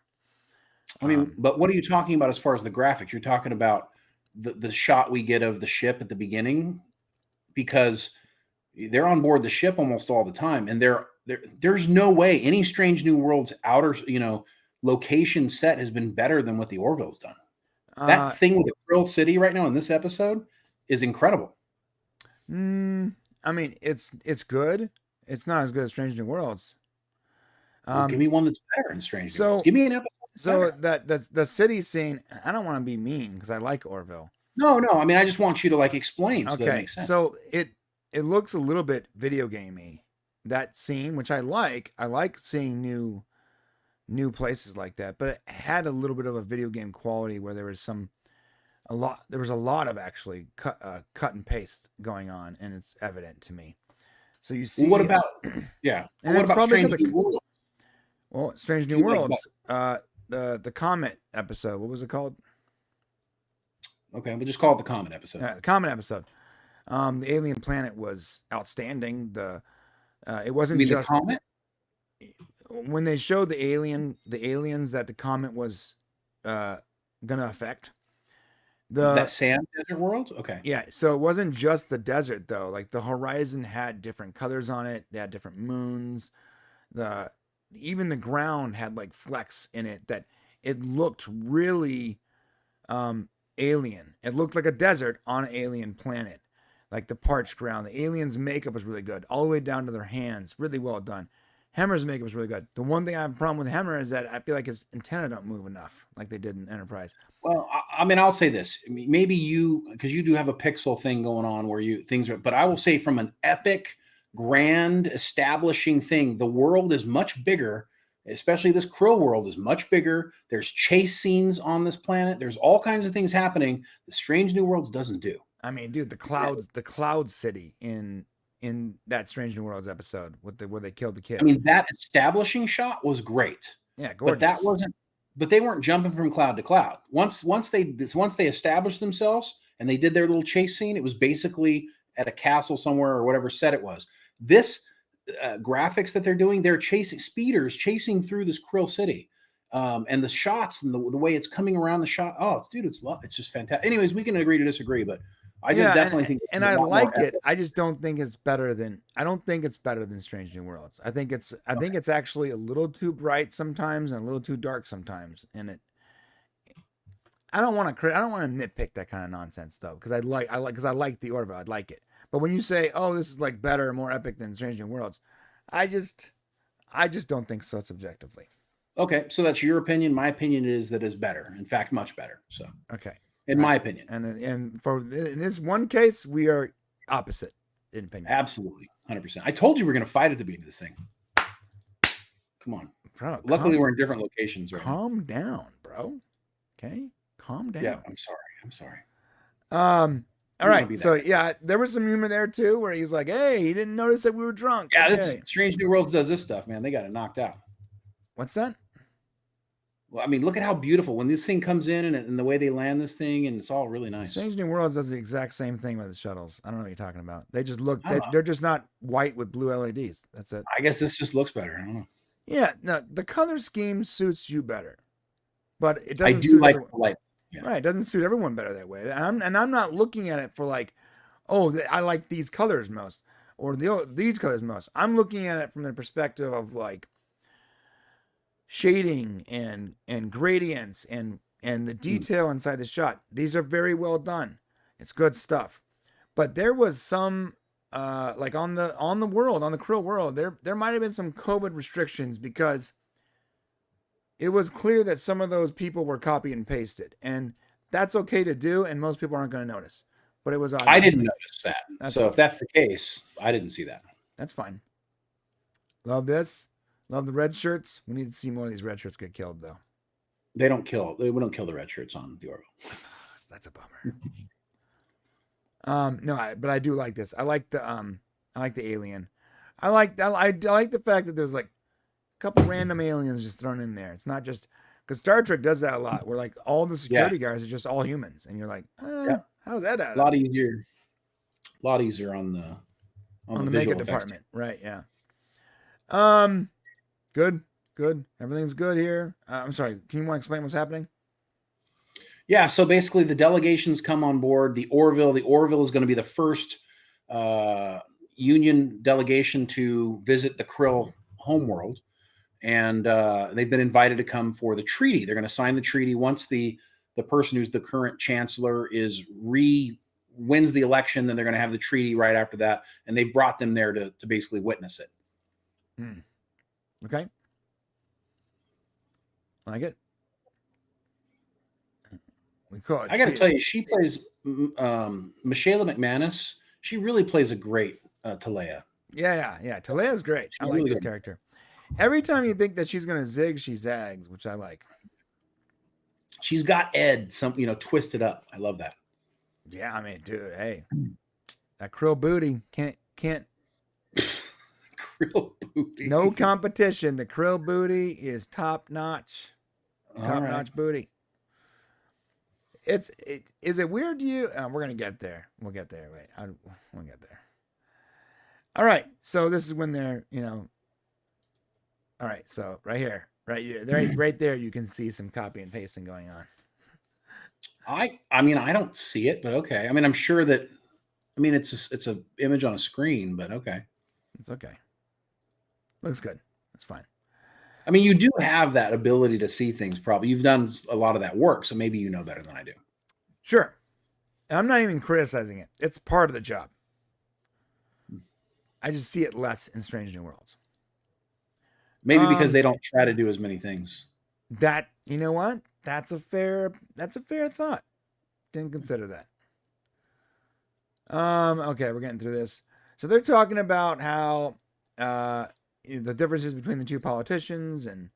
I mean, but what are you talking about as far as the graphics? You're talking about the shot we get of the ship at the beginning, because they're on board the ship almost all the time, and there's no way any Strange New World's outer location set has been better than what the Orville's done. That thing with the Krill City right now in this episode is incredible. I mean, it's good. It's not as good as Strange New Worlds. Give me one that's better than Strange New so- Worlds. Give me an episode. So the city scene, I don't want to be mean because I like Orville. No. I mean, I just want you to explain. So that Okay, makes sense. so it looks a little bit video gamey, that scene, which I like. I like seeing new places like that, but it had a little bit of a video game quality where there was a lot of actually cut and paste going on, and it's evident to me. So you see, what about And what it's about probably Strange 'cause New Worlds? well, Strange New You like Worlds, the Comet episode. What was it called? Okay, we'll just call it the Comet episode. The Comet episode. The alien planet was outstanding. It wasn't You mean just the Comet? when they showed the aliens that the comet was gonna affect. That sand desert world? Okay. Yeah, so it wasn't just the desert though. Like the horizon had different colors on it. They had different moons. Even the ground had like flecks in it that it looked really alien. It looked like a desert on an alien planet. Like the parched ground. The aliens' makeup was really good, all the way down to their hands. Really well done. Hemmer's makeup was really good. The one thing I have a problem with Hemmer is that I feel like his antenna don't move enough, like they did in Enterprise. Well, I mean, I'll say this. I mean, maybe because you do have a pixel thing going on where but I will say from an epic grand establishing thing. The world is much bigger, especially this Krill world is much bigger. There's chase scenes on this planet. There's all kinds of things happening the Strange New Worlds doesn't do. I mean, dude, the cloud city in that Strange New Worlds episode where they killed the kid. I mean, that establishing shot was great. Yeah, gorgeous. But that wasn't. But they weren't jumping from cloud to cloud. Once they established themselves and they did their little chase scene, it was basically at a castle somewhere or whatever set it was. This graphics that they're doing, they're chasing through this Krill city, and the shots and the way it's coming around the shot. Oh, it's just fantastic. Anyways, we can agree to disagree, but I just definitely think. And I like it. I just don't think it's better than. I don't think it's better than Strange New Worlds. I think it's actually a little too bright sometimes and a little too dark sometimes. And I don't want to nitpick that kind of nonsense though, because I like the Orville. I'd like it. But when you say, "Oh, this is like better, more epic than Strange New Worlds," I just don't think so subjectively. Okay, so that's your opinion. My opinion is that it's better. In fact, much better. So okay. In my opinion. And in this one case, we are opposite in opinion. Absolutely. 100%. I told you we are going to fight at the beginning of this thing. Come on. Bro, luckily we're in different locations right Calm down, bro. Okay? Calm down. Yeah, I'm sorry. All right. So yeah, there was some humor there too, where he was like, "Hey, he didn't notice that we were drunk." Yeah, okay. This Strange New Worlds does this stuff, man. They got it knocked out. What's that? Well, I mean, look at how beautiful when this thing comes in and the way they land this thing, and it's all really nice. Strange New Worlds does the exact same thing with the shuttles. I don't know what you're talking about. They just look, they're just not white with blue LEDs. That's it. I guess this just looks better. I don't know. Yeah, no, the color scheme suits you better, but it doesn't. I do like the light. Yeah. Right, it doesn't suit everyone better that way. And I'm not looking at it for like, oh, I like these colors most, or these colors most. I'm looking at it from the perspective of like shading and gradients and the detail inside the shot. These are very well done. It's good stuff. But there was some like on the Krill world, there might have been some COVID restrictions because it was clear that some of those people were copy and pasted, and that's okay to do, and most people aren't going to notice. But it was obvious. I didn't notice that. So if that's the case, I didn't see that. That's fine. Love this. Love the red shirts. We need to see more of these red shirts get killed, though. We don't kill the red shirts on the Orville. That's a bummer. No, but I do like this. I like the alien. I like the fact that there's like a couple random aliens just thrown in there. It's not just because Star Trek does that a lot. Where like all the security guys are just all humans, and you're like, how's that add up? A lot easier on the makeup department, right? Yeah. Good. Everything's good here. I'm sorry. Can you want to explain what's happening? Yeah. So basically, the delegations come on board. The Orville is going to be the first Union delegation to visit the Krill homeworld, and they've been invited to come for the treaty. They're going to sign the treaty once the person who's the current chancellor wins the election. Then they're going to have the treaty right after that, and they brought them there to basically witness it. Okay. Like it. I got to tell you, she plays Michaela McManus. She really plays a great Talea. Yeah. Talea's great. I like this character. Every time you think that she's going to zig, she zags, which I like. She's got Ed twisted up. I love that. Yeah, I mean, dude, hey, that Krill booty can't. Krill booty. No competition. The Krill booty is top notch. Top notch booty. Is it weird to you? We're gonna get there. We'll get there. Wait, we'll get there. All right. So this is when they're, All right. So right here, right there, you can see some copy and pasting going on. I mean, I don't see it, but okay. I mean, I'm sure that. I mean, it's a image on a screen, but okay. It's okay. Looks good. It's fine. I mean, you do have that ability to see things. Probably you've done a lot of that work, so maybe you know better than I do. Sure. And I'm not even criticizing it. It's part of the job. I just see it less in Strange New Worlds. Maybe because they don't try to do as many things. That, you know what? That's a fair thought. Didn't consider that. Okay, we're getting through this. So they're talking about how the differences between the two politicians and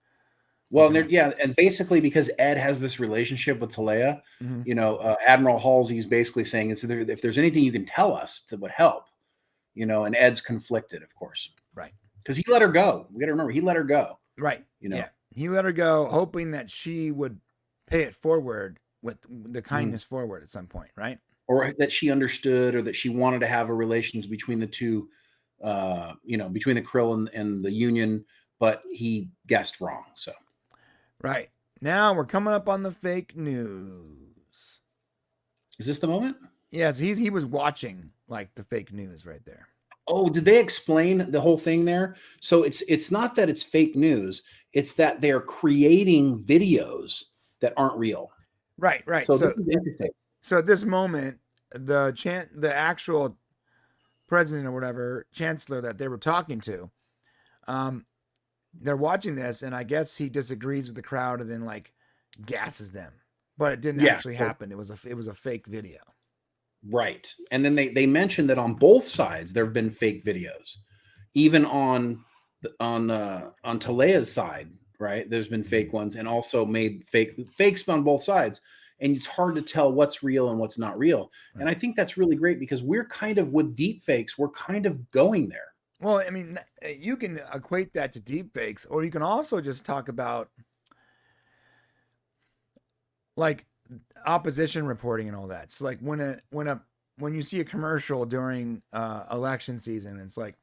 Well, and basically because Ed has this relationship with Talea, Admiral Halsey's basically saying, if there's anything you can tell us that would help, and Ed's conflicted, of course. Right. Because he let her go. We got to remember, he let her go. Right. Yeah. He let her go, hoping that she would pay it forward with the kindness forward at some point, right? Or that she understood, or that she wanted to have a relations between the two, between the Krill and the Union, but he guessed wrong. So. Right. Now we're coming up on the fake news. Is this the moment? Yes, he was watching like the fake news right there. Oh, did they explain the whole thing there? So it's not that it's fake news, it's that they're creating videos that aren't real. Right. So this is interesting. So at this moment, the actual president or whatever, chancellor that they were talking to, they're watching this, and I guess he disagrees with the crowd and then like gasses them, but it didn't actually happen. It was a fake video. Right. And then they mentioned that on both sides there have been fake videos, even on Talea's side. Right. There's been fake ones, and also made fakes on both sides. And it's hard to tell what's real and what's not real. Right. And I think that's really great, because we're kind of, with deep fakes, we're kind of going there. Well, I mean, you can equate that to deep fakes, or you can also just talk about like opposition reporting and all that. So like when you see a commercial during election season, it's like,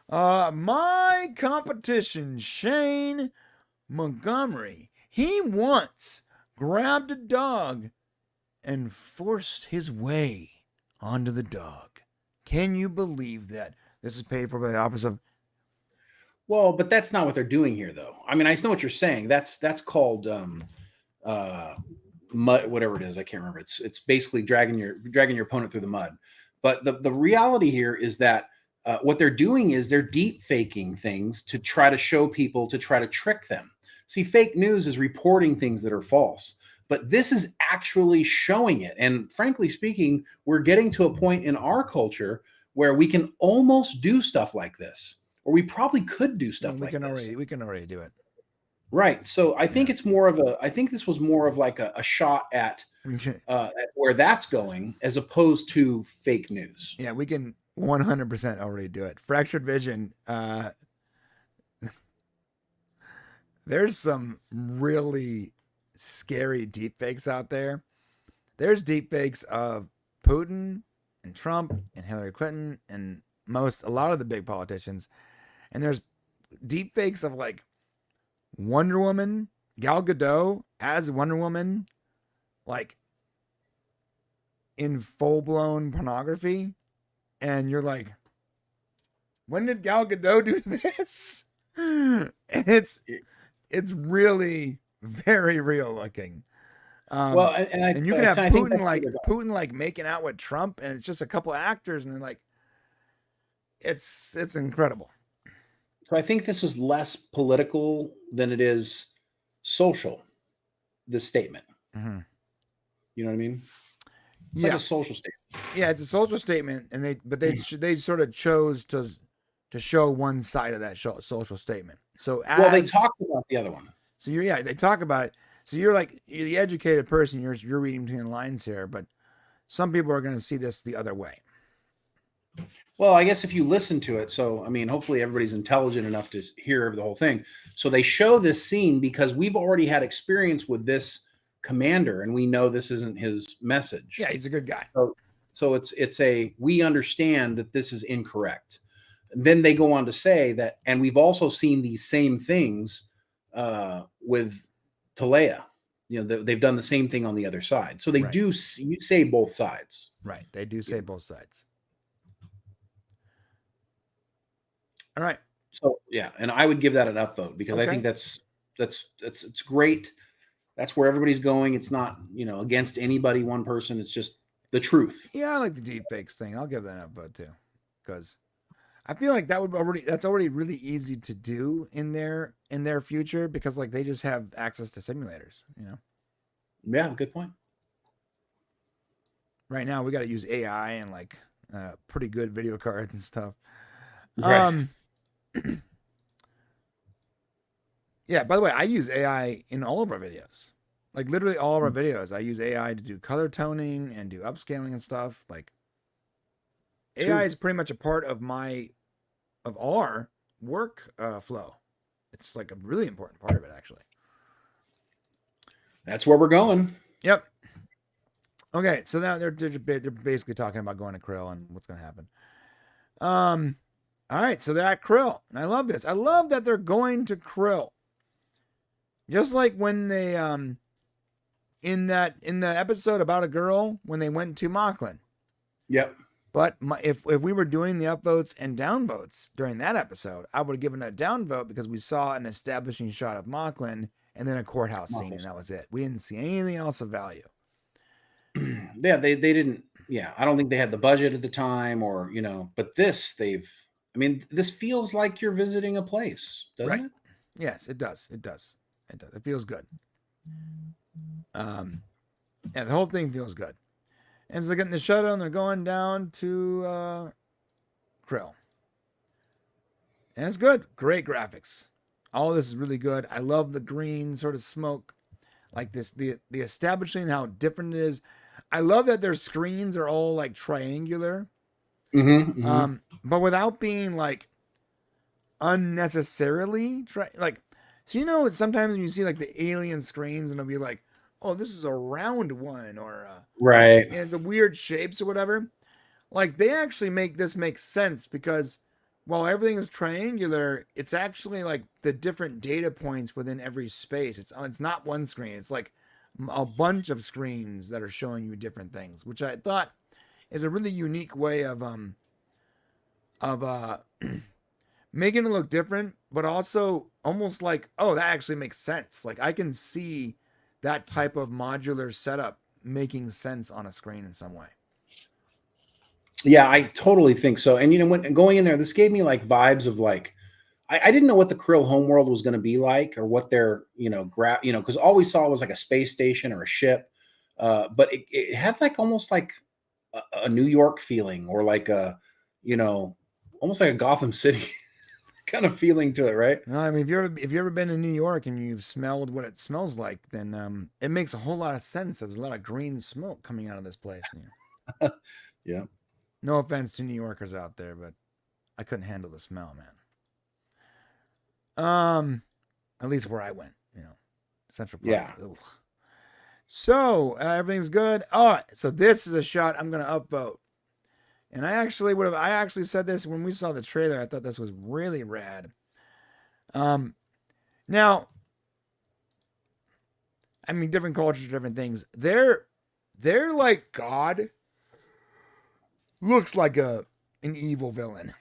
my competition, Shane Montgomery, he once grabbed a dog and forced his way onto the dog. Can you believe that? This is paid for by the Office of. Well, but that's not what they're doing here, though. I mean, I know what you're saying. That's called mud, whatever it is. I can't remember. It's basically dragging your opponent through the mud. But the reality here is that what they're doing is they're deep faking things to try to show people, to try to trick them. See, fake news is reporting things that are false, but this is actually showing it. And frankly speaking, we're getting to a point in our culture where we can almost do stuff like this, or we probably could do stuff like this. We can already do it. Right. So I think it's more of I think this was more of like a shot at where that's going, as opposed to fake news. Yeah, we can 100% already do it. Fractured Vision. There's some really scary deepfakes out there. There's deepfakes of Putin and Trump and Hillary Clinton and a lot of the big politicians. And there's deepfakes of like Wonder Woman, Gal Gadot as Wonder Woman, like in full-blown pornography. And you're like, when did Gal Gadot do this? And it's really very real looking. Well, and you can have Putin like making out with Trump, and it's just a couple of actors, and then like it's incredible. So I think this is less political than it is social. This statement, you know what I mean? It's like a social statement. Yeah, it's a social statement, and they sort of chose to show one side of that social statement. So they talked about the other one. So they talk about it. So you're the educated person. You're reading between the lines here, but some people are going to see this the other way. Well, I guess if you listen to it, so I mean, hopefully everybody's intelligent enough to hear the whole thing. So they show this scene because we've already had experience with this commander, and we know this isn't his message. Yeah, he's a good guy. So we understand that this is incorrect. And then they go on to say that, and we've also seen these same things with Talea. You know, they've done the same thing on the other side. So they do say both sides. Right. They do say both sides. All right. So yeah, and I would give that an upvote, because I think that's it's great. That's where everybody's going. It's not, against anybody, one person. It's just the truth. Yeah, I like the deepfakes thing. I'll give that an upvote too, because I feel like that's already really easy to do in their future, because like they just have access to simulators, Yeah, good point. Right now we got to use AI and like pretty good video cards and stuff. Right. Yeah, by the way, I use AI in all of our videos. Like literally all of our videos. I use AI to do color toning and do upscaling and stuff. Like True. AI is pretty much a part of our work flow. It's like a really important part of it, actually. That's where we're going. Yep. Okay, so now they're basically talking about going to Krill and what's going to happen. All right, so they're at Krill, and I love this. I love that they're going to Krill. Just like when they in the episode about a girl when they went to Mocklin. Yep. But if we were doing the upvotes and downvotes during that episode, I would have given a downvote because we saw an establishing shot of Mocklin and then a courthouse scene, and that was it. We didn't see anything else of value. Yeah, they didn't. Yeah, I don't think they had the budget at the time, or But this, this feels like you're visiting a place, doesn't it? Yes, it does. It does. It does. It feels good. Yeah, the whole thing feels good. And so they're getting the shuttle and they're going down to Krill. And it's good. Great graphics. All this is really good. I love the green sort of smoke. Like this, the establishing how different it is. I love that their screens are all like triangular. But without being like unnecessarily so sometimes when you see like the alien screens and it'll be like, oh, this is a round one, or right, and the weird shapes or whatever. Like they actually make this make sense because while everything is triangular, it's actually like the different data points within every space. It's not one screen. It's like a bunch of screens that are showing you different things, which I thought is a really unique way of making it look different, but also almost like, oh, that actually makes sense. Like I can see that type of modular setup making sense on a screen in some way. Yeah, I totally think so. And when going in there, this gave me like vibes of like, I didn't know what the Krill homeworld was going to be like, or what their because all we saw was like a space station or a ship, but it had like almost like a New York feeling, or like a almost like a Gotham City kind of feeling to it, right? No, I mean, if you've ever been to New York and you've smelled what it smells like, then it makes a whole lot of sense. There's a lot of green smoke coming out of this place. Yeah. No offense to New Yorkers out there, but I couldn't handle the smell, man. At least where I went, Central Park. Yeah. Ugh. So everything's good. Oh, so this is a shot I'm gonna upvote. And I actually said this when we saw the trailer. I thought this was really rad. Now, I mean, different cultures, different things. They're like God looks like an evil villain.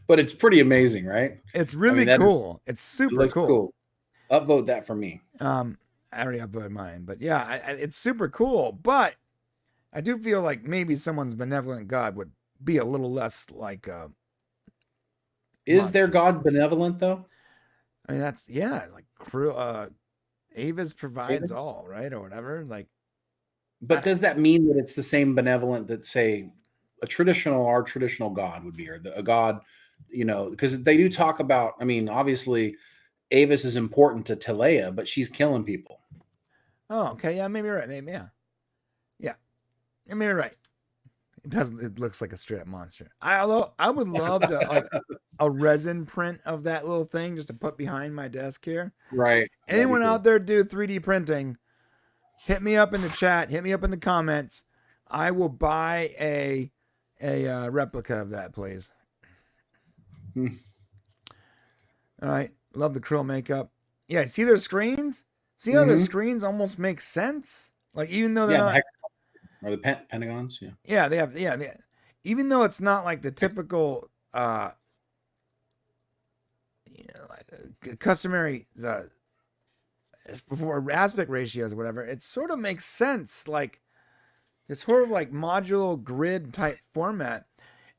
But it's pretty amazing, right? It's really cool. It's super cool. Upvote that for me. I already upvoted mine, but yeah, it's super cool. But I do feel like maybe someone's benevolent God would be a little less like. Is their God benevolent though? I mean, that's like Avis provides all, right, or whatever. Like, but does that mean that it's the same benevolent that, say, our traditional God would be, or a God, because they do talk about. I mean, obviously, Avis is important to Telea, but she's killing people. Oh, okay, yeah, maybe you're right. Maybe, yeah. I mean, you're right. It looks like a straight up monster. I would love to like a resin print of that little thing just to put behind my desk here. Right. Anyone out there do 3D printing? Hit me up in the chat. Hit me up in the comments. I will buy a replica of that, please. All right. Love the Krill makeup. Yeah. See their screens? See how their screens almost make sense? Like, even though they're not. Or the pentagons, yeah. Yeah, they have. Even though it's not like the typical, like customary for aspect ratios or whatever, it sort of makes sense. Like it's sort of like modular grid type format.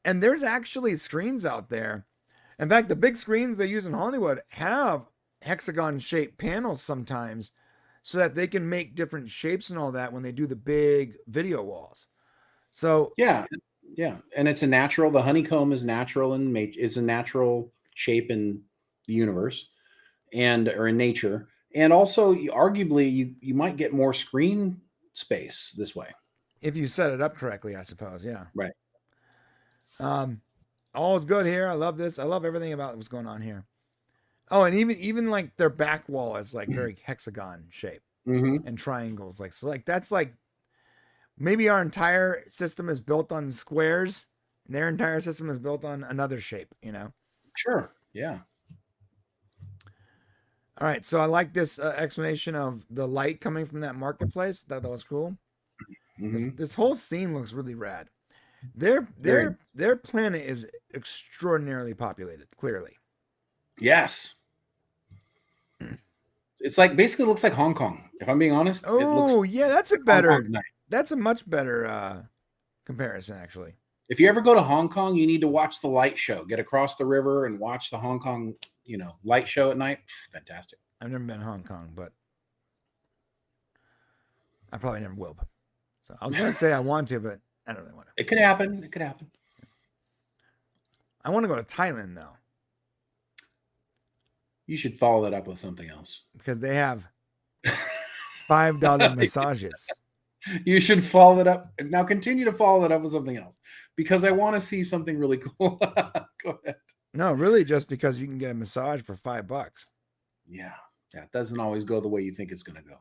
And there's actually screens out there. In fact, the big screens they use in Hollywood have hexagon shaped panels sometimes, so that they can make different shapes and all that when they do the big video walls. So yeah, and it's a natural. The honeycomb is natural and it's a natural shape in the universe or in nature, and also arguably you might get more screen space this way if you set it up correctly, I suppose. Yeah. Right. All is good here. I love this. I love everything about what's going on here. Oh, and even like their back wall is like very hexagon shape and triangles. Like, so like that's like maybe our entire system is built on squares and their entire system is built on another shape, you know? Sure. Yeah. All right. So I like this explanation of the light coming from that marketplace. That was cool. This whole scene looks really rad. Their planet is extraordinarily populated, clearly. Yes. It's like basically looks like Hong Kong, if I'm being honest. Oh, yeah, that's a much better comparison, actually. If you ever go to Hong Kong, you need to watch the light show. Get across the river and watch the Hong Kong, light show at night. Fantastic. I've never been to Hong Kong, but I probably never will. So I was going to say I want to, but I don't really want to. It could happen. I want to go to Thailand, though. You should follow that up with something else. Because they have $5 massages. You should follow that up. Now continue to follow that up with something else. Because I want to see something really cool. Go ahead. No, really just because you can get a massage for $5. Yeah. Yeah. It doesn't always go the way you think it's going to go.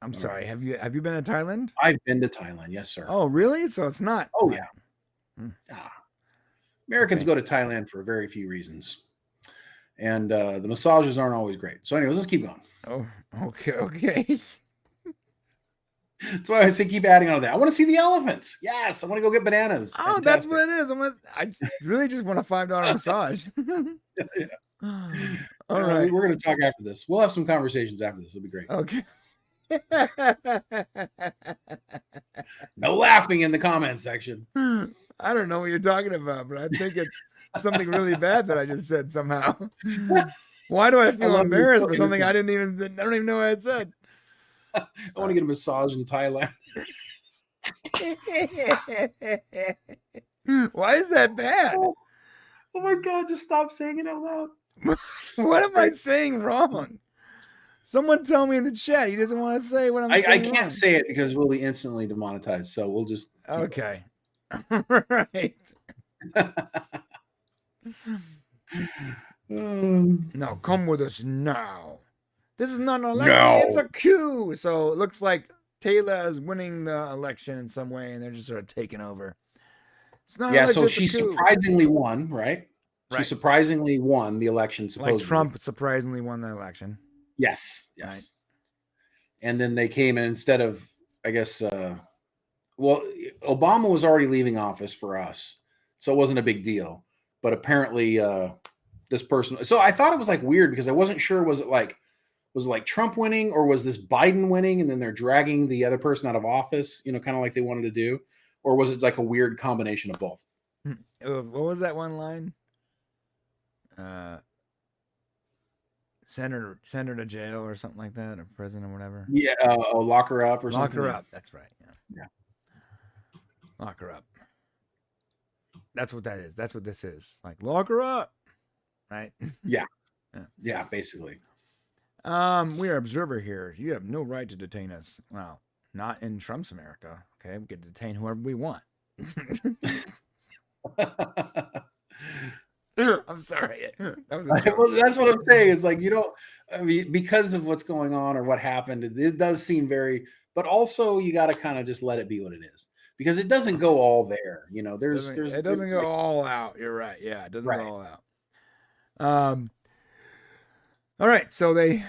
I'm sorry. Have you been to Thailand? I've been to Thailand. Yes, sir. Oh, really? So it's not. Oh, yeah. Americans go to Thailand for very few reasons. And the massages aren't always great. So anyways, let's keep going. Oh, okay. That's why I say keep adding on to that. I want to see the elephants. Yes, I want to go get bananas. Oh, Fantastic. that's what it is. I really just want a $5 massage. Yeah. All right. We're going to talk after this. We'll have some conversations after this. It'll be great. Okay. No laughing in the comments section. I don't know what you're talking about, but I think it's something really bad that I just said somehow. Why do I feel embarrassed for something I don't even know what I said? I want to get a massage in Thailand. Why is that bad? Oh my God, just stop saying it out loud. What am I saying wrong? Someone tell me in the chat. He doesn't want to say what I'm saying. I can't say it because we'll be instantly demonetized. So we'll just. Okay. Right. Now come with us now. This is not an election. No. It's a coup. So it looks like Taylor is winning the election in some way, and they're just sort of taking over. It's not. Yeah. So she surprisingly won, right? She surprisingly won the election. Supposedly. Like Trump surprisingly won the election. Yes. Right. And then they came in instead of, I guess, Obama was already leaving office for us, so it wasn't a big deal. But apparently, this person. So I thought it was like weird because I wasn't sure. Was it like Trump winning or was this Biden winning? And then they're dragging the other person out of office, kind of like they wanted to do, or was it like a weird combination of both? What was that one line? Send her to jail or something like that, or prison or whatever. Yeah, lock her up or something. Lock her up. That's right. Yeah. Lock her up. That's what that is. That's what this is. Like lock her up. Right? Yeah, basically. We are observer here. You have no right to detain us. Well, not in Trump's America. Okay, we can detain whoever we want. I'm sorry. That's what I'm saying. Is like because of what's going on or what happened, it does seem very. But also, you got to kind of just let it be what it is because it doesn't go all there. It doesn't go all out. You're right. Yeah, it doesn't go all out. All right. So they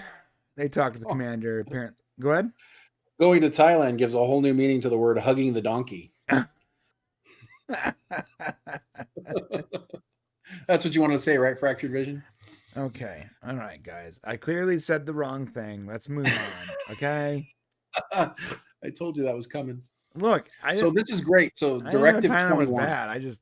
talk to the commander. Apparently, go ahead. Going to Thailand gives a whole new meaning to the word hugging the donkey. That's what you want to say, right? Fractured vision. Okay. All right, guys. I clearly said the wrong thing. Let's move on. Okay. I told you that was coming. Look. So this is great. So Directive 21 was bad. I just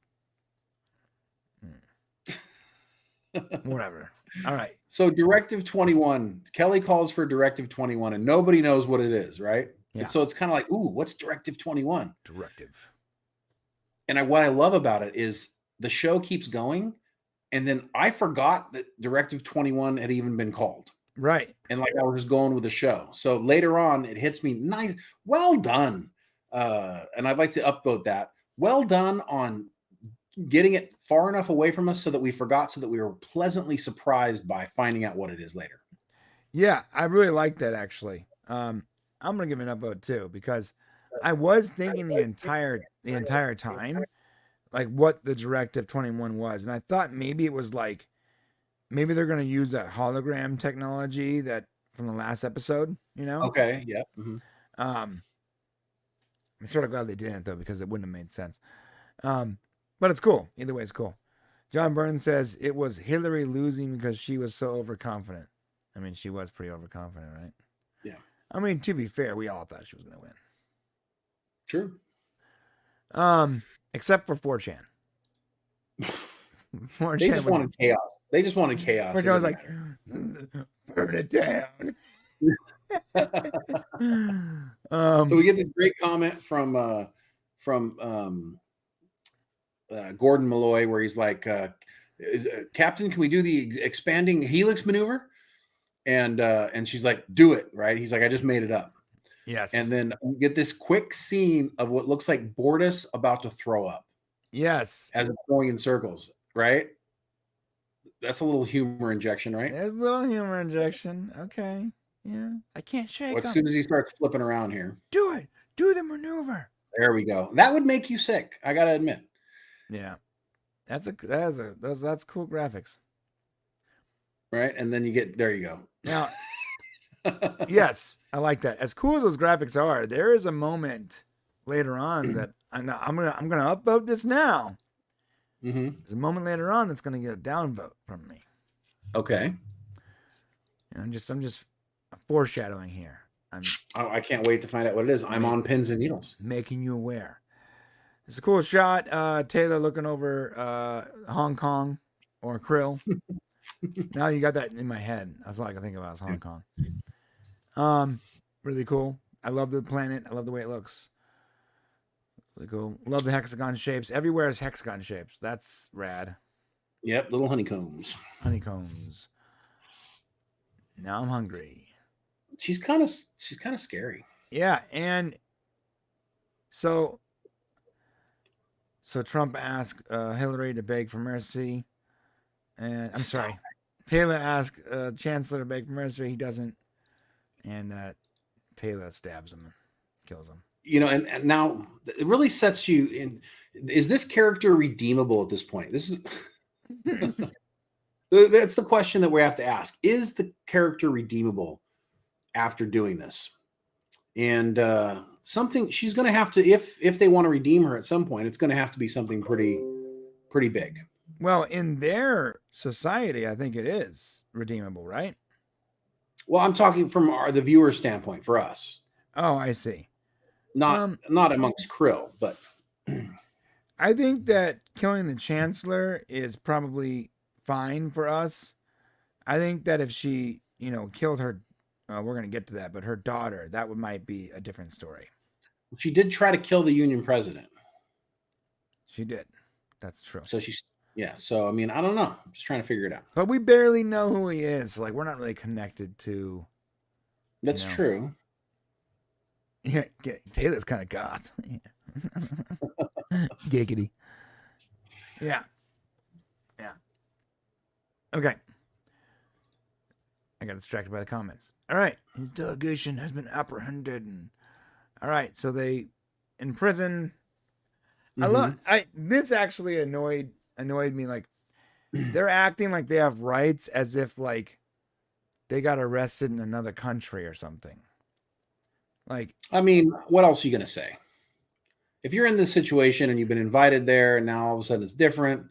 whatever. All right. So Directive 21. Kelly calls for Directive 21, and nobody knows what it is, right? Yeah. And so it's kind of like, ooh, what's Directive 21? Directive. And what I love about it is the show keeps going, and then I forgot that Directive 21 had even been called. Right. And like I was just going with the show. So later on, it hits me. Nice, well done. And I'd like to upvote that. Well done on getting it far enough away from us so that we forgot, so that we were pleasantly surprised by finding out what it is later. Yeah, I really like that actually. I'm gonna give it an upvote too, because I was thinking the entire time like what the Directive 21 was, and I thought maybe it was like maybe they're gonna use that hologram technology that from the last episode, you know? Okay. Yeah. Mm-hmm. I'm sort of glad they didn't though, because it wouldn't have made sense. But it's cool. Either way, it's cool. John Burns says it was Hillary losing because she was so overconfident. I mean, she was pretty overconfident, right? Yeah. I mean, to be fair, we all thought she was going to win. Sure. Except for 4chan. 4chan They just wanted chaos. They just wanted chaos. 4chan was like, burn it down. So we get this great comment from Gordon Malloy, where he's like, Captain, can we do the expanding helix maneuver? And she's like, do it, right? He's like, I just made it up. Yes. And then we get this quick scene of what looks like Bortus about to throw up. Yes. As it's going in circles, right? That's a little humor injection, right? There's a little humor injection. Okay. Yeah. I can't shake As soon as he starts flipping around here. Do it. Do the maneuver. There we go. That would make you sick, I gotta admit. Yeah. That's cool graphics. Right? And then you get, there you go. Now, yes, I like that. As cool as those graphics are, there is a moment later on that I'm gonna upvote this now. Mm-hmm. There's a moment later on that's gonna get a downvote from me. Okay. And I'm just foreshadowing here. I can't wait to find out what it is. I'm on pins and needles. Making you aware. It's a cool shot. Taylor looking over Hong Kong or Krill. Now you got that in my head. That's all I can think about is Hong Kong. Really cool. I love the planet. I love the way it looks. Really cool. Love the hexagon shapes. Everywhere is hexagon shapes. That's rad. Yep, little honeycombs. Honeycombs. Now I'm hungry. She's kind of scary. Yeah, and so Trump asked Hillary to beg for mercy. And I'm sorry, Taylor asked Chancellor to beg for mercy. He doesn't. And Taylor stabs him, kills him. You know, and now it really sets you in. Is this character redeemable at this point? This is that's the question that we have to ask. Is the character redeemable after doing this? And something she's going to have to, if they want to redeem her at some point, it's going to have to be something pretty big. Well, in their society, I think it is redeemable, right? Well, I'm talking from the viewer standpoint for us. Oh, I see. Not amongst Krill, but I think that killing the Chancellor is probably fine for us. I think that if she, killed her, we're going to get to that, but her daughter, that might be a different story. She did try to kill the Union president. She did. That's true. So, I mean, I don't know. I'm just trying to figure it out. But we barely know who he is. Like, we're not really connected to. That's true. Yeah, Taylor's kind of goth. Giggity. Yeah. Yeah. Okay. I got distracted by the comments. All right. His delegation has been apprehended. All right. So they in prison. This actually annoyed me. Like, they're acting like they have rights as if like they got arrested in another country or something. Like, I mean, what else are you going to say? If you're in this situation and you've been invited there and now all of a sudden it's different,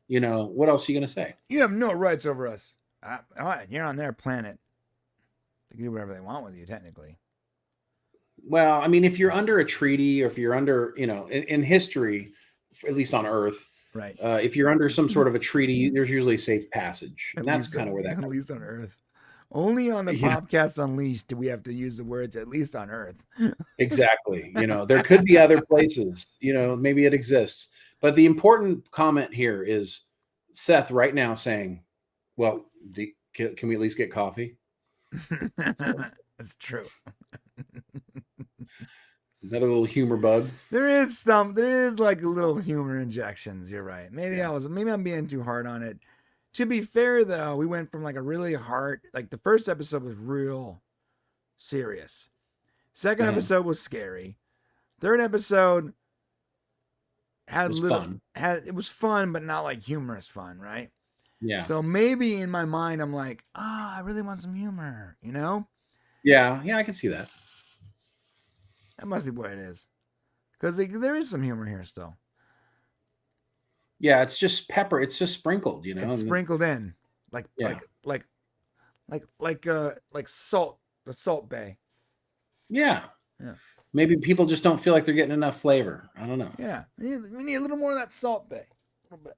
what else are you going to say? You have no rights over us. You're on their planet. They can do whatever they want with you, technically. Well, I mean, if you're under a treaty or if you're under, in history, at least on Earth, right? If you're under some sort of a treaty, there's usually safe passage. And that's kind of where that comes. At least on Earth. Only on the Yeah. Popcast Unleashed do we have to use the words "at least on Earth." Exactly. There could be other places, maybe it exists. But the important comment here is Seth right now saying, well, can we at least get coffee? That's true. Another little humor bug. There is like little humor injections. You're right. Maybe I'm being too hard on it. To be fair, though, we went from like a really hard, like the first episode was real serious. Second episode was scary. Third episode it was fun, but not like humorous fun, right? Yeah. So maybe in my mind, I'm like, I really want some humor, Yeah, I can see that. That must be what it is. Because there is some humor here still. Yeah, it's just pepper. It's just sprinkled, It's sprinkled in. Like salt, the Salt Bay. Yeah. Yeah. Maybe people just don't feel like they're getting enough flavor. I don't know. Yeah. We need a little more of that Salt Bay. A little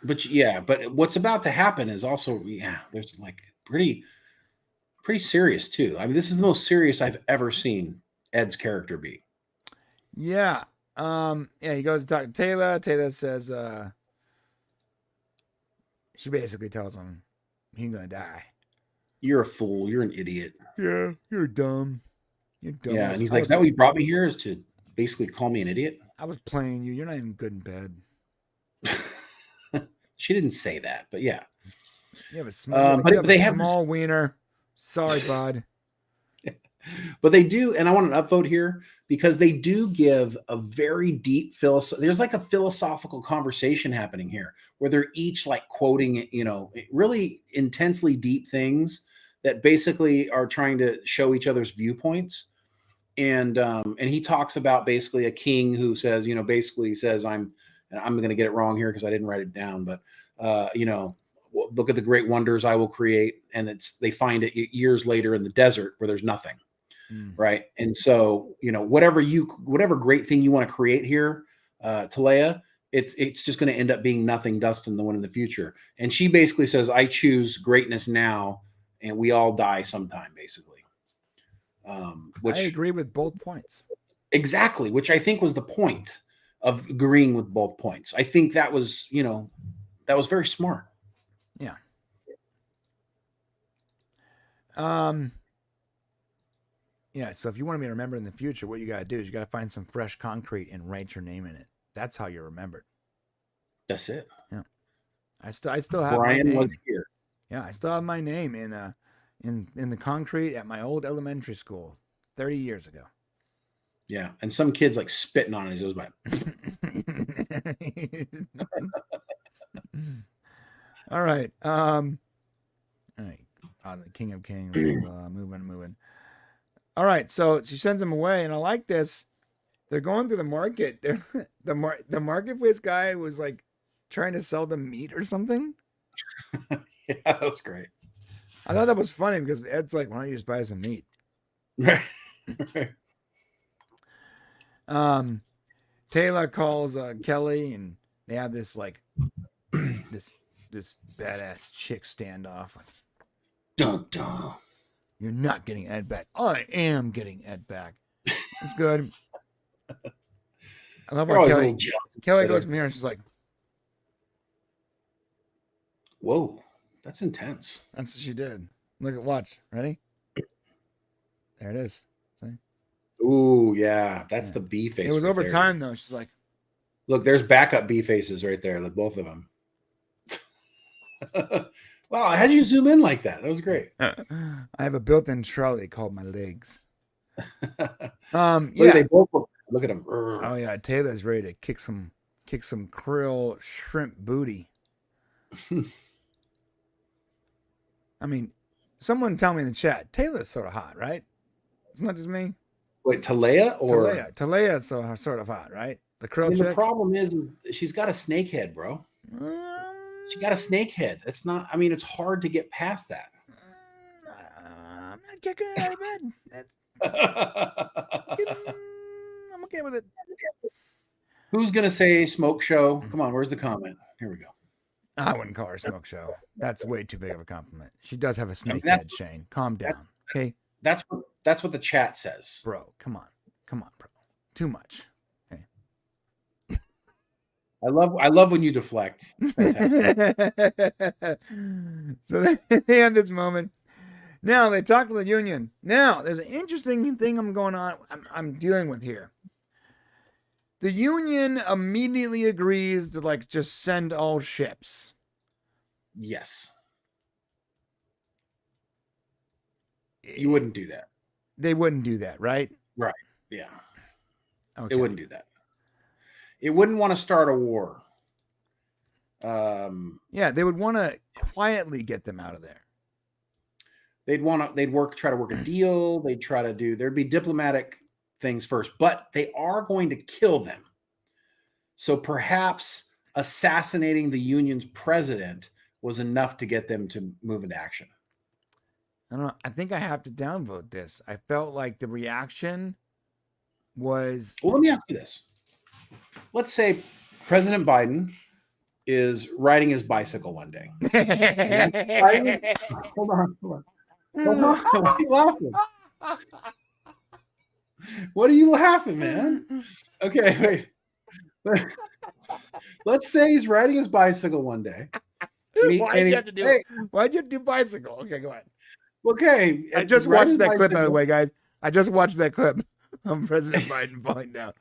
bit. But what's about to happen is also, there's like pretty serious too. I mean, this is the most serious I've ever seen Ed's character be. Yeah. He goes to talk to Taylor. Taylor says, she basically tells him he's gonna die. You're a fool. You're an idiot. Yeah, you're dumb. You're dumb. Yeah, and he's like, is that what you brought me here, is to basically call me an idiot? I was playing you. You're not even good in bed. She didn't say that, but yeah. You have a small, they have small wiener. Sorry, bud. But they do, and I want an upvote here because they do give a very deep there's like a philosophical conversation happening here where they're each like quoting, really intensely deep things that basically are trying to show each other's viewpoints. And he talks about basically a king who says, basically says, I'm going to get it wrong here because I didn't write it down, but look at the great wonders I will create. And they find it years later in the desert where there's nothing. Right. And so, whatever great thing you want to create here, Talea, it's just going to end up being nothing, Dustin, the one in the future. And she basically says, I choose greatness now, and we all die sometime, basically. Which I agree with both points. Exactly, which I think was the point of agreeing with both points. I think that was, that was very smart. Yeah. Yeah, so if you want to be remembered in the future, what you got to do is you got to find some fresh concrete and write your name in it. That's how you're remembered. That's it. Yeah. I still have Brian my name. was here. Yeah, I still have my name in the concrete at my old elementary school 30 years ago. Yeah, and some kid's like spitting on it as he goes by. All right. All right. The King of Kings. Moving. All right. So she sends him away, and I like this. They're going through the market. The marketplace guy was like trying to sell them meat or something. Yeah, that was great. I thought that was funny because Ed's like, why don't you just buy some meat? Right. Taylor calls Kelly, and they have this like this badass chick standoff. Like, dun, dun. You're not getting Ed back. I am getting Ed back. It's good. I love how Kelly goes from here and she's like, whoa, that's intense. That's what she did. Watch. Ready? There it is. See? Ooh, yeah. That's the B face. It was over time, though. She's like, look, there's backup B faces right there. Look, both of them. Wow, how'd you zoom in like that? That was great. I have a built-in trolley called my legs. They both look at them. Oh yeah, Taylor's ready to kick some krill shrimp booty. I mean, someone tell me in the chat, Taylor's sort of hot, right? It's not just me. Wait, Talea or Talea's sort of hot, right? The krill chick. The problem is she's got a snake head, bro. She got a snake head. It's not. I mean, it's hard to get past that. I'm not kicking it out of bed. I'm okay with it. Who's gonna say smoke show? Come on, where's the comment? Here we go. I wouldn't call her a smoke show. That's way too big of a compliment. She does have a snake that's- head, Shane. Calm down. Okay, That's what the chat says. bro. Come on, bro. Too much. Okay. I love when you deflect. Fantastic. So they had this moment. Now they talk to the Union. Now there's an interesting thing I'm dealing with here. The Union immediately agrees to like just send all ships. Yes. You wouldn't do that. They wouldn't do that, right? Right. Yeah. Okay. It wouldn't do that. It wouldn't want to start a war. Yeah, they would want to quietly get them out of there. They'd try to work a deal. There'd be diplomatic things first, but they are going to kill them. So perhaps assassinating the Union's president was enough to get them to move into action. I don't know. I think I have to downvote this. I felt like the reaction was. Well, let me ask you this. Let's say President Biden is riding his bicycle one day. Hold on. Why are you laughing? What are you laughing, man? Okay, wait. Let's say he's riding his bicycle one day. Why'd you have to do bicycle? Okay, go ahead. Okay. I just watched that clip, by the way, guys. I just watched that clip of President Biden falling down.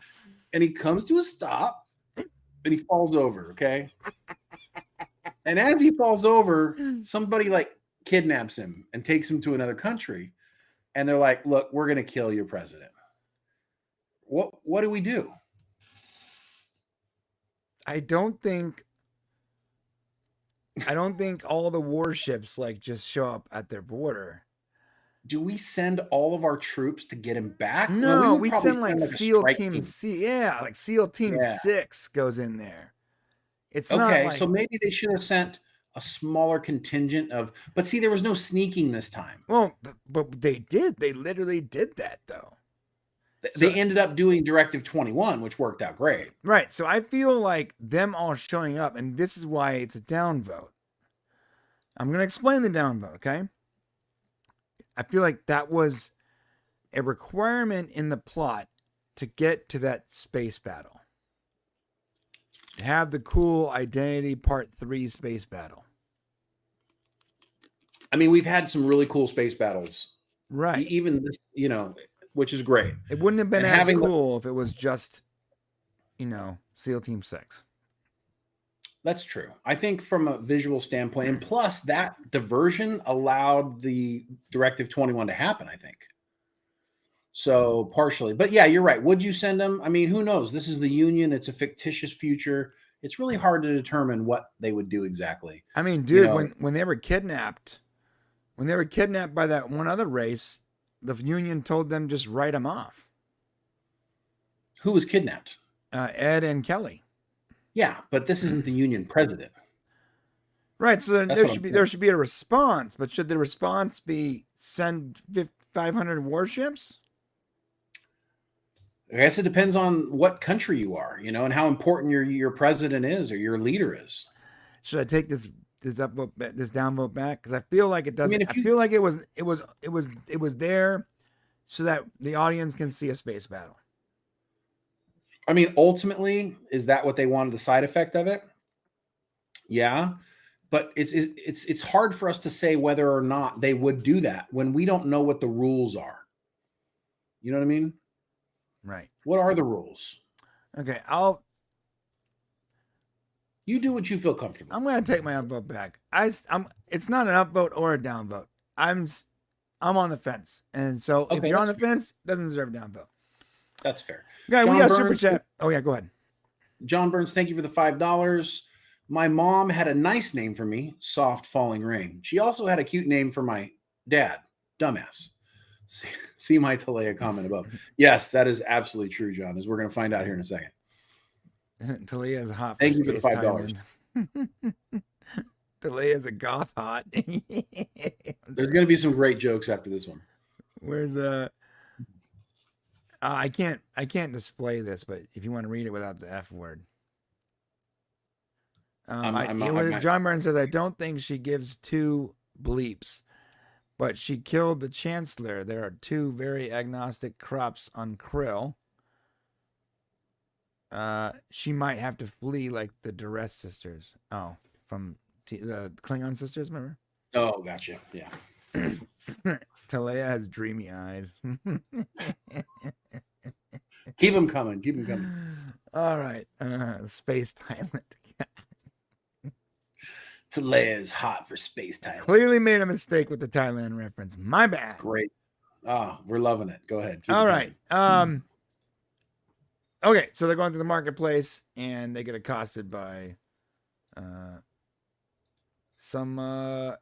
And he comes to a stop and he falls over, okay? And as he falls over, somebody like kidnaps him and takes him to another country. And they're like, look, we're going to kill your president. What do we do? I don't think all the warships like just show up at their border. Do we send all of our troops to get him back? No, we probably send like a SEAL strike Team C. Yeah, like SEAL Team 6 goes in there. It's not okay. like, So maybe they should have sent a smaller contingent but see, there was no sneaking this time. well, but they did. They literally did that though. They ended up doing Directive 21, which worked out great. Right. So I feel like them all showing up, and this is why it's a downvote. I'm going to explain the downvote, okay? I feel like that was a requirement in the plot to get to that space battle. To have the cool Identity Part 3 space battle. I mean, we've had some really cool space battles. Right. Even this, which is great. It wouldn't have been And as cool if it was just, SEAL Team 6. That's true. I think from a visual standpoint, and plus that diversion allowed the Directive 21 to happen, I think. So partially. But yeah, you're right. Would you send them? I mean, who knows? This is the Union. It's a fictitious future. It's really hard to determine what they would do exactly. I mean, dude, when they were kidnapped by that one other race, the Union told them just write them off. Who was kidnapped? Ed and Kelly. Yeah, but this isn't the Union president. Right, so there should be a response, but should the response be send 500 warships? I guess it depends on what country you are, and how important your president is or your leader is. Should I take this downvote back? Because I feel like it doesn't. I feel like it was there so that the audience can see a space battle. I mean, ultimately, is that what they wanted? The side effect of it? Yeah, but it's hard for us to say whether or not they would do that when we don't know what the rules are. You know what I mean? Right. What are the rules? Okay, You do what you feel comfortable. I'm going to take my upvote back. It's not an upvote or a downvote. I'm on the fence, and so if you're on the fence, it doesn't deserve a downvote. That's fair. Yeah, we got super chat. Oh yeah, go ahead. John Burns, thank you for the $5. My mom had a nice name for me, Soft Falling Rain. She also had a cute name for my dad, Dumbass. See my Talea comment above. Yes, that is absolutely true, John, as we're going to find out here in a second. Talea is hot. Thank you for the $5. Talea is a goth hot. There's going to be some great jokes after this one. Where's I can't display this, but if you want to read it without the F word. John Byrne says, I don't think she gives two bleeps, but she killed the Chancellor. There are two very agnostic crops on Krill. She might have to flee like the Duress sisters. Oh, from the Klingon sisters, remember? Oh, gotcha. Yeah. Talea has dreamy eyes. Keep them coming. Keep them coming. All right. Space Thailand. Talea is hot for Space Thailand. Clearly made a mistake with the Thailand reference. My bad. That's great. Oh, we're loving it. Go ahead. All right. Okay, so they're going through the marketplace and they get accosted by some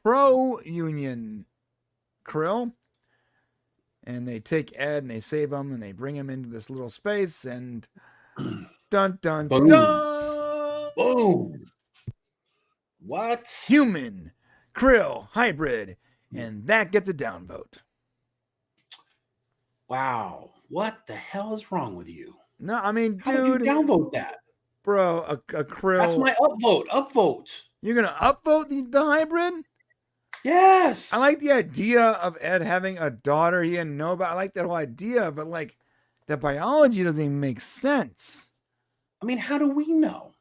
pro-union Krill. And they take Ed and they save him and they bring him into this little space and dun dun Boom. dun. Boom. What? Human Krill hybrid, and that gets a downvote. Wow. What the hell is wrong with you? No, I mean, How dude, did you downvote that? bro, a Krill. That's my upvote. Upvote. You're gonna upvote the hybrid? Yes. I like the idea of Ed having a daughter he didn't know about. I like that whole idea, but like the biology doesn't even make sense. I mean, how do we know?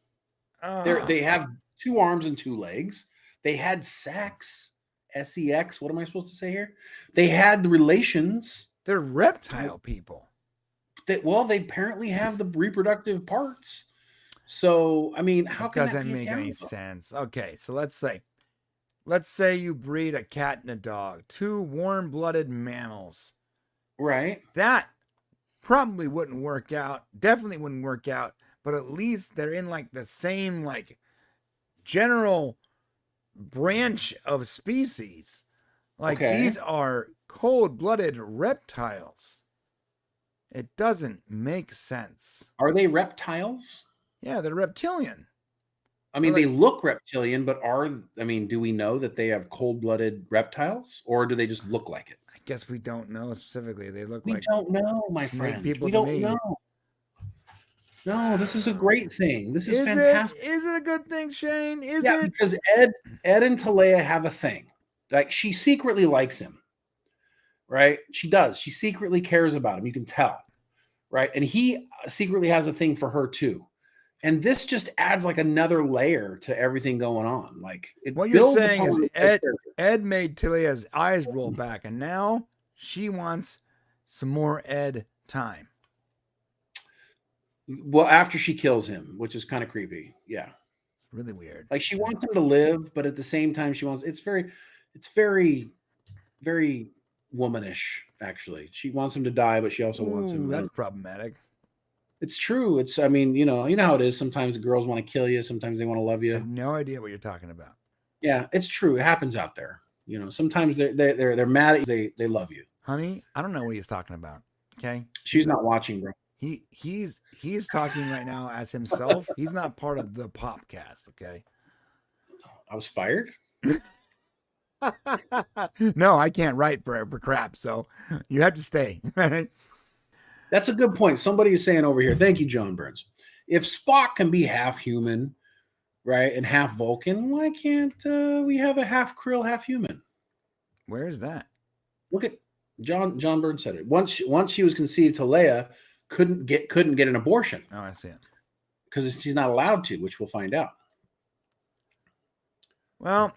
They have 2 arms and 2 legs. They had sex. SEX. What am I supposed to say here? They had the relations. They're reptile people. They apparently have the reproductive parts. So, I mean, how can that doesn't be make any sense? Okay, so let's say you breed a cat and a dog, 2 warm-blooded mammals. Right. That probably wouldn't work out. Definitely wouldn't work out. But at least they're in like the same like general branch of species. Like these are cold-blooded reptiles. It doesn't make sense. Are they reptiles? Yeah, they're reptilian. I mean, they look reptilian, but do we know that they have cold-blooded reptiles, or do they just look like it? I guess we don't know specifically. They look We like don't know, my snake friend. people We to don't me. know. No, this is a great thing. This is fantastic. Is it a good thing, Shane? Is Yeah, it? because Ed and Talea have a thing. Like, she secretly likes him, right? She does. She secretly cares about him. You can tell, right? And he secretly has a thing for her too. And this just adds like another layer to everything going on. Like, What you're saying is Ed made Talia's eyes roll back, and now she wants some more Ed time. Well, after she kills him, which is kind of creepy. Yeah. It's really weird. Like, she wants him to live, but at the same time it's very, very womanish, actually. She wants him to die, but she also wants him. That's problematic. It's true. You know how it is. Sometimes the girls want to kill you. Sometimes they want to love I you. have no idea what you're talking about. Yeah, it's true. It happens out there. You know, sometimes they're mad at you. They love you. Honey, I don't know what he's talking about. Okay. She's not watching, bro. He's talking right now as himself. He's not part of the Popcast, okay? I was fired. No, I can't write for crap, so you have to stay. That's a good point. Somebody is saying over here, thank you, John Burns. If Spock can be half human, right, and half Vulcan, why can't we have a half Krill, half human? Where is that? Look at John Burns said it. Once she was conceived, Talea couldn't get an abortion. Oh, I see it. Because she's not allowed to, which we'll find out. Well,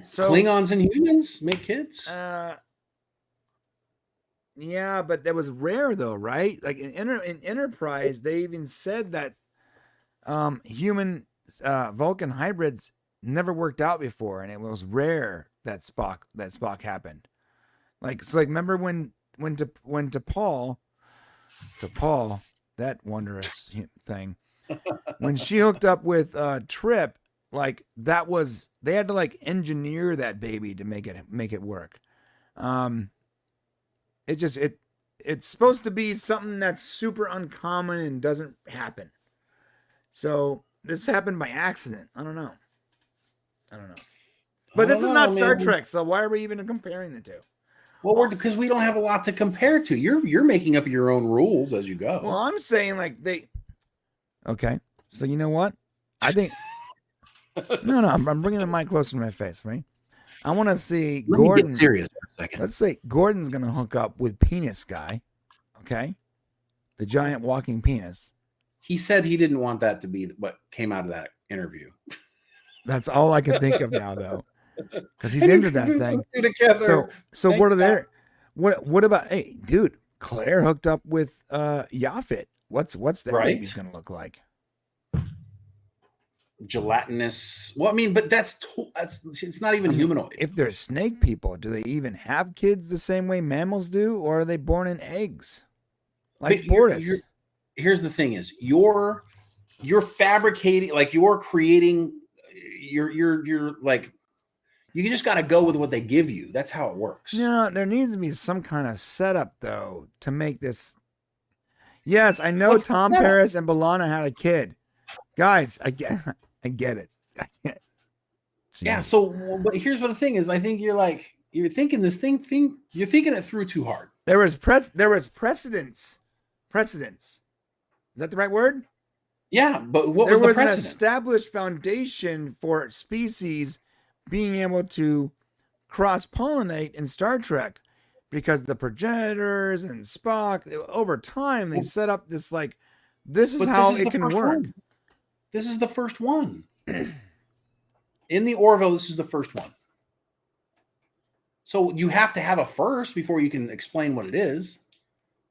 so Klingons and humans make kids. Yeah, but that was rare though, right? Like in Enterprise, they even said that human Vulcan hybrids never worked out before, and it was rare that Spock happened. Like, so like remember when T'Pol, that wonderous thing, when she hooked up with Trip, like that was, they had to like engineer that baby to make it work. It's supposed to be something that's super uncommon and doesn't happen. So this happened by accident. I don't know. But this is not Star Trek, so why are we even comparing the two? Well, because we don't have a lot to compare to. You're making up your own rules as you go. Well, I'm saying like okay. So you know what? I think no, I'm bringing the mic closer to my face, right? I want to see Let Gordon. me get serious for a second. Let's say Gordon's gonna hook up with Penis Guy, okay? The giant walking penis. He said he didn't want that to be what came out of that interview. That's all I can think of now, though, because he's into that thing. So Thanks, what are there? What about? Hey, dude, Claire hooked up with Yaphet. What's that Right. baby's gonna look like? Gelatinous. Well, I mean, but that's it's not even humanoid. If they're snake people, do they even have kids the same way mammals do, or are they born in eggs? Like Bortus. Here's the thing: is you're fabricating, like you're creating. You're like you just got to go with what they give you. That's how it works. No, there needs to be some kind of setup though to make this. Yes, I know What's the Tom setup? Paris and Balana had a kid. Guys, I get it. Yeah. So, but here's what the thing is. I think you're thinking this thing. You're thinking it through too hard. There was precedence. Precedence. Is that the right word? Yeah, but what There was the was an precedent? established foundation for species being able to cross-pollinate in Star Trek because the progenitors and Spock, over time, they set up this like, this is But how this is it the can first work. one. This is the first one. In the Orville, this is the first one. So you have to have a first before you can explain what it is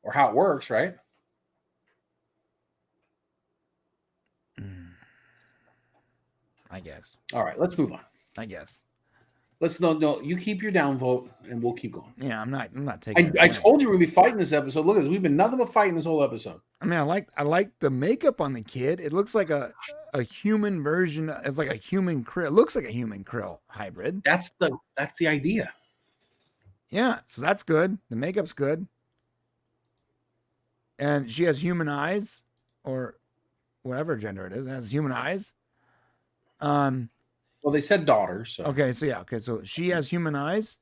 or how it works, right? I guess. All right, let's move on. I guess. Let's no. You keep your downvote, and we'll keep going. Yeah, I'm not taking. I told you we'd be fighting this episode. Look at this. We've been nothing but fighting this whole episode. I mean, I like the makeup on the kid. It looks like a human version. It's like a human krill. It looks like a human krill hybrid. That's the idea. Yeah, so that's good. The makeup's good. And she has human eyes, or whatever gender it is. It has human eyes. Well, they said daughters. So. Okay, so she has human eyes.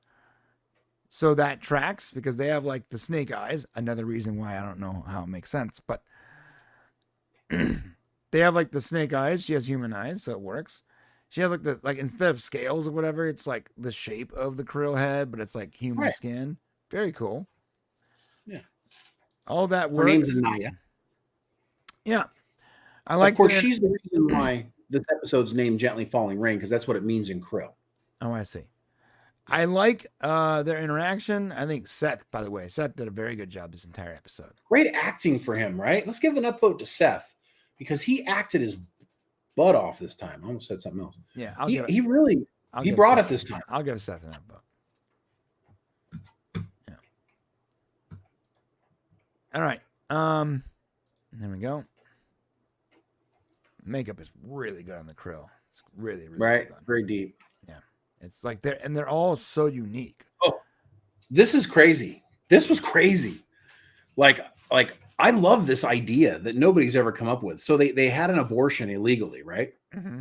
So that tracks because they have like the snake eyes. Another reason why I don't know how it makes sense, but they have like the snake eyes. She has human eyes, so it works. She has like instead of scales or whatever, it's like the shape of the krill head, but it's like human skin. Very cool. Yeah. All that Her works. name's Anaya. Yeah. I like of course, she's the reason why this episode's named Gently Falling Rain, because that's what it means in Krill. Oh, I see. I like their interaction. I think Seth, by the way, Seth did a very good job this entire episode. Great acting for him, right? Let's give an upvote to Seth because he acted his butt off this time. I almost said something else. Yeah, he really brought it this time. I'll give Seth an upvote. Yeah. All right. There we go. Makeup is really good on the krill. It's really, really Right, well done. very deep. Yeah, it's like they're all so unique. Oh, this is crazy. This was crazy. Like I love this idea that nobody's ever come up with. So they had an abortion illegally, right? Mm-hmm.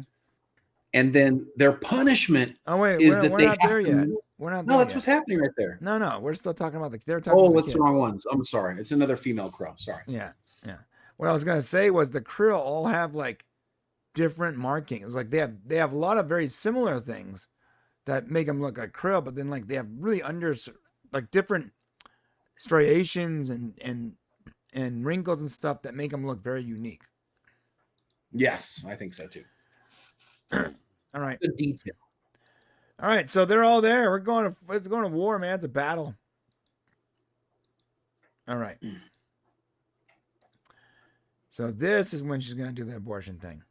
And then their punishment is that we're they not have there to. yet. We're not. No, there that's yet. what's happening right there. No, we're still talking about they're talking. Oh, about what's the the kid. wrong ones? I'm sorry. It's another female crow. Sorry. Yeah. What I was gonna say was the krill all have like different markings. Like they have a lot of very similar things that make them look like krill, but then like they have really different striations and wrinkles and stuff that make them look very unique. Yes, I think so too. All right. The detail. All right, so they're all there. We're going to war, man. It's a battle. All right. So this is when she's going to do the abortion thing.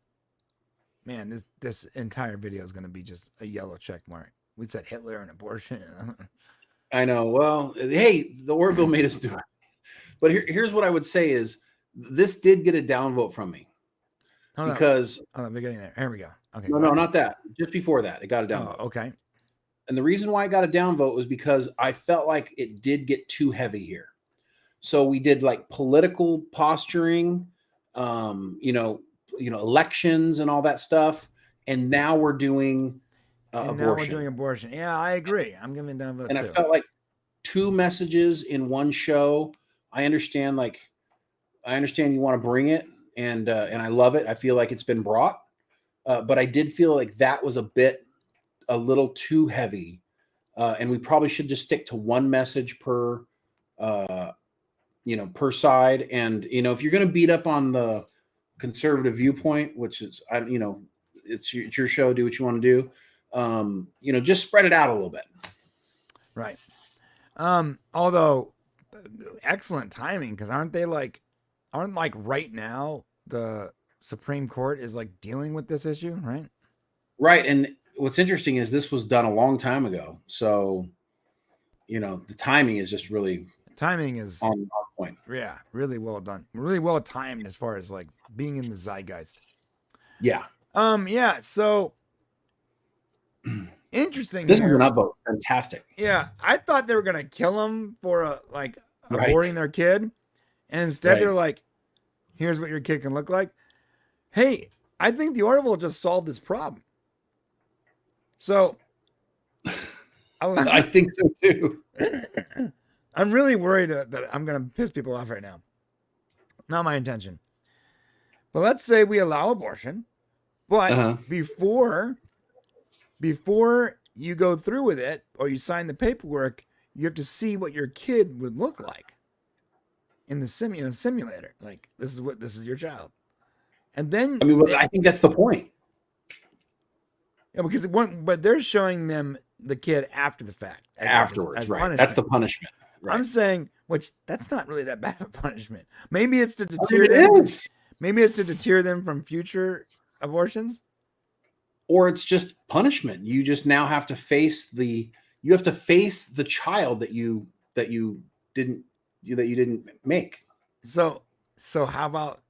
Man, this entire video is going to be just a yellow check mark. We said Hitler and abortion. I know. Well, hey, the Orville made us do it. But here's what I would say is this did get a downvote from me. Because hold on, we're getting there. Here we go. Okay. No, not that. Just before that, it got a downvote. Oh, okay. And the reason why I got a downvote was because I felt like it did get too heavy here. So we did like political posturing, elections and all that stuff, and now we're doing abortion. Now we're doing abortion. Yeah, I agree. I'm giving a downvote and too. I felt like two messages in one show. I understand you want to bring it, and I love it. I feel like it's been brought, but I did feel like that was a little too heavy. And we probably should just stick to one message per per side. And, if you're going to beat up on the conservative viewpoint, which is, it's your show, do what you want to do. Just spread it out a little bit. Right. Although excellent timing, because aren't right now the Supreme Court is like dealing with this issue, right? Right. And what's interesting is this was done a long time ago. So, the timing is just really on point. Yeah, really well done. Really well timed as far as like being in the zeitgeist. Yeah. Yeah, so interesting. This is an upvote. Fantastic. Yeah, I thought they were gonna kill him for Right. aborting their kid. And instead they're Right. like, here's what your kid can look like. Hey, I think the Orville just solved this problem. So I think so too. I'm really worried that I'm going to piss people off right now. Not my intention. But let's say we allow abortion, but before you go through with it or you sign the paperwork, you have to see what your kid would look like in the simulator. Like, this is your child. And then I think that's the point. Yeah, because but they're showing them the kid after the fact. Afterwards, as right. punishment. That's the punishment. Right. I'm saying, that's not really that bad of a punishment. Maybe it's to deter it them. is. Maybe it's to deter them from future abortions. Or it's just punishment. You just now have to face the child that you didn't make. So how about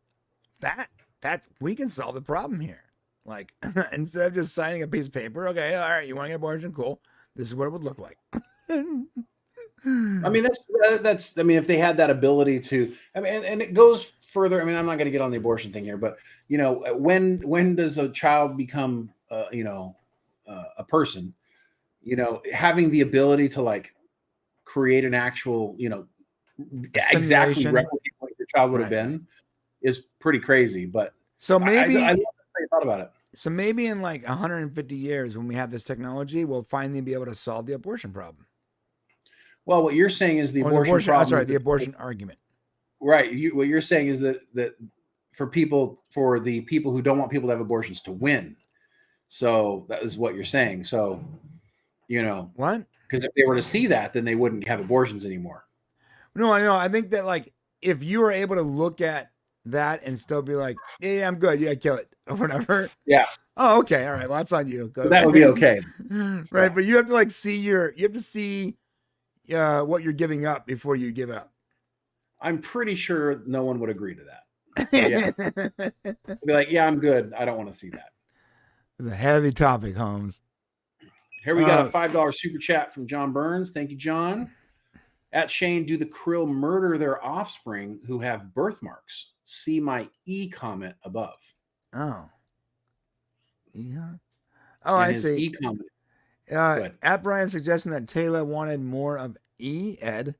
that? We can solve the problem here. Like, instead of just signing a piece of paper, okay, all right, you want to get an abortion? Cool. This is what it would look like. I mean, that's if they had that ability to, and it goes further. I mean, I'm not going to get on the abortion thing here, but when does a child become, a person? Having the ability to like create an actual, exactly replicate what your child would have been is pretty crazy. But so maybe I thought about it. So maybe in like 150 years, when we have this technology, we'll finally be able to solve the abortion problem. Well, what you're saying is the abortion problem. Sorry, the abortion argument. Right. What you're saying is that for the people who don't want people to have abortions to win. So that is what you're saying. So, what? Because if they were to see that, then they wouldn't have abortions anymore. No, I know. I think that like if you were able to look at that and still be like, yeah, I'm good. Yeah, kill it or whatever. Yeah. Oh, okay. All right. Well, that's on you. So that would be okay. Right. Yeah. But you have to like see what you're giving up before you give up. I'm pretty sure no one would agree to that. Yeah. Be like, yeah, I'm good. I don't want to see that. It's a heavy topic, Holmes. Here we got a $5 super chat from John Burns. Thank you, John. At Shane, do the Krill murder their offspring who have birthmarks? See my comment above. Oh. Yeah. Oh, I see. E-comment. At Brian suggesting that Taylor wanted more of Ed.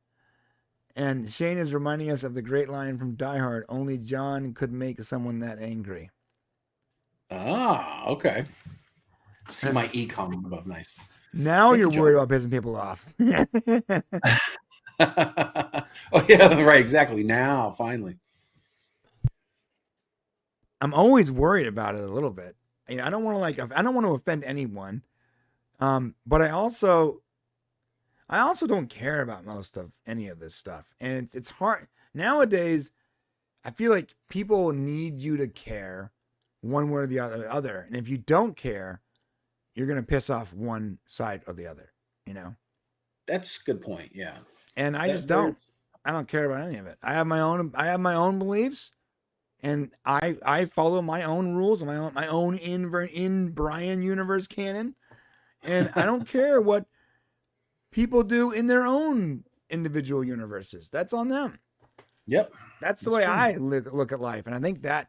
And Shane is reminding us of the great line from Die Hard, only John could make someone that angry. Ah, okay. See my comment above. Nice. Now Thank you're worried about pissing people off. Oh, yeah, right. Exactly. Now, finally. I'm always worried about it a little bit. I don't want to offend anyone. But I also don't care about most of any of this stuff. And it's hard. Nowadays, I feel like people need you to care one way or the other. And if you don't care, you're going to piss off one side or the other, That's a good point. Yeah. And I just don't. I don't care about any of it. I have my own beliefs, and I follow my own rules, my own in Brian universe canon. And I don't care what people do in their own individual universes. That's on them. Yep. That's the way I look at life. And I think that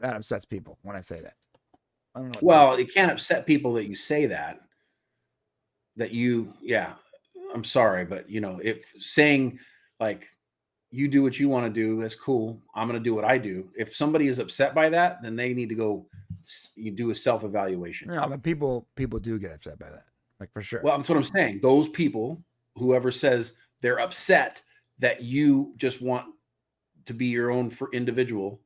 upsets people when I say that. I don't know. Well, it can't upset people that you say that I'm sorry, but if saying like, you do what you want to do. That's cool. I'm going to do what I do. If somebody is upset by that, then they need to go. You do a self-evaluation. No, but people do get upset by that, like for sure. Well, that's what I'm saying. Those people, whoever says they're upset that you just want to be your own individual,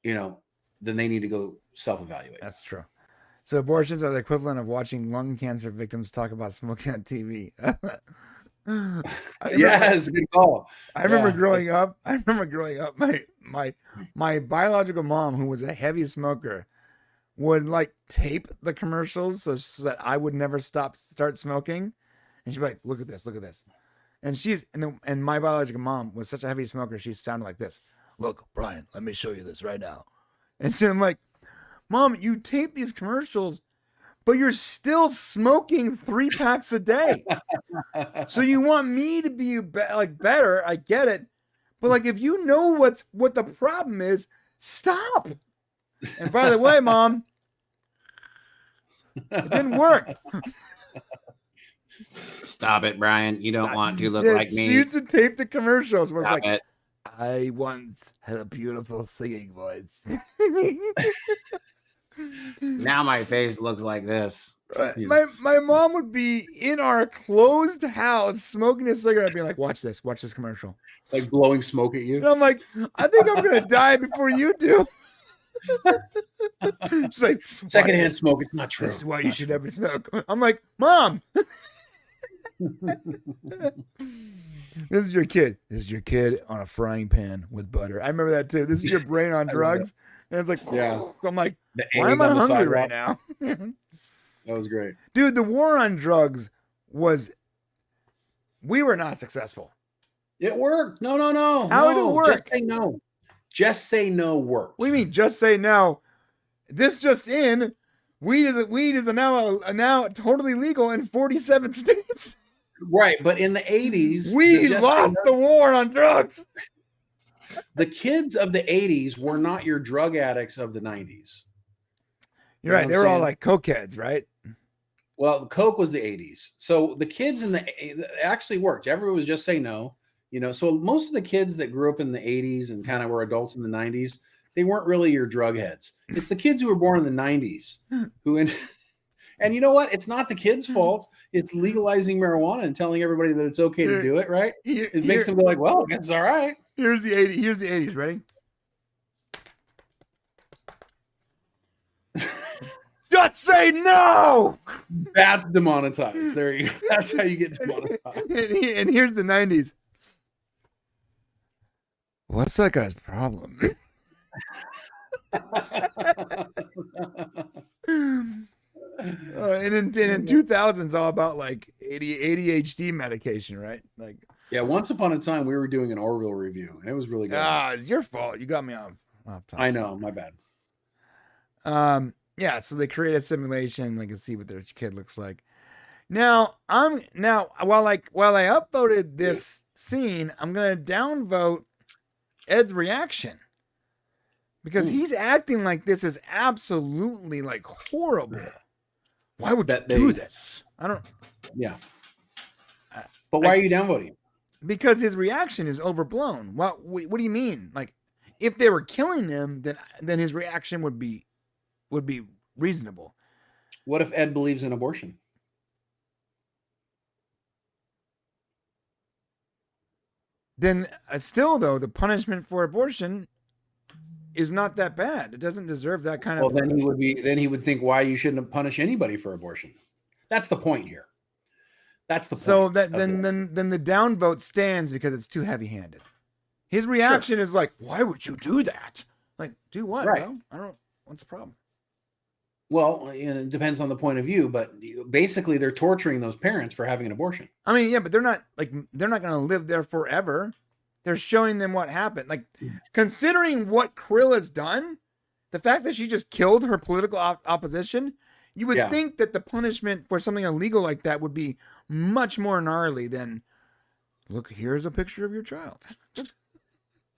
then they need to go self-evaluate. That's true. So abortions are the equivalent of watching lung cancer victims talk about smoking on TV. Yes, good call. I remember growing up. My biological mom, who was a heavy smoker, would like tape the commercials so that I would never start smoking. And she'd be like, "Look at this, look at this." And my biological mom was such a heavy smoker. She sounded like this. "Look, Brian, let me show you this right now." And so I'm like, "Mom, you tape these commercials, but you're still smoking 3 packs a day. So you want me to be better? I get it, but like if you know what the problem is, stop." And by the way, Mom, it didn't work. Stop it, Brian. You don't want to look like me. She used to tape the commercials where Stop it's like, it. "I once had a beautiful singing voice." Now my face looks like this. My mom would be in our closed house smoking a cigarette, being like, watch this commercial. Like blowing smoke at you. And I'm like, "I think I'm gonna die before you do." She's like, secondhand smoke. It's not true. This is why you should never smoke. I'm like, "Mom, this is your kid. This is your kid on a frying pan with butter." I remember that too. This is your brain on drugs. And it's like, yeah. I'm like, why am I hungry right now? That was great. Dude, the war on drugs we were not successful. It worked. No. How did it work? Just say no. Just say no worked. What do you mean? Just say no. This just in, weed is now totally legal in 47 states. Right, but in the 80s, we lost the war on drugs. The kids of the 80s were not your drug addicts of the 90s. You're right. They were all like cokeheads, right? Well, Coke was the 80s. So the kids it actually worked. Everyone was just say no. So most of the kids that grew up in the 80s and kind of were adults in the 90s, they weren't really your drug heads. It's the kids who were born in the 90s and you know what? It's not the kids' fault. It's legalizing marijuana and telling everybody that it's okay to do it, right? It makes them go like, well, I guess it's all right. Here's the 80s. Ready? Just say no. That's demonetized. There you go. That's how you get demonetized. And here's the 90s. What's that guy's problem? And in 2000s, all about like ADHD medication, right? Like, yeah. Once upon a time, we were doing an Orville review, and it was really good. It's your fault. You got me off time. I know, my bad. Yeah. So they create a simulation. They can see what their kid looks like. Now while I upvoted this scene, I'm gonna downvote Ed's reaction. Because he's acting like this is absolutely like horrible. Why would you do this? I don't. Yeah. But why are you downvoting? Because his reaction is overblown. What do you mean? Like, if they were killing them, then his reaction would be reasonable. What if Ed believes in abortion? Then still, though, the punishment for abortion is not that bad. It doesn't deserve that kind of. Well, then he would think why you shouldn't punish anybody for abortion. That's the point here. That's the point. So then the downvote stands because it's too heavy-handed. His reaction is like, "Why would you do that? Like, do what? Right. Bro? I don't. What's the problem?" Well, it depends on the point of view, but basically they're torturing those parents for having an abortion. I mean, yeah, but they're not going to live there forever. They're showing them what happened. Like, considering what Krill has done, the fact that she just killed her political opposition, you would think that the punishment for something illegal like that would be much more gnarly than, look, here's a picture of your child.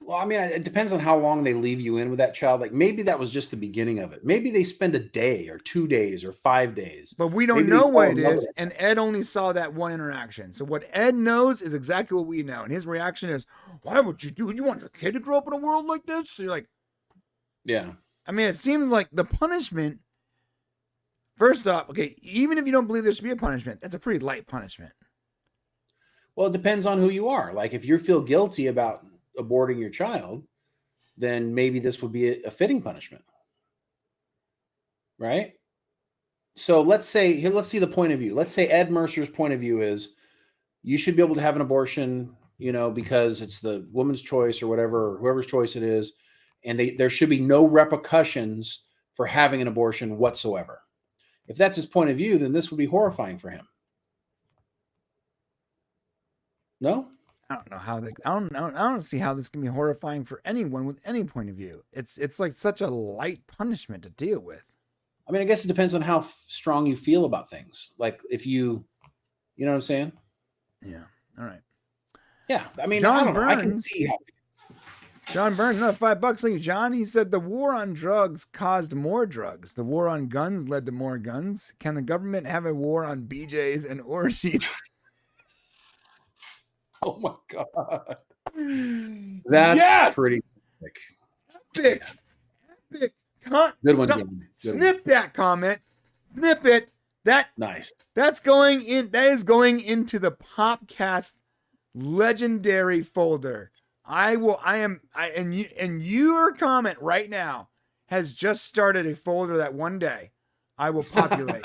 Well, I mean, it depends on how long they leave you in with that child. Like maybe that was just the beginning of it. Maybe they spend a day or 2 days or 5 days. But we don't Maybe they know fall what in it love is, with it. and Ed only saw that one interaction. So what Ed knows is exactly what we know, and his reaction is, "Why would you do it? You want your kid to grow up in a world like this?" So you're like, Yeah. I mean, it seems like the punishment. First off, okay, even if you don't believe there should be a punishment, that's a pretty light punishment. Well, it depends on who you are. Like if you feel guilty about aborting your child, then maybe this would be a fitting punishment. Right? So let's see the point of view. Let's say Ed Mercer's point of view is you should be able to have an abortion, because it's the woman's choice or whatever, or whoever's choice it is, and there should be no repercussions for having an abortion whatsoever. If that's his point of view, then this would be horrifying for him. No? I don't know how I don't see how this can be horrifying for anyone with any point of view. It's like such a light punishment to deal with. I mean, I guess it depends on how strong you feel about things. Like if you know what I'm saying? Yeah. All right. Yeah. I mean, John I don't know. I can Burns. see how. John Burns, another $5. Thank you, John. He said the war on drugs caused more drugs. The war on guns led to more guns. Can the government have a war on BJs and orgies? Oh my God. That's pretty sick. Epic. Good one, Jim. Snip that comment. Snip it. Nice. That's going in. That is going into the Popcast legendary folder. Your comment right now has just started a folder that one day I will populate.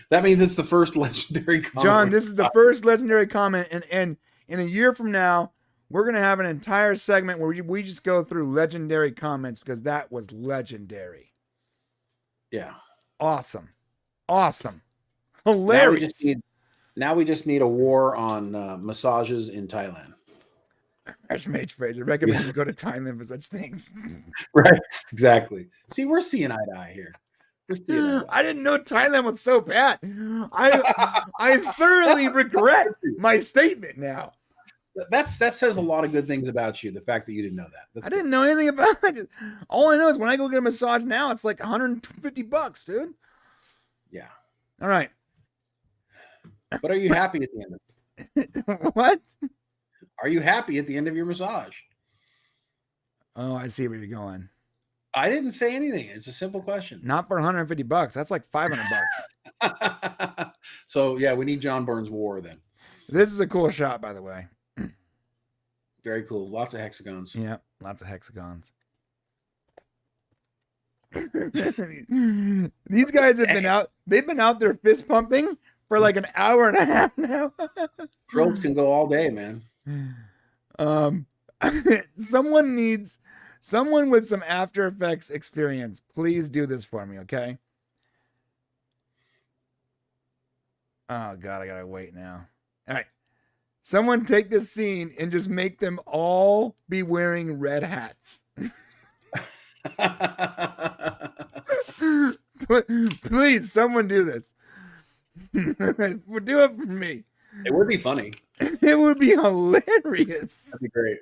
That means it's the first legendary comment. John, this is the first legendary comment, and in a year from now, we're gonna have an entire segment where we just go through legendary comments because that was legendary. Yeah. Awesome. Hilarious. Now we just need a war on massages in Thailand. Archmage Fraser recommends you go to Thailand for such things. Right. Exactly. See, we're seeing eye to eye here. I didn't know Thailand was so bad. I thoroughly regret my statement now. That says a lot of good things about you. The fact that you didn't know that. I didn't know anything about it. All I know is when I go get a massage now, it's like $150, dude. Yeah. All right. But are you happy at the end of it? What? Are you happy at the end of your massage? Oh, I see where you're going. I didn't say anything. It's a simple question. Not for $150. That's like $500. So yeah, we need John Burns' war then. This is a cool shot, by the way. Very cool. Lots of hexagons. Yeah, lots of hexagons. These guys have been out. They've been out there fist pumping for like an hour and a half now. Krills can go all day, man. Someone with some After Effects experience, please do this for me, okay? Oh God, I gotta wait now. All right. Someone take this scene and just make them all be wearing red hats. Please, someone do this. Do it for me. It would be funny. It would be hilarious. That'd be great.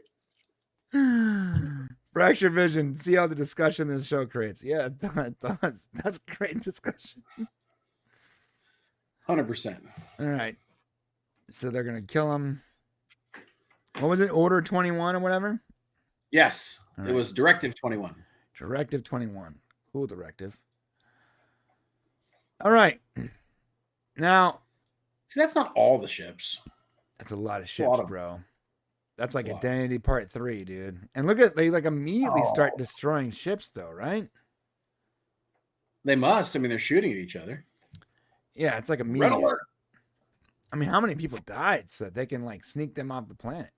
Fracture Vision. See how the discussion this show creates. Yeah, it does. That's great discussion. 100%. All right. So they're gonna kill him. What was it? Order 21 or whatever? Yes. All It right. was Directive 21. Directive 21. Cool directive. All right. Now, see, that's not all the ships. that's a lot of a ships, lot of- bro. That's like a lot. Identity Part 3, dude. And look at, they like immediately start destroying ships though, right? They must. I mean, they're shooting at each other. Yeah, it's like Red immediate. alert. I mean, how many people died so that they can like sneak them off the planet?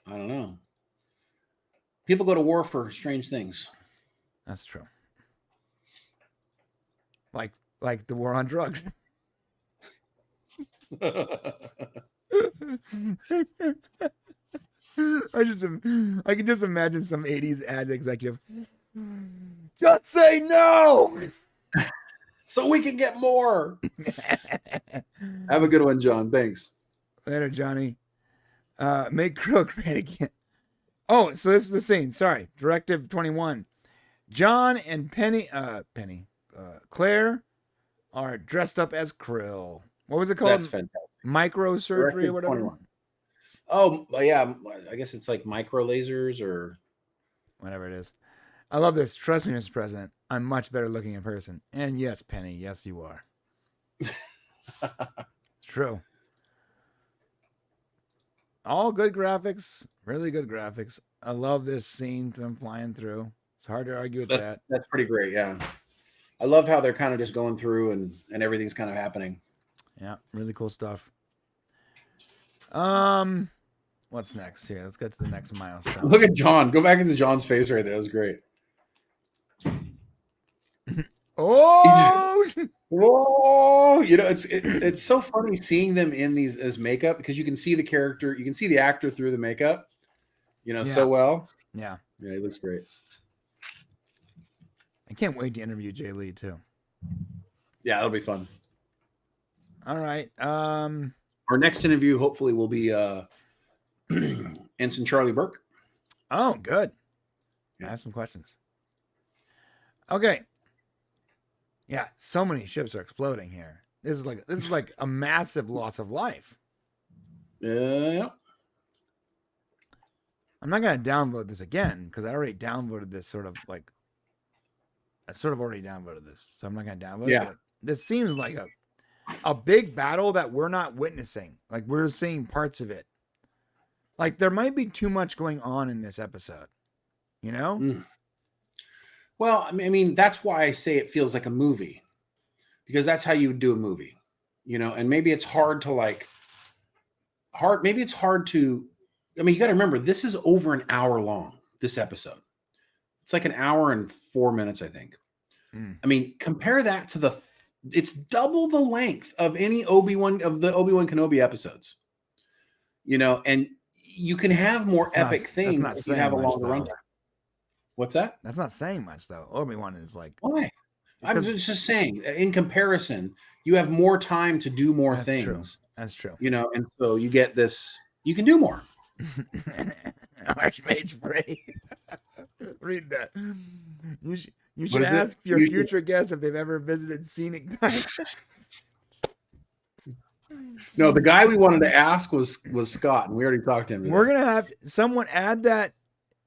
I don't know. People go to war for strange things. That's true. Like the war on drugs. I can just imagine some 80s ad executive. Just say no. So we can get more. Have a good one, John. Thanks. Later, Johnny. Make Krill great again. Oh, so this is the scene. Sorry. Directive 21. John and Claire are dressed up as Krill. What was it called? That's fantastic. Microsurgery Directive or whatever. 21. Oh, yeah. I guess it's like micro lasers or whatever it is. I love this. Trust me, Mr. President. I'm much better looking in person. And yes, Penny, yes, you are. It's true. All good graphics, really good graphics. I love this scene, them flying through. It's hard to argue with that. That's pretty great, yeah. I love how they're kind of just going through and everything's kind of happening. Yeah, really cool stuff. What's next here? Let's get to the next milestone. Look at John. Go back into John's face right there. That was great. Oh, whoa! You know, it's so funny seeing them in these as makeup because you can see the character, you can see the actor through the makeup, you know, so well. Yeah, he looks great. I can't wait to interview Jay Lee too. Yeah, that'll be fun. All right. Our next interview hopefully will be Ensign Charlie Burke. Oh, good. I have some questions. Okay. Yeah, so many ships are exploding here. This is like a massive loss of life. Yeah. I'm not gonna downvote this again because I already downvoted this I sort of already downvoted this, so I'm not gonna downvote it. But this seems like a big battle that we're not witnessing. Like we're seeing parts of it. Like there might be too much going on in this episode. You know? Mm. Well, I mean, that's why I say it feels like a movie, because that's how you would do a movie, you know. And maybe it's hard to Maybe it's hard to. I mean, you got to remember this is over an hour long. This episode, it's like an hour and 4 minutes, I think. Mm. I mean, compare that to it's double the length of any Obi-Wan Kenobi episodes, you know, and you can have more epic things if you have a longer runtime. What's that? That's not saying much though. Obi-Wan is like, why? I'm just saying, in comparison, you have more time to do more things. True. That's true. You know, and so you get this. You can do more. Archmage Bray. Read that. You should ask your future guests if they've ever visited scenic times. No, the guy we wanted to ask was Scott, and we already talked to him. We're gonna have someone add that.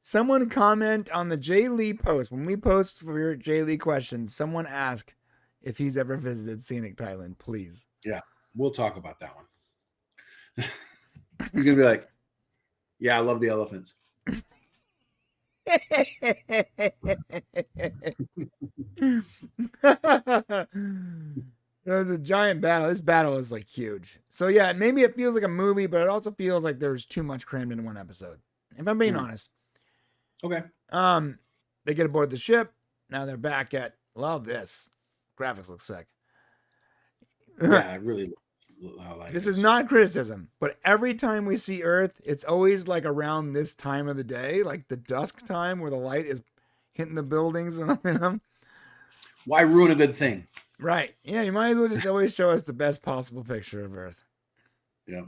Someone comment on the Jay Lee post. When we post for your Jay Lee questions, someone ask if he's ever visited scenic Thailand, please. Yeah, we'll talk about that one. He's gonna be like, yeah, I love the elephants. There's a giant battle. This battle is like huge. So yeah, maybe it feels like a movie, but it also feels like there's too much crammed in one episode. If I'm being honest. Okay. They get aboard the ship. Now they're back at. Love this. Graphics look sick. Yeah, I really like this. Is not criticism, but every time we see Earth, it's always like around this time of the day, like the dusk time where the light is hitting the buildings and them. Why ruin a good thing? Right. Yeah, you might as well just always show us the best possible picture of Earth. Yeah.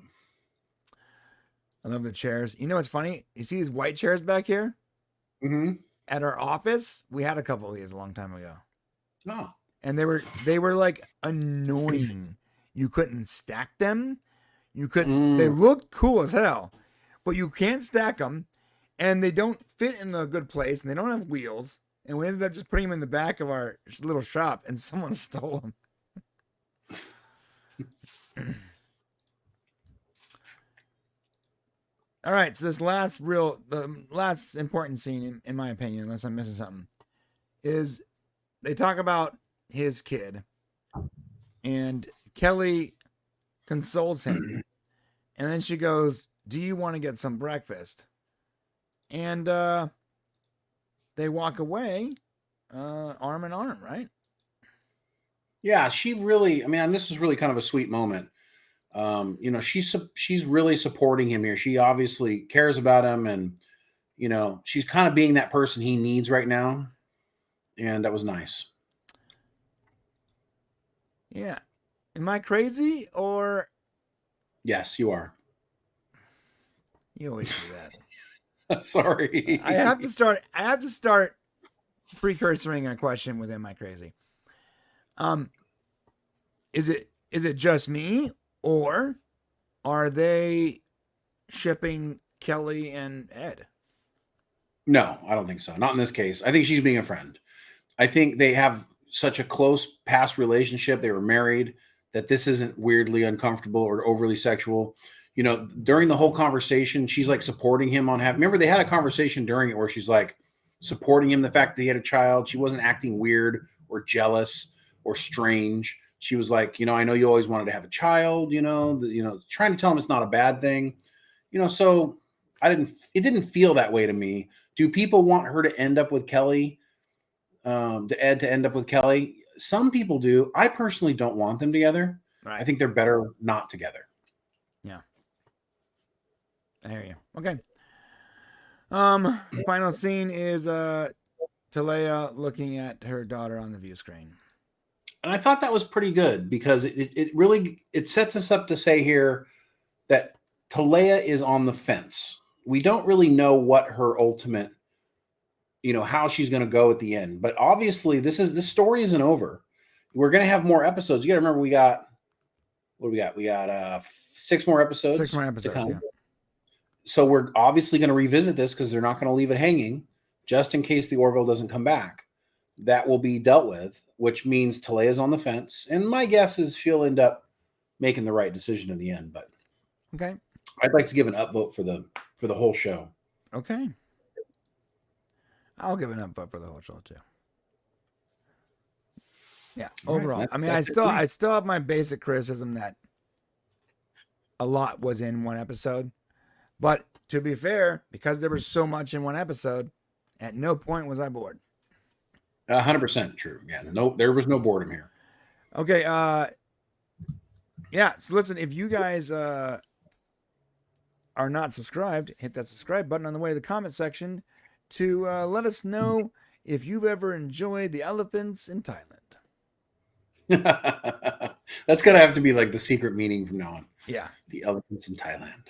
I love the chairs. You know what's funny? You see these white chairs back here? Mm-hmm. At our office, we had a couple of these a long time ago. Oh. And they were like annoying. You couldn't stack them. You couldn't. They looked cool as hell, but you can't stack them, and they don't fit in a good place, and they don't have wheels. And we ended up just putting them in the back of our little shop, and someone stole them. All right, so this the last important scene, in my opinion, unless I'm missing something, is they talk about his kid, and Kelly consoles him, and then she goes, "Do you want to get some breakfast?" And they walk away, arm in arm, right? Yeah, she really. I mean, this was really kind of a sweet moment. You know, she's really supporting him here. She obviously cares about him, and you know, she's kind of being that person he needs right now, and that was nice. Yeah. Am I crazy or? Yes, you are. You always do Sorry. I have to start precursoring a question with Am I Crazy? Is it just me, or are they shipping Kelly and Ed? No, I don't think so. Not in this case. I think she's being a friend. I think they have such a close past relationship. They were married, that this isn't weirdly uncomfortable or overly sexual. You know, during the whole conversation, she's like supporting him on having. Remember, they had a conversation during it where she's like supporting him, the fact that he had a child. She wasn't acting weird or jealous or strange. She was like, you know, I know you always wanted to have a child. You know, trying to tell him it's not a bad thing. You know, so it didn't feel that way to me. Do people want her to end up with Kelly? To Ed to end up with Kelly? Some people do. I personally don't want them together. Right. I think they're better not together. Yeah. I hear you. Okay. Final scene is Talia looking at her daughter on the view screen. And I thought that was pretty good because it really sets us up to say here that Talia is on the fence. We don't really know what her ultimate, you know, how she's going to go at the end. But obviously, this story isn't over. We're going to have more episodes. You got to remember, we got 6 more episodes. 6 more episodes. Yeah. So we're obviously going to revisit this because they're not going to leave it hanging, just in case the Orville doesn't come back. That will be dealt with, which means Talia's on the fence. And my guess is she'll end up making the right decision in the end. But okay, I'd like to give an upvote for the whole show. Okay. I'll give an upvote for the whole show too. Yeah. Overall, right, I mean, I still have my basic criticism that a lot was in one episode, but to be fair, because there was so much in one episode, at no point was I bored. 100% true. Yeah. No, there was no boredom here. Okay. Yeah. So listen, if you guys are not subscribed, hit that subscribe button on the way to the comment section to let us know if you've ever enjoyed the elephants in Thailand. That's gonna have to be like the secret meaning from now on. Yeah, the elephants in Thailand.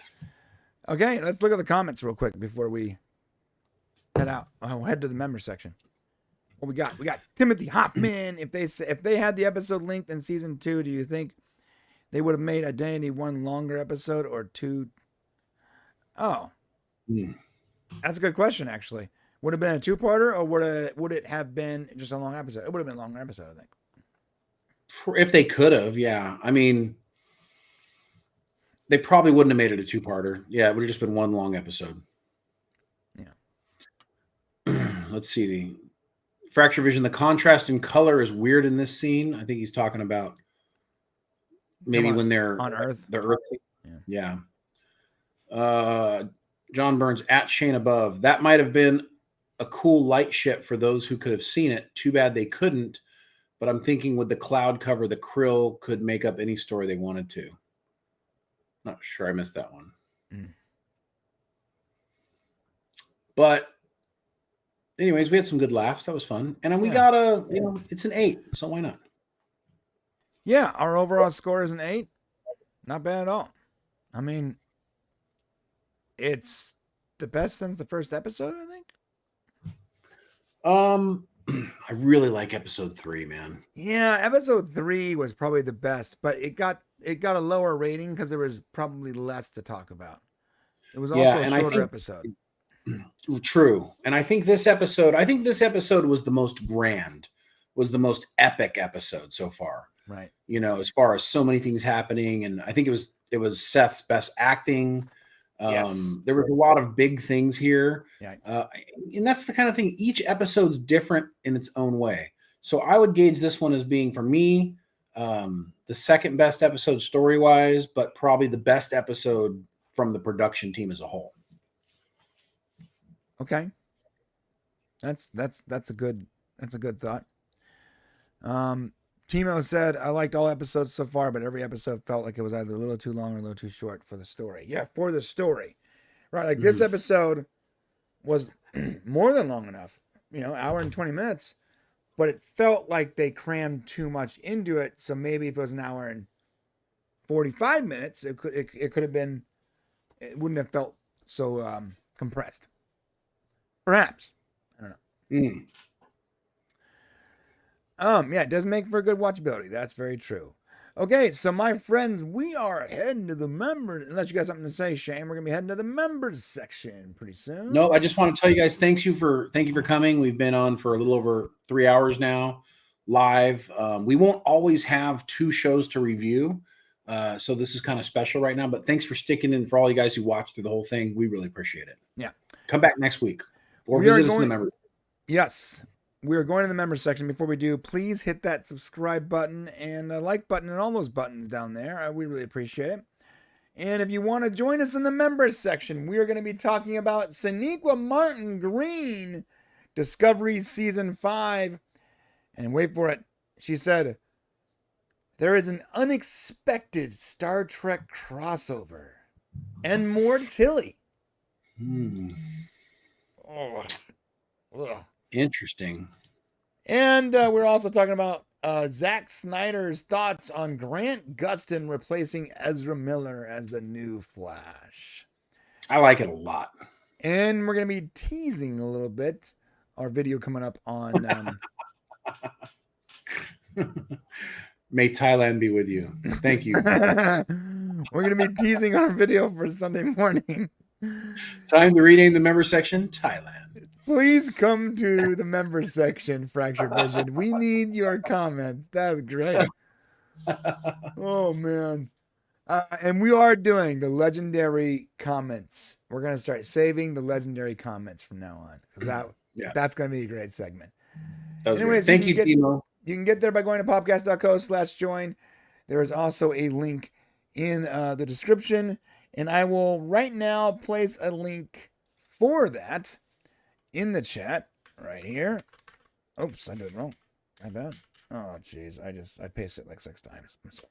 Okay, let's look at the comments real quick before we head out. We'll head to the member section. What we got? We got Timothy Hoffman. If they had the episode linked in season 2, do you think they would have made Identity one longer episode or 2? Oh, that's a good question. Actually, would it have been a 2-parter or would it have been just a long episode? It would have been a longer episode, I think. If they could have, yeah. I mean, they probably wouldn't have made it a 2-parter. Yeah, it would have just been one long episode. Yeah. Let's see. The Fracture Vision, the contrast in color is weird in this scene. I think he's talking about maybe when they're on Earth. The Earth. Yeah. John Burns, at Shane Above. That might have been a cool light ship for those who could have seen it. Too bad they couldn't. But I'm thinking with the cloud cover, the Krill could make up any story they wanted to. Not sure, I missed that one. But anyways, we had some good laughs. That was fun. And then we got it's an 8, so why not? Yeah, our overall score is an 8. Not bad at all. I mean, it's the best since the first episode, I think. I really like episode 3, man. Yeah, episode 3 was probably the best, but it got a lower rating because there was probably less to talk about. It was also a shorter episode. True. And I think this episode was the most grand, was the most epic episode so far. Right. You know, as far as so many things happening. And I think it was Seth's best acting. Yes. There was a lot of big things here. Yeah. And that's the kind of thing, each episode's different in its own way. So I would gauge this one as being, for me, the second best episode story-wise, but probably the best episode from the production team as a whole. Okay. That's a good thought. Timo said, I liked all episodes so far, but every episode felt like it was either a little too long or a little too short for the story. Yeah, for the story. Right, like this episode was more than long enough. You know, hour and 20 minutes, but it felt like they crammed too much into it. So maybe if it was an hour and 45 minutes, it could have been, it wouldn't have felt so compressed. Perhaps. I don't know. Mm. Yeah, it does make for good watchability. That's very true. Okay, so my friends, we are heading to the members. Unless you got something to say, Shane, we're gonna be heading to the members section pretty soon. No, I just want to tell you guys, thank you for coming. We've been on for a little over 3 hours now, live. We won't always have 2 shows to review, so this is kind of special right now. But thanks for sticking in. For all you guys who watched through the whole thing, we really appreciate it. Yeah, come back next week or visit us in the members. Yes. We're going to the members section. Before we do, please hit that subscribe button and like button and all those buttons down there. We really appreciate it. And if you want to join us in the members section, we are going to be talking about Sonequa Martin Green, Discovery Season 5. And wait for it. She said, there is an unexpected Star Trek crossover. And more Tilly. Oh. Ugh. Interesting. And we're also talking about Zack Snyder's thoughts on Grant Gustin replacing Ezra Miller as the new Flash. I like it a lot. And we're going to be teasing a little bit our video coming up on... May Thailand be with you. Thank you. We're going to be teasing our video for Sunday morning. Time to rename the member section Thailand. Please come to the member section, Fractured Vision. We need your comments. That's great. Oh, man. And we are doing the legendary comments. We're going to start saving the legendary comments from now on. Because that's going to be a great segment. Anyways, thank you, Timo. You can get there by going to popcast.co/join. There is also a link in the description. And I will right now place a link for that in the chat right here. Oops, I did it wrong. My bad. Oh, jeez. I pasted it like 6 times. I'm sorry.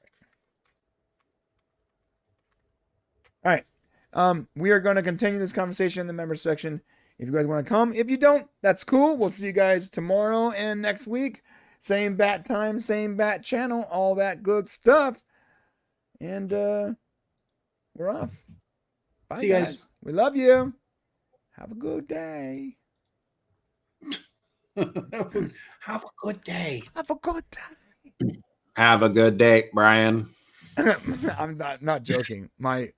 All right. We are going to continue this conversation in the members section. If you guys want to come. If you don't, that's cool. We'll see you guys tomorrow and next week. Same bat time, same bat channel, all that good stuff. And we're off. Bye, see you guys. We love you. Have a good day. Have a good day. Have a good day. Have a good day, Brian. I'm not joking. My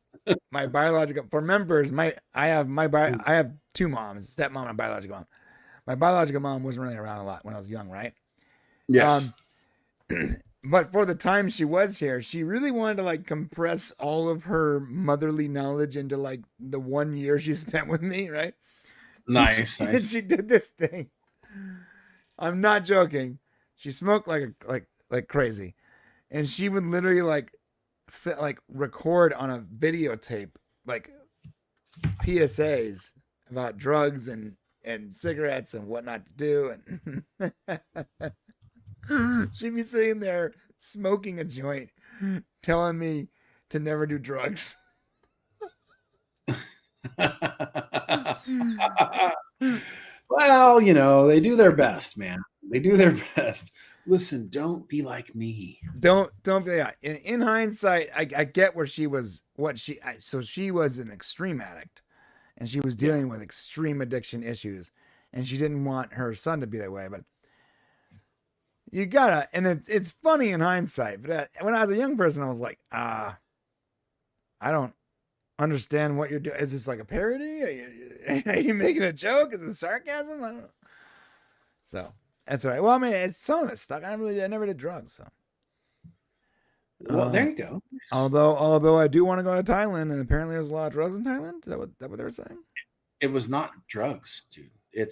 biological, for members, I have 2 moms, stepmom and biological mom. My biological mom wasn't really around a lot when I was young, right? Yes. But for the time she was here, she really wanted to like compress all of her motherly knowledge into like the 1 year she spent with me, right? Nice. And she did this thing. I'm not joking. She smoked like crazy, and she would literally like record on a videotape like PSAs about drugs and cigarettes and what not to do, and she'd be sitting there smoking a joint, telling me to never do drugs. Well, they do their best, man. They do their best. Listen, don't be like me. Don't be. Yeah. In hindsight, I get where she was. So she was an extreme addict, and she was dealing with extreme addiction issues, and she didn't want her son to be that way. But you gotta, and it's funny in hindsight. But when I was a young person, I was like, I don't understand what you're doing. Is this like a parody? Are you making a joke? Is it sarcasm? I don't know. So that's all right. Well, I mean, it's some of it stuck. I never did drugs. So, well, there you go. Although I do want to go to Thailand, and apparently there's a lot of drugs in Thailand. Is that what they were saying? It was not drugs, dude.